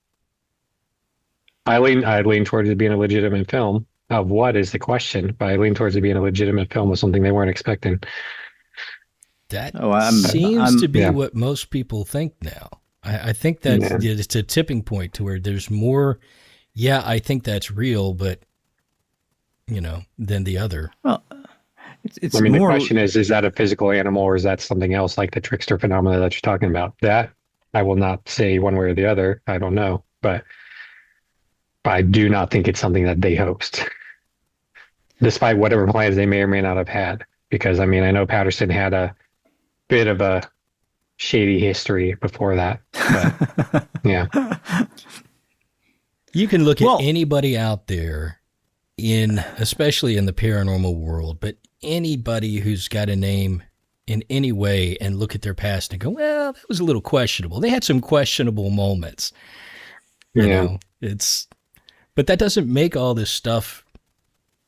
E: I lean towards it being a legitimate film. Of what is the question? But I lean towards it being a legitimate film of something they weren't expecting.
C: That
B: seems
C: to be what most people think now. I think that's it's a tipping point to where there's more, I think that's real, but, you know, than the other.
B: Well, it's
E: more, the question is that a physical animal or is that something else like the trickster phenomena that you're talking about? That I will not say one way or the other. I don't know. But I do not think it's something that they host, despite whatever plans they may or may not have had. Because, I mean, I know Patterson had a bit of a shady history before that. But, yeah.
C: You can look at anybody out there, especially in the paranormal world, but anybody who's got a name in any way and look at their past and go, well, that was a little questionable. They had some questionable moments. You know, but that doesn't make all this stuff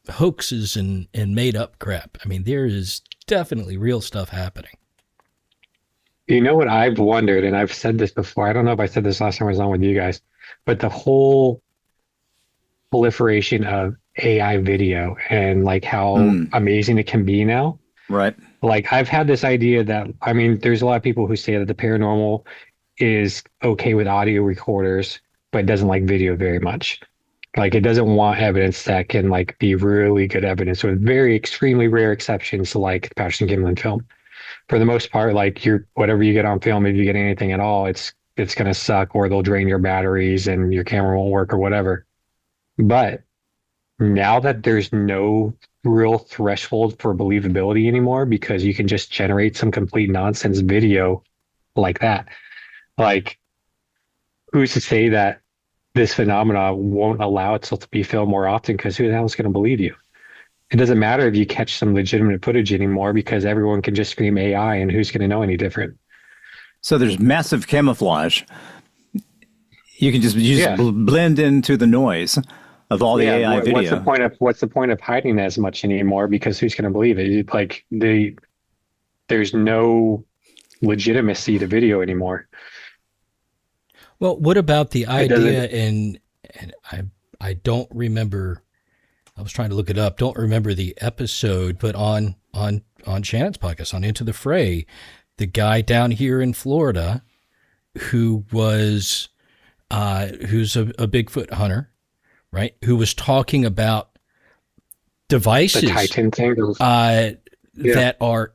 C: hoaxes and made up crap. I mean, there is definitely real stuff happening.
E: You know what I've wondered, and I've said this before, I don't know if I said this last time I was on with you guys, but the whole proliferation of AI video and like how amazing it can be now.
B: Right.
E: Like I've had this idea that, I mean, there's a lot of people who say that the paranormal is okay with audio recorders, but doesn't like video very much. Like it doesn't want evidence that can like be really good evidence, with very extremely rare exceptions like the Patterson Gimlin film. For the most part, like whatever you get on film, if you get anything at all, it's going to suck, or they'll drain your batteries and your camera won't work or whatever. But now that there's no real threshold for believability anymore, because you can just generate some complete nonsense video like that, like who's to say that this phenomena won't allow itself to be filmed more often? Because who the hell is going to believe you? It doesn't matter if you catch some legitimate footage anymore, because everyone can just scream AI, and who's going to know any different?
B: So there's massive camouflage. You can just blend into the noise of all the AI video.
E: What's the point of hiding as much anymore? Because who's going to believe it? Like there's no legitimacy to video anymore.
C: Well, what about the idea? And I don't remember. I was trying to look it up. Don't remember the episode, but on Shannon's podcast, on Into the Fray, the guy down here in Florida who was who's a Bigfoot hunter, right? Who was talking about devices,
E: the Titan thing,
C: that are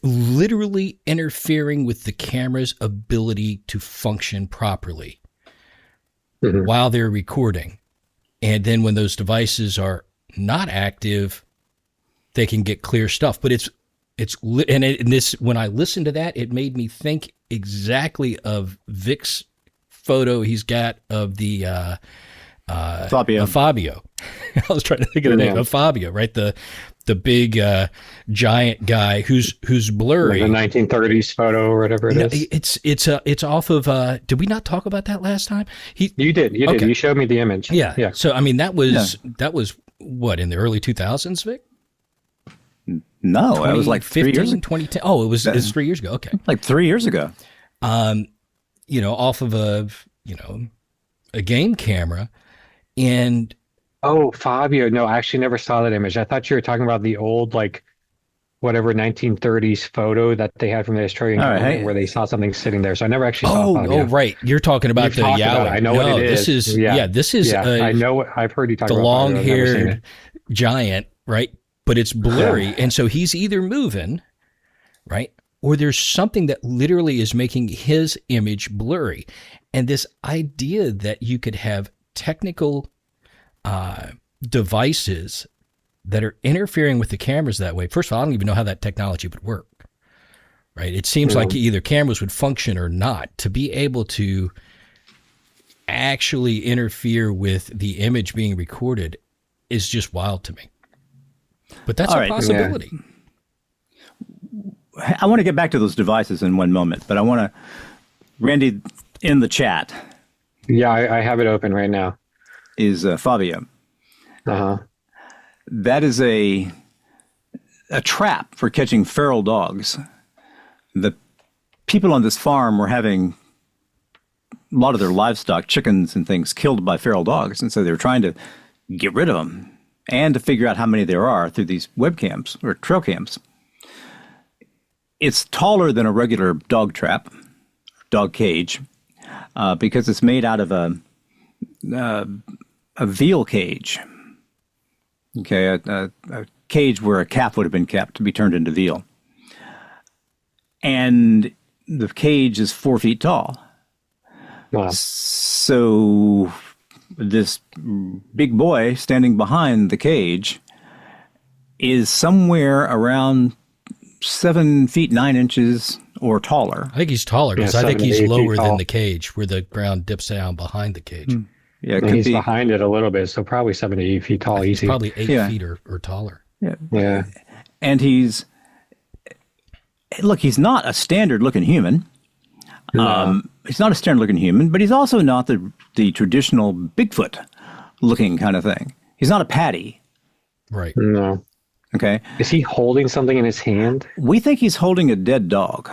C: literally interfering with the camera's ability to function properly while they're recording. And then when those devices are not active, they can get clear stuff. But when I listened to that, it made me think exactly of Vic's photo he's got of the Fabio. I was trying to think of the name of Fabio, right? The the big giant guy who's blurry.
E: The 1930s photo or whatever it is.
C: It's off of. Did we not talk about that last time?
E: You did.
C: Okay.
E: You showed me the image.
C: Yeah. So I mean, that was what, in the early 2000s, Vic?
B: No, it was like 3 years ago.
C: 2010. Oh, it was 3 years ago. Okay.
B: Like 3 years ago.
C: Off of a game camera, and
E: Oh, Fabio. No, I actually never saw that image. I thought you were talking about the old, like, whatever 1930s photo that they had from the Australian government where they saw something sitting there. So I never actually saw Fabio.
C: Oh, right. You're talking about the Yowie.
E: I know what it is.
C: This is
E: I know what I've heard you talk
C: the
E: about.
C: The long-haired giant, right? But it's blurry. Yeah. And so he's either moving, right? Or there's something that literally is making his image blurry. And this idea that you could have technical devices that are interfering with the cameras that way. First of all, I don't even know how that technology would work, right? It seems like either cameras would function or not. To be able to actually interfere with the image being recorded is just wild to me. But that's a possibility.
B: Yeah. I want to get back to those devices in one moment, but I want to, Randy, in the chat.
E: Yeah, I have it open right now.
B: Is Fabio.
E: Uh-huh.
B: That is a trap for catching feral dogs. The people on this farm were having a lot of their livestock, chickens and things, killed by feral dogs. And so they were trying to get rid of them and to figure out how many there are through these webcams or trail cams. It's taller than a regular dog trap, dog cage, because it's made out of a veal cage. Okay, a cage where a calf would have been kept to be turned into veal. And the cage is 4 feet tall. Wow. So this big boy standing behind the cage is somewhere around 7 feet 9 inches or taller.
C: I think he's taller because I think he's lower than the cage where the ground dips down behind the cage.
B: Yeah,
E: he's behind it a little bit, so probably 7 to 8 feet tall. Easy.
C: Probably 8 feet or taller.
B: Yeah. And he's not a standard looking human. No. He's not a standard looking human, but he's also not the traditional Bigfoot looking kind of thing. He's not a patty.
C: Right.
E: No.
B: Okay.
E: Is he holding something in his hand?
B: We think he's holding a dead dog.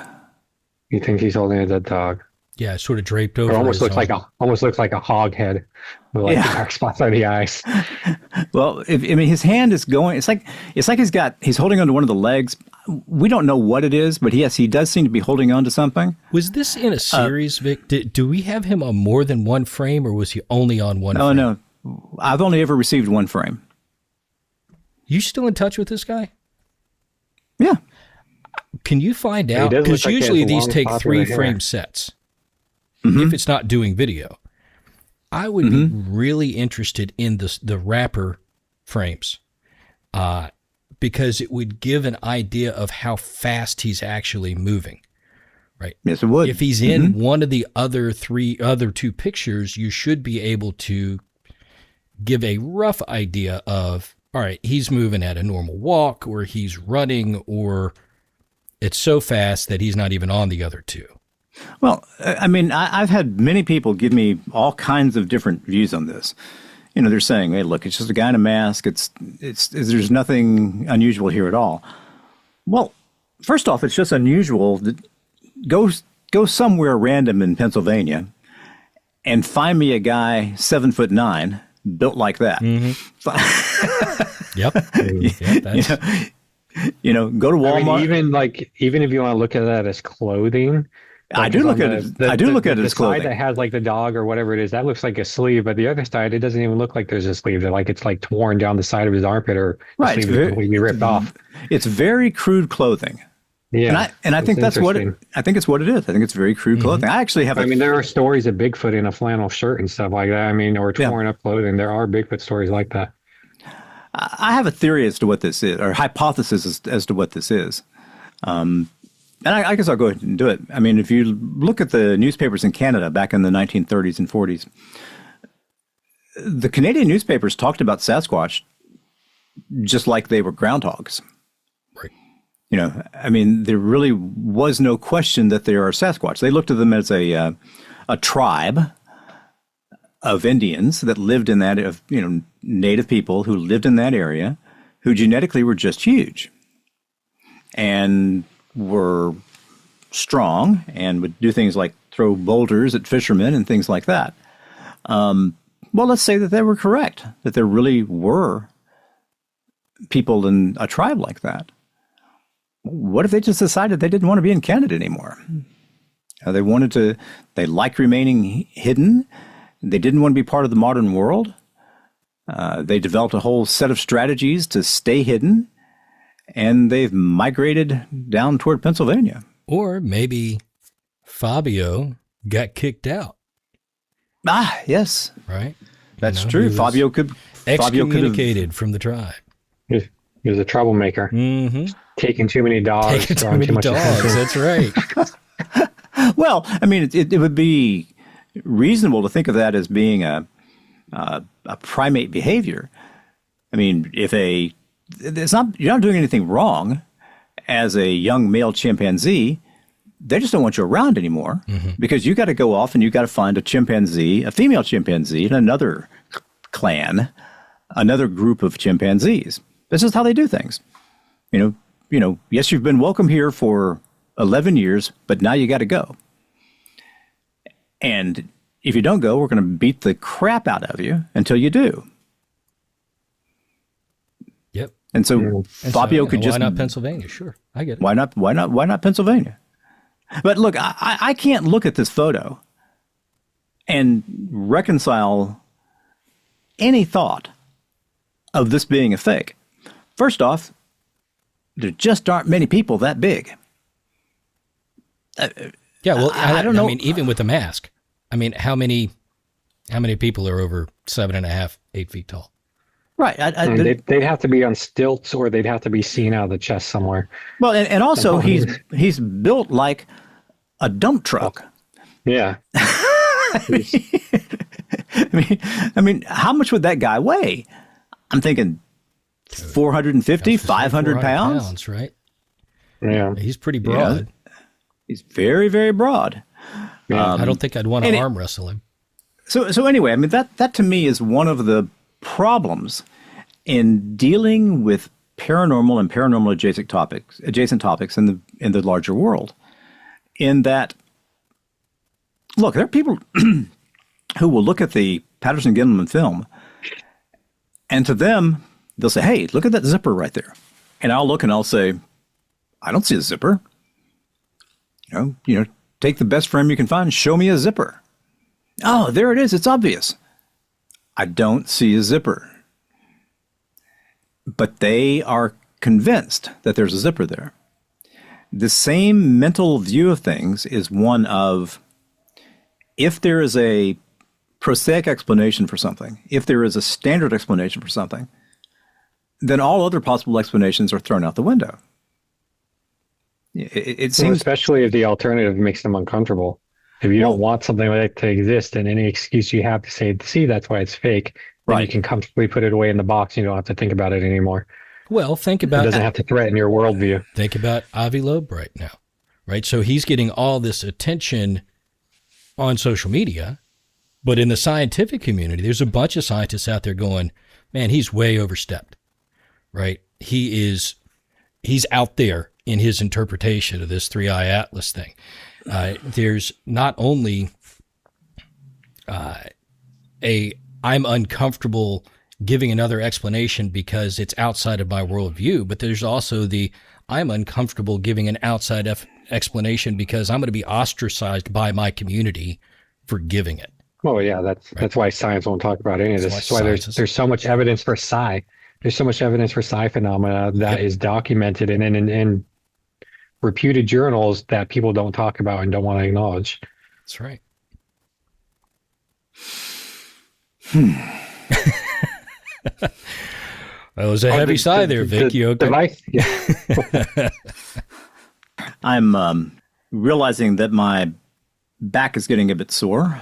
E: You think he's holding a dead dog?
C: Yeah, sort of draped over.
E: It almost looks like a hog head with dark spots on the eyes.
B: Well, his hand is going. It's like he's holding onto one of the legs. We don't know what it is, but yes, he does seem to be holding on to something.
C: Was this in a series, Vic? Do we have him on more than one frame, or was he only on one? Oh
B: no, I've only ever received one frame.
C: You still in touch with this guy?
B: Yeah.
C: Can you find out? Because usually these take 3 frame sets. Mm-hmm. If it's not doing video, I would be really interested in the wrapper frames, because it would give an idea of how fast he's actually moving. Right?
B: Yes, it would.
C: If he's in one of the other 2 pictures, you should be able to give a rough idea of, all right, he's moving at a normal walk, or he's running, or it's so fast that he's not even on the other 2.
B: Well, I've had many people give me all kinds of different views on this. They're saying, "Hey, look, it's just a guy in a mask. There's nothing unusual here at all." Well, first off, it's just unusual. Go somewhere random in Pennsylvania and find me a guy 7'9" built like that.
C: Yep.
B: Go to Walmart.
E: Even if you want to look at that as clothing.
B: I do look at it. I do look at it as clothing.
E: The side that has like the dog or whatever it is, that looks like a sleeve. But the other side, it doesn't even look like there's a sleeve. It's like torn down the side of his armpit, or the sleeve is completely ripped off.
B: It's very crude clothing.
E: Yeah,
B: and I think that's what I think it's what it is. I think it's very crude clothing. I actually have.
E: There are stories of Bigfoot in a flannel shirt and stuff like that. Or torn up clothing. There are Bigfoot stories like that.
B: I have a theory as to what this is, or hypothesis as to what this is. And I guess I'll go ahead and do it. If you look at the newspapers in Canada back in the 1930s and 40s, the Canadian newspapers talked about Sasquatch just like they were groundhogs.
C: Right.
B: You know, I mean, there really was no question that they are Sasquatch. They looked at them as a tribe of Indians that lived in that, of, you know, native people who lived in that area, who genetically were just huge and were strong and would do things like throw boulders at fishermen and things like that. Well, let's say that they were correct, that there really were people in a tribe like that. What if they just decided they didn't want to be in Canada anymore? They liked remaining hidden. They didn't want to be part of the modern world. They developed a whole set of strategies to stay hidden, and they've migrated down toward Pennsylvania.
C: Or maybe Fabio got kicked out.
B: Ah, yes.
C: Right?
B: That's true. Fabio could
C: excommunicated from the tribe.
E: He was a troublemaker.
C: Mm-hmm.
E: Taking too many dogs.
C: Taking too many dogs. That's right.
B: Well, I mean, it would be reasonable to think of that as being a primate behavior. I mean, you're not doing anything wrong as a young male chimpanzee. They just don't want you around anymore because you got to go off and you got to find a chimpanzee, a female chimpanzee, in another clan, another group of chimpanzees. This is how they do things. You know, yes, you've been welcome here for 11 years, but now you got to go. And if you don't go, we're going to beat the crap out of you until you do.
C: Yep.
B: And so Fabio could just...
C: Why not Pennsylvania? Sure, I get it.
B: Why not Pennsylvania? But look, I can't look at this photo and reconcile any thought of this being a fake. First off, there just aren't many people that big.
C: Yeah, well,
B: I don't know.
C: I mean, even with the mask, I mean, how many people are over 7.5, 8 feet tall?
B: Right.
E: They'd have to be on stilts, or they'd have to be seen out of the chest somewhere.
B: Well, and also he's built like a dump truck.
E: Yeah.
B: I mean, how much would that guy weigh? I'm thinking 450, 500 pounds.
C: Right?
E: Yeah.
C: He's pretty broad.
B: Yeah. He's very, very broad.
E: Yeah.
C: I don't think I'd want to arm wrestle him.
B: So anyway, I mean, that to me is one of the problems in dealing with paranormal and paranormal adjacent topics in the larger world. In that, look, there are people who will look at the Patterson-Gimlin film, and to them, they'll say, "Hey, look at that zipper right there," and I'll look and I'll say, "I don't see a zipper." You know, take the best frame you can find and show me a zipper. Oh, there it is. It's obvious. I don't see a zipper. But they are convinced that there's a zipper there. The same mental view of things is one of, if there is a prosaic explanation for something, if there is a standard explanation for something, then all other possible explanations are thrown out the window. It seems,
E: especially if the alternative makes them uncomfortable. If you don't want something like that to exist, and any excuse you have to say, "See, that's why it's fake," then
B: right,
E: you can comfortably put it away in the box. And you don't have to think about it anymore.
C: Well, think about
E: it. Doesn't have to threaten your worldview.
C: Think about Avi Loeb right now, right? So he's getting all this attention on social media, but in the scientific community, there's a bunch of scientists out there going, "Man, he's way overstepped," right? He's out there in his interpretation of this 3-eye atlas thing. There's not only I'm uncomfortable giving another explanation because it's outside of my worldview, but there's also I'm uncomfortable giving an outside explanation because I'm going to be ostracized by my community for giving it.
E: Well, yeah, that's why science won't talk about any of this. That's why there's so much evidence for psi. There's so much evidence for psi phenomena that is documented and in reputed journals that people don't talk about and don't want to acknowledge.
C: That's right. That was a heavy sigh there, Vic. You okay?
B: I'm realizing that my back is getting a bit sore.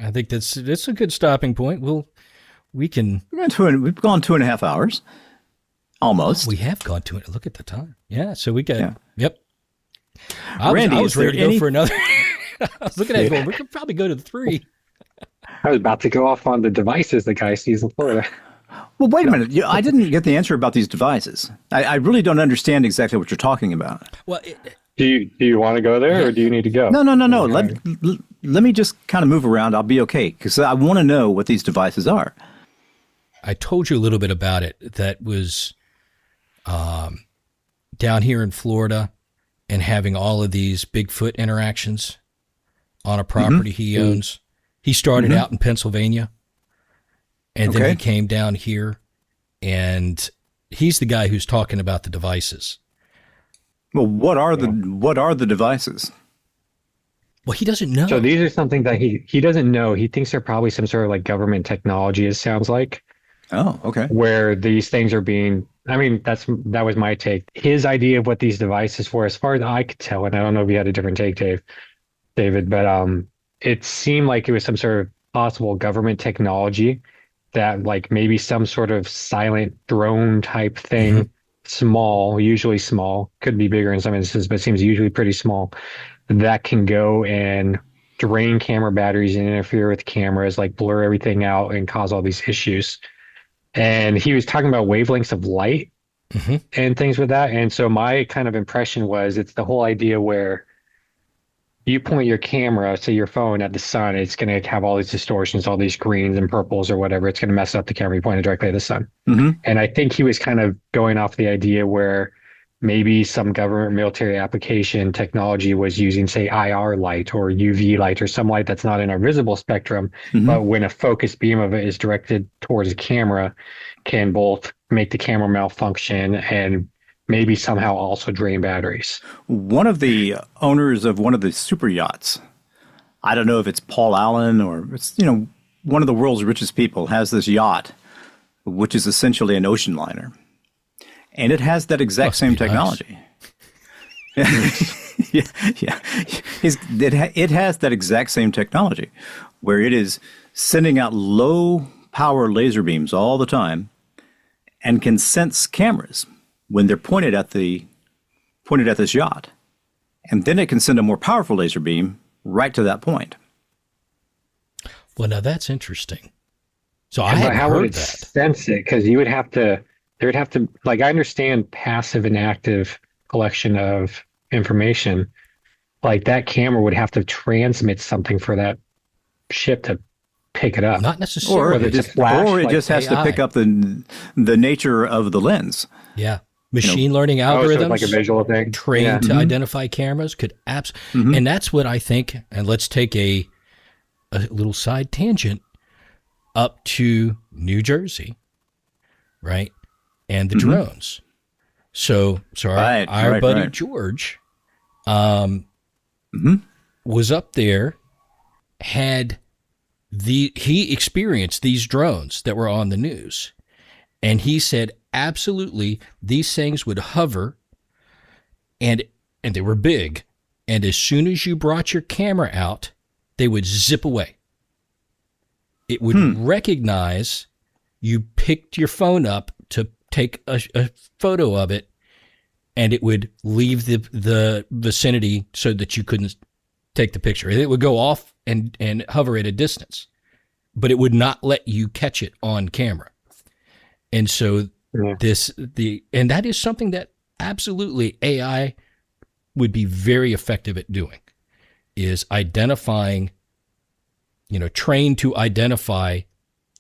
C: I think that's a good stopping point. We've gone
B: 2.5 hours. Almost.
C: We have gone to it. Look at the time. Yeah, so we got,
B: Yeah.
C: yep.
B: Randy,
C: I was
B: is there
C: ready to go
B: any-
C: for another. I was looking at it going, we could probably go to 3.
E: I was about to go off on the devices the guy sees in Florida.
B: Well, wait a minute. I didn't get the answer about these devices. I really don't understand exactly what you're talking about.
C: Well,
E: Do you want to go there, or do you need to go?
B: No. Let me just kind of move around. I'll be okay, because I want to know what these devices are.
C: I told you a little bit about it. That was down here in Florida and having all of these Bigfoot interactions on a property he owns. He started out in Pennsylvania, and then he came down here, and he's the guy who's talking about the devices.
B: Well, what are the devices?
C: Well, he doesn't know.
E: So these are something that he doesn't know. He thinks they're probably some sort of like government technology, it sounds like.
B: Oh, okay.
E: Where these things are being, I mean, that was my take. His idea of what these devices were, as far as I could tell, and I don't know if you had a different take, David, but it seemed like it was some sort of possible government technology that, like, maybe some sort of silent drone type thing, small, usually small, could be bigger in some instances, but seems usually pretty small, that can go and drain camera batteries and interfere with cameras, like blur everything out and cause all these issues. And he was talking about wavelengths of light and things with that. And so my kind of impression was it's the whole idea where you point your camera, so your phone, at the sun, it's going to have all these distortions, all these greens and purples or whatever. It's going to mess up the camera. You point it directly at the sun. And I think he was kind of going off the idea where maybe some government military application technology was using, say, IR light or UV light or some light that's not in our visible spectrum, but when a focused beam of it is directed towards a camera, can both make the camera malfunction and maybe somehow also drain batteries.
B: One of the owners of one of the super yachts, I don't know if it's Paul Allen or it's, one of the world's richest people, has this yacht, which is essentially an ocean liner. And it has that exact same technology. Yeah. It has that exact same technology where it is sending out low power laser beams all the time and can sense cameras when they're pointed at this yacht. And then it can send a more powerful laser beam right to that point.
C: Well, now that's interesting. So I
E: But
C: hadn't
E: how would
C: heard
E: it
C: that.
E: sense it? Because there would have to, like, I understand passive and active collection of information. Like, that camera would have to transmit something for that ship to pick it up.
C: Not
B: Or
C: necessarily.
B: it just,
E: flash,
B: or it just has to
C: AI.
B: pick up the nature of the lens.
C: Yeah. Machine learning
E: Oh, so
C: algorithms.
E: it's like a visual thing.
C: trained to identify cameras could and that's what I think. And let's take a little side tangent up to New Jersey, right? And the drones. So our buddy
B: Right.
C: George was up there, he experienced these drones that were on the news. And he said, absolutely, these things would hover, and they were big. And as soon as you brought your camera out, they would zip away. It would recognize you picked your phone up to take a photo of it, and it would leave the vicinity so that you couldn't take the picture. It would go off and hover at a distance, but it would not let you catch it on camera. And so and that is something that absolutely AI would be very effective at doing, is identifying, trained to identify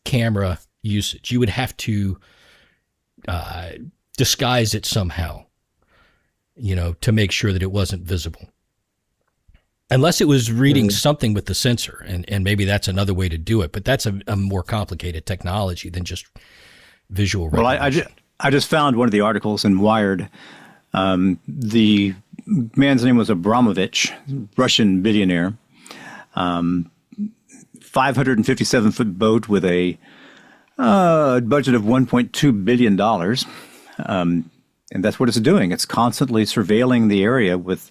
C: camera usage. You would have to disguise it somehow, to make sure that it wasn't visible. Unless it was reading something with the sensor, and maybe that's another way to do it, but that's a more complicated technology than just visual recognition.
B: Well, I just found one of the articles in Wired. The man's name was Abramovich, Russian billionaire. 557-foot boat with a budget of $1.2 billion. And that's what it's doing. It's constantly surveilling the area with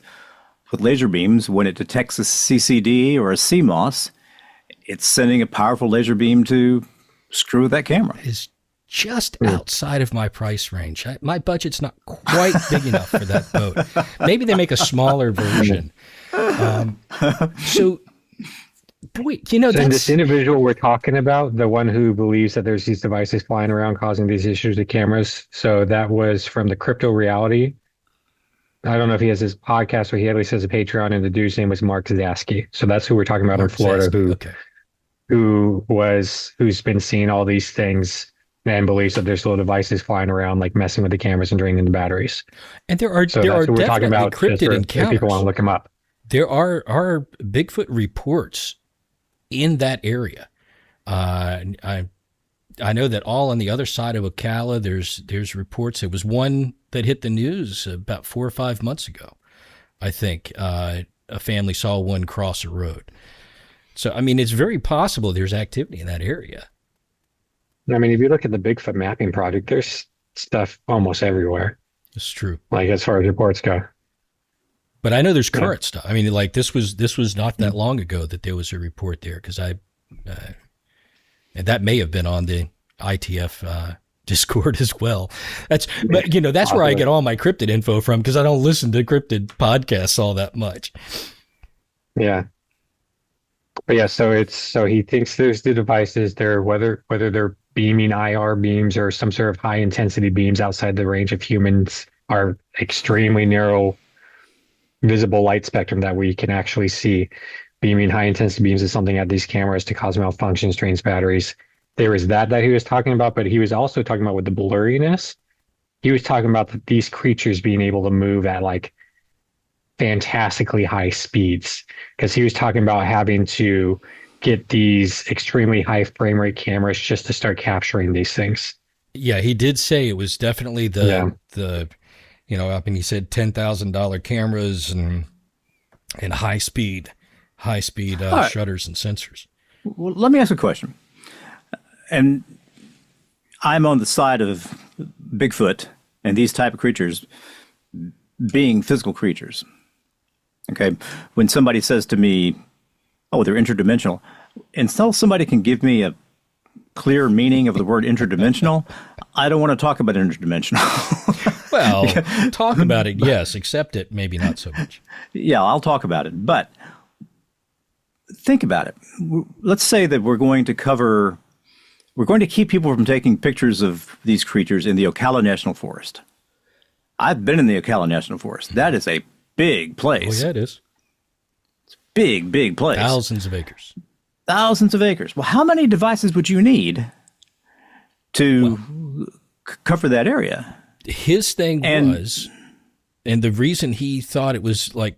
B: laser beams. When it detects a CCD or a CMOS, it's sending a powerful laser beam to screw with that camera.
C: just outside of my price range. My budget's not quite big enough for that boat. Maybe they make a smaller version. So, boy, you know,
E: so this individual we're talking about, the one who believes that there's these devices flying around causing these issues with cameras. So that was from the Crypto Reality. I don't know if he has his podcast, or he at least has a Patreon, and the dude's name was Mark Zasky. So that's who we're talking about in Florida, who's been seeing all these things and believes that there's little devices flying around, like messing with the cameras and draining the batteries.
C: And there are definitely cryptid encounters.
E: If people want to look him up.
C: There are Bigfoot reports in that area. I know that all on the other side of Ocala, there's reports. There was one that hit the news about 4 or 5 months ago. I think a family saw one cross a road. So, I mean, it's very possible there's activity in that area.
E: I mean, if you look at the Bigfoot mapping project, there's stuff almost everywhere.
C: It's true.
E: Like as far as reports go.
C: But I know there's current stuff. I mean, like this was not that long ago that there was a report there, because and that may have been on the ITF Discord as well. But you know, that's where I get all my cryptid info from, because I don't listen to cryptid podcasts all that much.
E: Yeah. But yeah, so he thinks there's the devices there, whether they're beaming IR beams or some sort of high intensity beams outside the range of humans, are extremely narrow visible light spectrum that we can actually see. Beaming high intensity beams is something at these cameras to cause malfunctions, drains batteries. There was that he was talking about, but he was also talking about with the blurriness. He was talking about these creatures being able to move at like fantastically high speeds, because he was talking about having to get these extremely high frame rate cameras just to start capturing these things.
C: Yeah, he did say it was definitely the you know, I mean, he said $10,000 cameras and high speed shutters and sensors.
B: Well, let me ask a question. And I'm on the side of Bigfoot and these type of creatures being physical creatures. Okay. When somebody says to me, oh, they're interdimensional, until somebody can give me a clear meaning of the word interdimensional, I don't want to talk about interdimensional.
C: Well, talk about it, yes. Accept it, maybe not so much.
B: Yeah, I'll talk about it. But think about it. Let's say that we're going to keep people from taking pictures of these creatures in the Ocala National Forest. I've been in the Ocala National Forest. That is a big place.
C: Oh, yeah, it is.
B: It's a big, big place.
C: Thousands of acres.
B: Thousands of acres. Well, how many devices would you need to cover that area?
C: His thing was, and the reason he thought it was like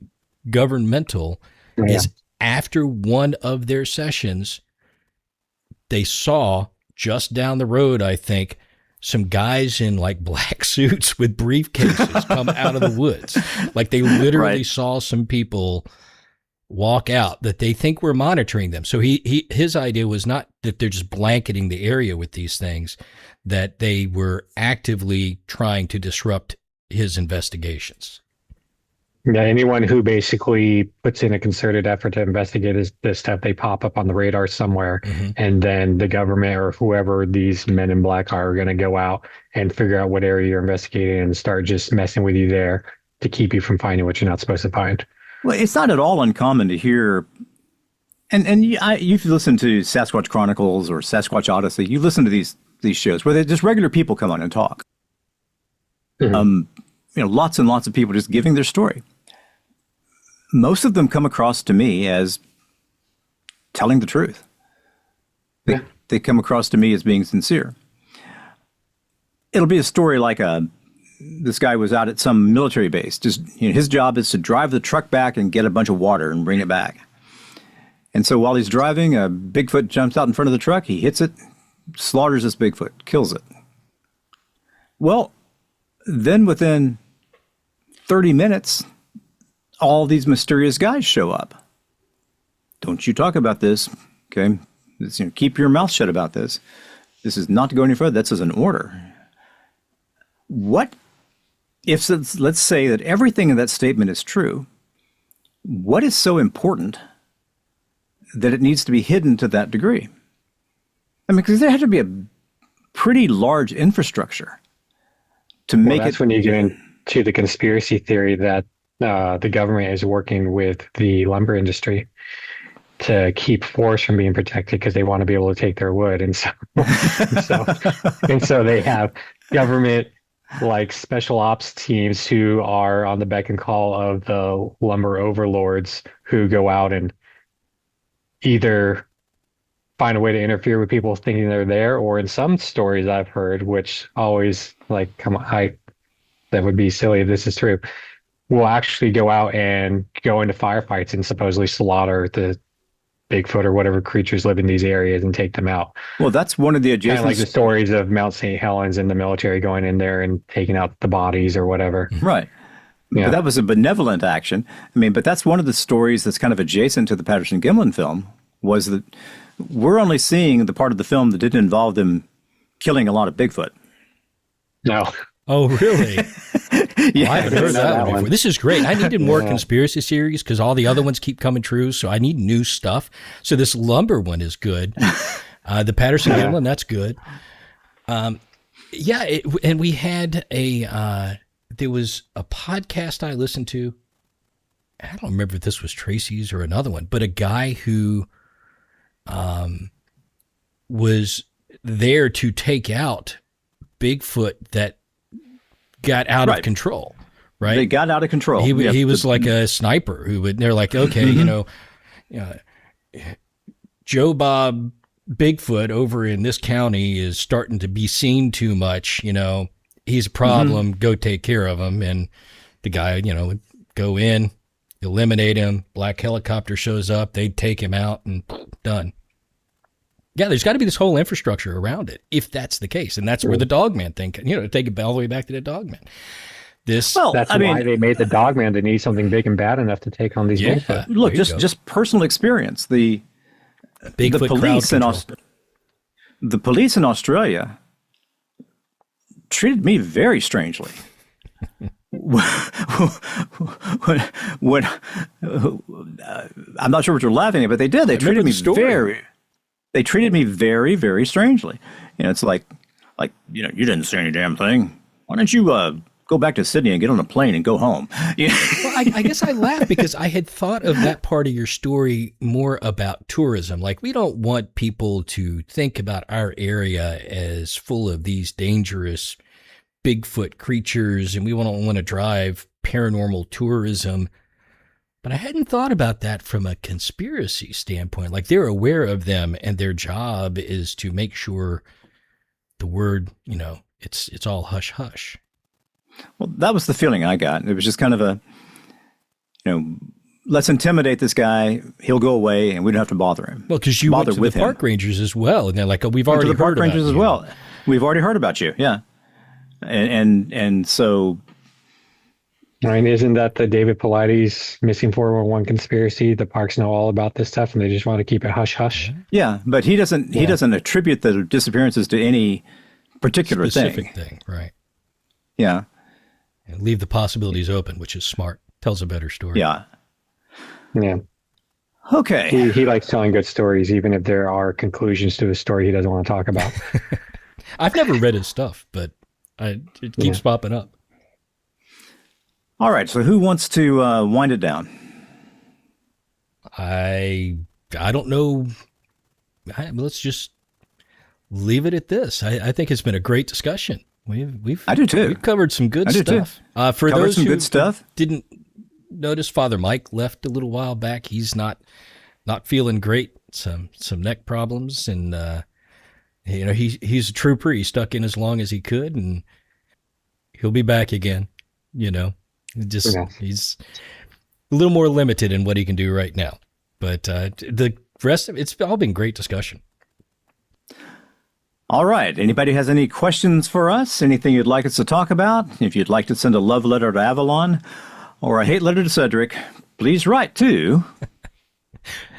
C: governmental is after one of their sessions, they saw just down the road, I think, some guys in like black suits with briefcases come out of the woods. Like they literally saw some people walk out that they think were monitoring them. So his idea was not that they're just blanketing the area with these things, that they were actively trying to disrupt his investigations.
E: Yeah, anyone who basically puts in a concerted effort to investigate this stuff, they pop up on the radar somewhere, and then the government or whoever these men in black are going to go out and figure out what area you're investigating and start just messing with you there to keep you from finding what you're not supposed to find.
B: Well, it's not at all uncommon to hear, and you've listened to Sasquatch Chronicles or Sasquatch Odyssey. You listen to these shows where just regular people come on and talk. You know, lots and lots of people just giving their story. Most of them come across to me as telling the truth. They come across to me as being sincere. It'll be a story like this guy was out at some military base. Just, you know, his job is to drive the truck back and get a bunch of water and bring it back. And so while he's driving, a Bigfoot jumps out in front of the truck. He hits it, slaughters this Bigfoot, kills it. Well, then within 30 minutes, all these mysterious guys show up. Don't you talk about this, okay? Keep your mouth shut about this. This is not to go any further. That's as an order. What if, let's say that everything in that statement is true, what is so important that it needs to be hidden to that degree? I mean, because there had to be pretty large infrastructure to
E: Well,
B: make
E: that's
B: it.
E: when you get into the conspiracy theory that the government is working with the lumber industry to keep forests from being protected because they want to be able to take their wood, and so they have government like special ops teams who are on the beck and call of the lumber overlords who go out and either find a way to interfere with people thinking they're there, or in some stories I've heard, which always like, come on, that would be silly if this is true, will actually go out and go into firefights and supposedly slaughter the Bigfoot or whatever creatures live in these areas and take them out.
B: Well, that's one of the
E: Kind of
B: adjacent.
E: like the stories of Mount St. Helens and the military going in there and taking out the bodies or whatever.
B: Right.
E: Yeah.
B: But that was a benevolent action. I mean, but that's one of the stories that's kind of adjacent to the Patterson Gimlin film, was that we're only seeing the part of the film that didn't involve them killing a lot of Bigfoot.
E: No.
C: Oh, really?
B: Yeah.
C: I haven't heard that one
E: one.
C: before. This is great. I needed more conspiracy series because all the other ones keep coming true. So I need new stuff. So this lumber one is good. The Patterson Gimlin, that's good. And we had there was a podcast I listened to. I don't remember if this was Tracy's or another one, but a guy who was there to take out Bigfoot that got out of control, right?
B: They got out of control.
C: He was like a sniper who would, they're like, okay, Joe Bob Bigfoot over in this county is starting to be seen too much, he's a problem, go take care of him. And the guy, would go in, eliminate him, black helicopter shows up, they'd take him out and done. Yeah, there's got to be this whole infrastructure around it, if that's the case. And that's where the Dogman thing, take it all the way back to the Dogman. That's
E: why they made the Dogman to need something big and bad enough to take on these Bigfoot.
B: Look, just personal experience. The
C: Bigfoot
B: the police in Australia treated me very strangely. when I'm not sure what you're laughing at, but they did. They treated me very, very strangely. It's like you didn't say any damn thing. Why don't you go back to Sydney and get on a plane and go home?
C: Well, I guess I laugh because I had thought of that part of your story more about tourism. Like, we don't want people to think about our area as full of these dangerous Bigfoot creatures, and we don't want to drive paranormal tourism. But I hadn't thought about that from a conspiracy standpoint. Like, they're aware of them, and their job is to make sure the word, it's all hush hush.
B: Well, that was the feeling I got. It was just kind of a, let's intimidate this guy. He'll go away, and we don't have to bother him.
C: Well, because you went to the park rangers as well, and they're like, "Oh, we've already heard about you." The park rangers as well.
B: We've already heard about you. Yeah, and so.
E: I mean, isn't that the David Paulides missing 411 conspiracy? The parks know all about this stuff, and they just want to keep it hush hush.
B: Yeah, but he doesn't. He doesn't attribute the disappearances to any particular
C: specific thing, right?
B: Yeah,
C: and leave the possibilities open, which is smart. Tells a better story.
B: Yeah.
E: Yeah.
B: Okay.
E: He likes telling good stories, even if there are conclusions to a story he doesn't want to talk about.
C: I've never read his stuff, but it keeps popping up.
B: All right. So who wants to wind it down?
C: I don't know. Let's just leave it at this. I think it's been a great discussion.
B: I do too.
C: We've covered some good stuff. For
B: covered
C: those
B: some
C: who
B: good stuff.
C: Didn't notice, Father Mike left a little while back. He's not feeling great. Some neck problems, and he's a trooper. He stuck in as long as he could, and he'll be back again. He's a little more limited in what he can do right now. But the rest of it's all been great discussion.
B: All right. Anybody has any questions for us? Anything you'd like us to talk about? If you'd like to send a love letter to Avalon or a hate letter to Cedric, please write to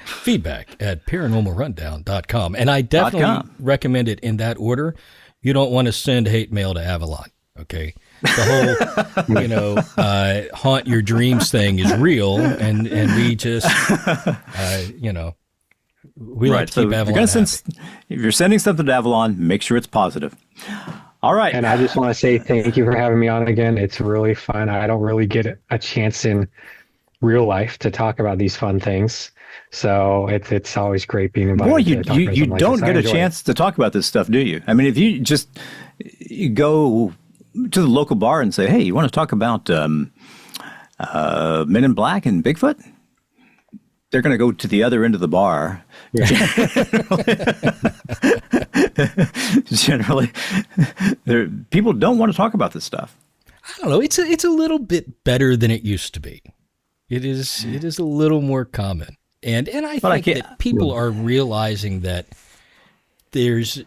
C: feedback at paranormalrundown.com. And I definitely recommend it in that order. You don't want to send hate mail to Avalon. Okay. The whole, haunt your dreams thing is real. And we just, We like to keep
B: if
C: Avalon happy.
B: if you're sending something to Avalon, make sure it's positive. All right.
E: And I just want to say thank you for having me on again. It's really fun. I don't really get a chance in real life to talk about these fun things. So it's always great being invited.
B: Boy,
E: you
B: don't get a chance to talk about this stuff, do you? I mean, if you just go to the local bar and say, hey, you want to talk about Men in Black and Bigfoot? They're going to go to the other end of the bar. Yeah. Generally, people don't want to talk about this stuff.
C: I don't know. It's a little bit better than it used to be. It is a little more common, and I think that people are realizing that there's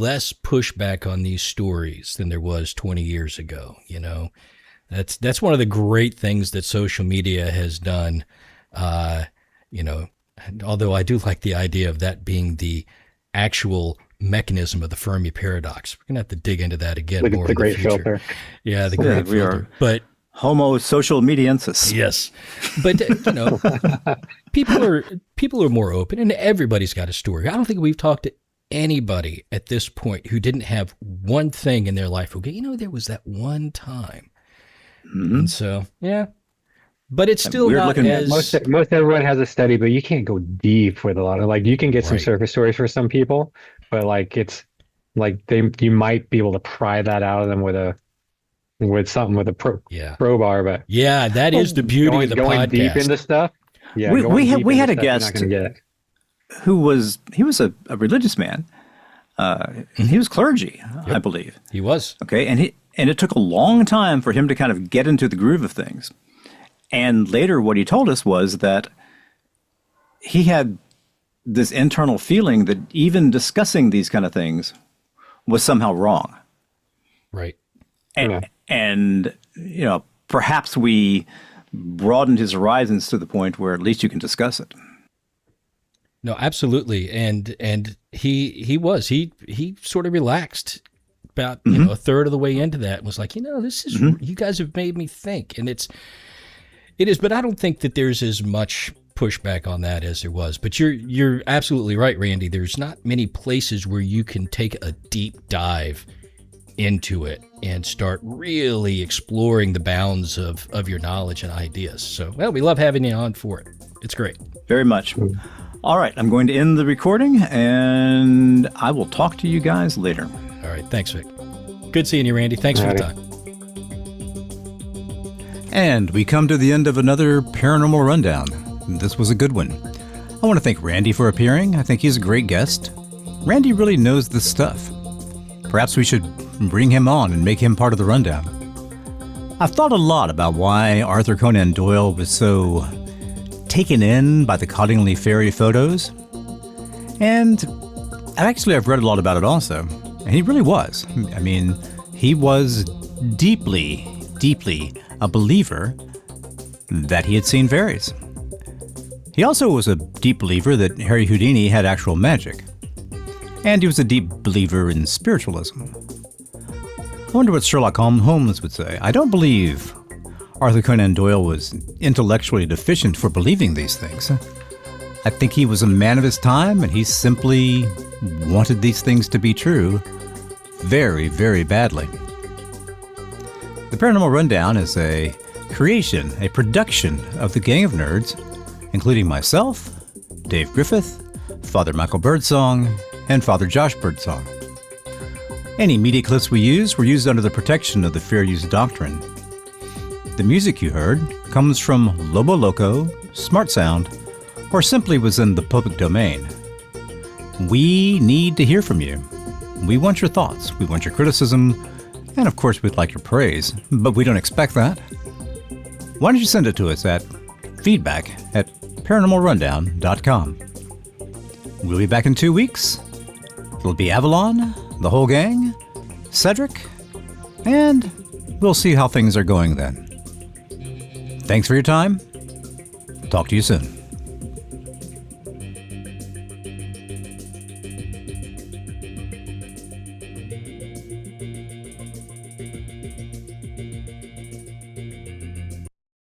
C: less pushback on these stories than there was 20 years ago. You know, that's one of the great things that social media has done. You know, although I do like the idea of that being the actual mechanism of the Fermi paradox. We're gonna have to dig into that again more in the future. Filter. Yeah, the great filter. But
B: Homo social mediensis.
C: Yes, but you know, people are more open, and everybody's got a story. I don't think we've talked to anybody at this point who didn't have one thing in their life. Okay, you know, there was that one time, and so yeah. But it's still not as...
E: Most everyone has a study, but you can't go deep with a lot of, like, you can get some surface stories for some people, but like it's like you might be able to pry that out of them with a crowbar. But
C: yeah, that is the beauty of the
E: going
C: podcast.
E: Deep into stuff. Yeah,
B: we had a guest who was a religious man. He was clergy, I believe.
C: He was.
B: Okay, and it took a long time for him to kind of get into the groove of things. And later what he told us was that he had this internal feeling that even discussing these kind of things was somehow wrong.
C: Right.
B: And you know, perhaps we broadened his horizons to the point where at least you can discuss it.
C: No, absolutely. And he sort of relaxed about, you know, a third of the way into that and was like, you know, this is, you guys have made me think. And it is, but I don't think that there's as much pushback on that as there was. But you're absolutely right, Randy. There's not many places where you can take a deep dive into it and start really exploring the bounds of your knowledge and ideas. So, well, we love having you on for it. It's great.
B: Very much. All right, I'm going to end the recording, and I will talk to you guys later.
C: All right, thanks, Vic. Good seeing you, Randy. Thanks for the time.
B: And we come to the end of another Paranormal Rundown. This was a good one. I want to thank Randy for appearing. I think he's a great guest. Randy really knows this stuff. Perhaps we should bring him on and make him part of the rundown. I've thought a lot about why Arthur Conan Doyle was so taken in by the Cottingley Ferry photos. And I've read a lot about it also. And he really was. I mean, he was deeply a believer that he had seen fairies. He also was a deep believer that Harry Houdini had actual magic. And he was a deep believer in spiritualism. I wonder what Sherlock Holmes would say. I don't believe Arthur Conan Doyle was intellectually deficient for believing these things. I think he was a man of his time, and he simply wanted these things to be true very, very badly. The Paranormal Rundown is a creation, a production of the Gang of Nerds, including myself, Dave Griffith, Father Michael Birdsong, and Father Josh Birdsong. Any media clips we use were used under the protection of the Fair Use Doctrine. The music you heard comes from Lobo Loco, Smart Sound, or simply was in the public domain. We need to hear from you. We want your thoughts, we want your criticism, and of course we'd like your praise, but we don't expect that. Why don't you send it to us at feedback@paranormalrundown.com. We'll be back in 2 weeks. It'll be Avalon, the whole gang, Cedric, and we'll see how things are going then. Thanks for your time. Talk to you soon.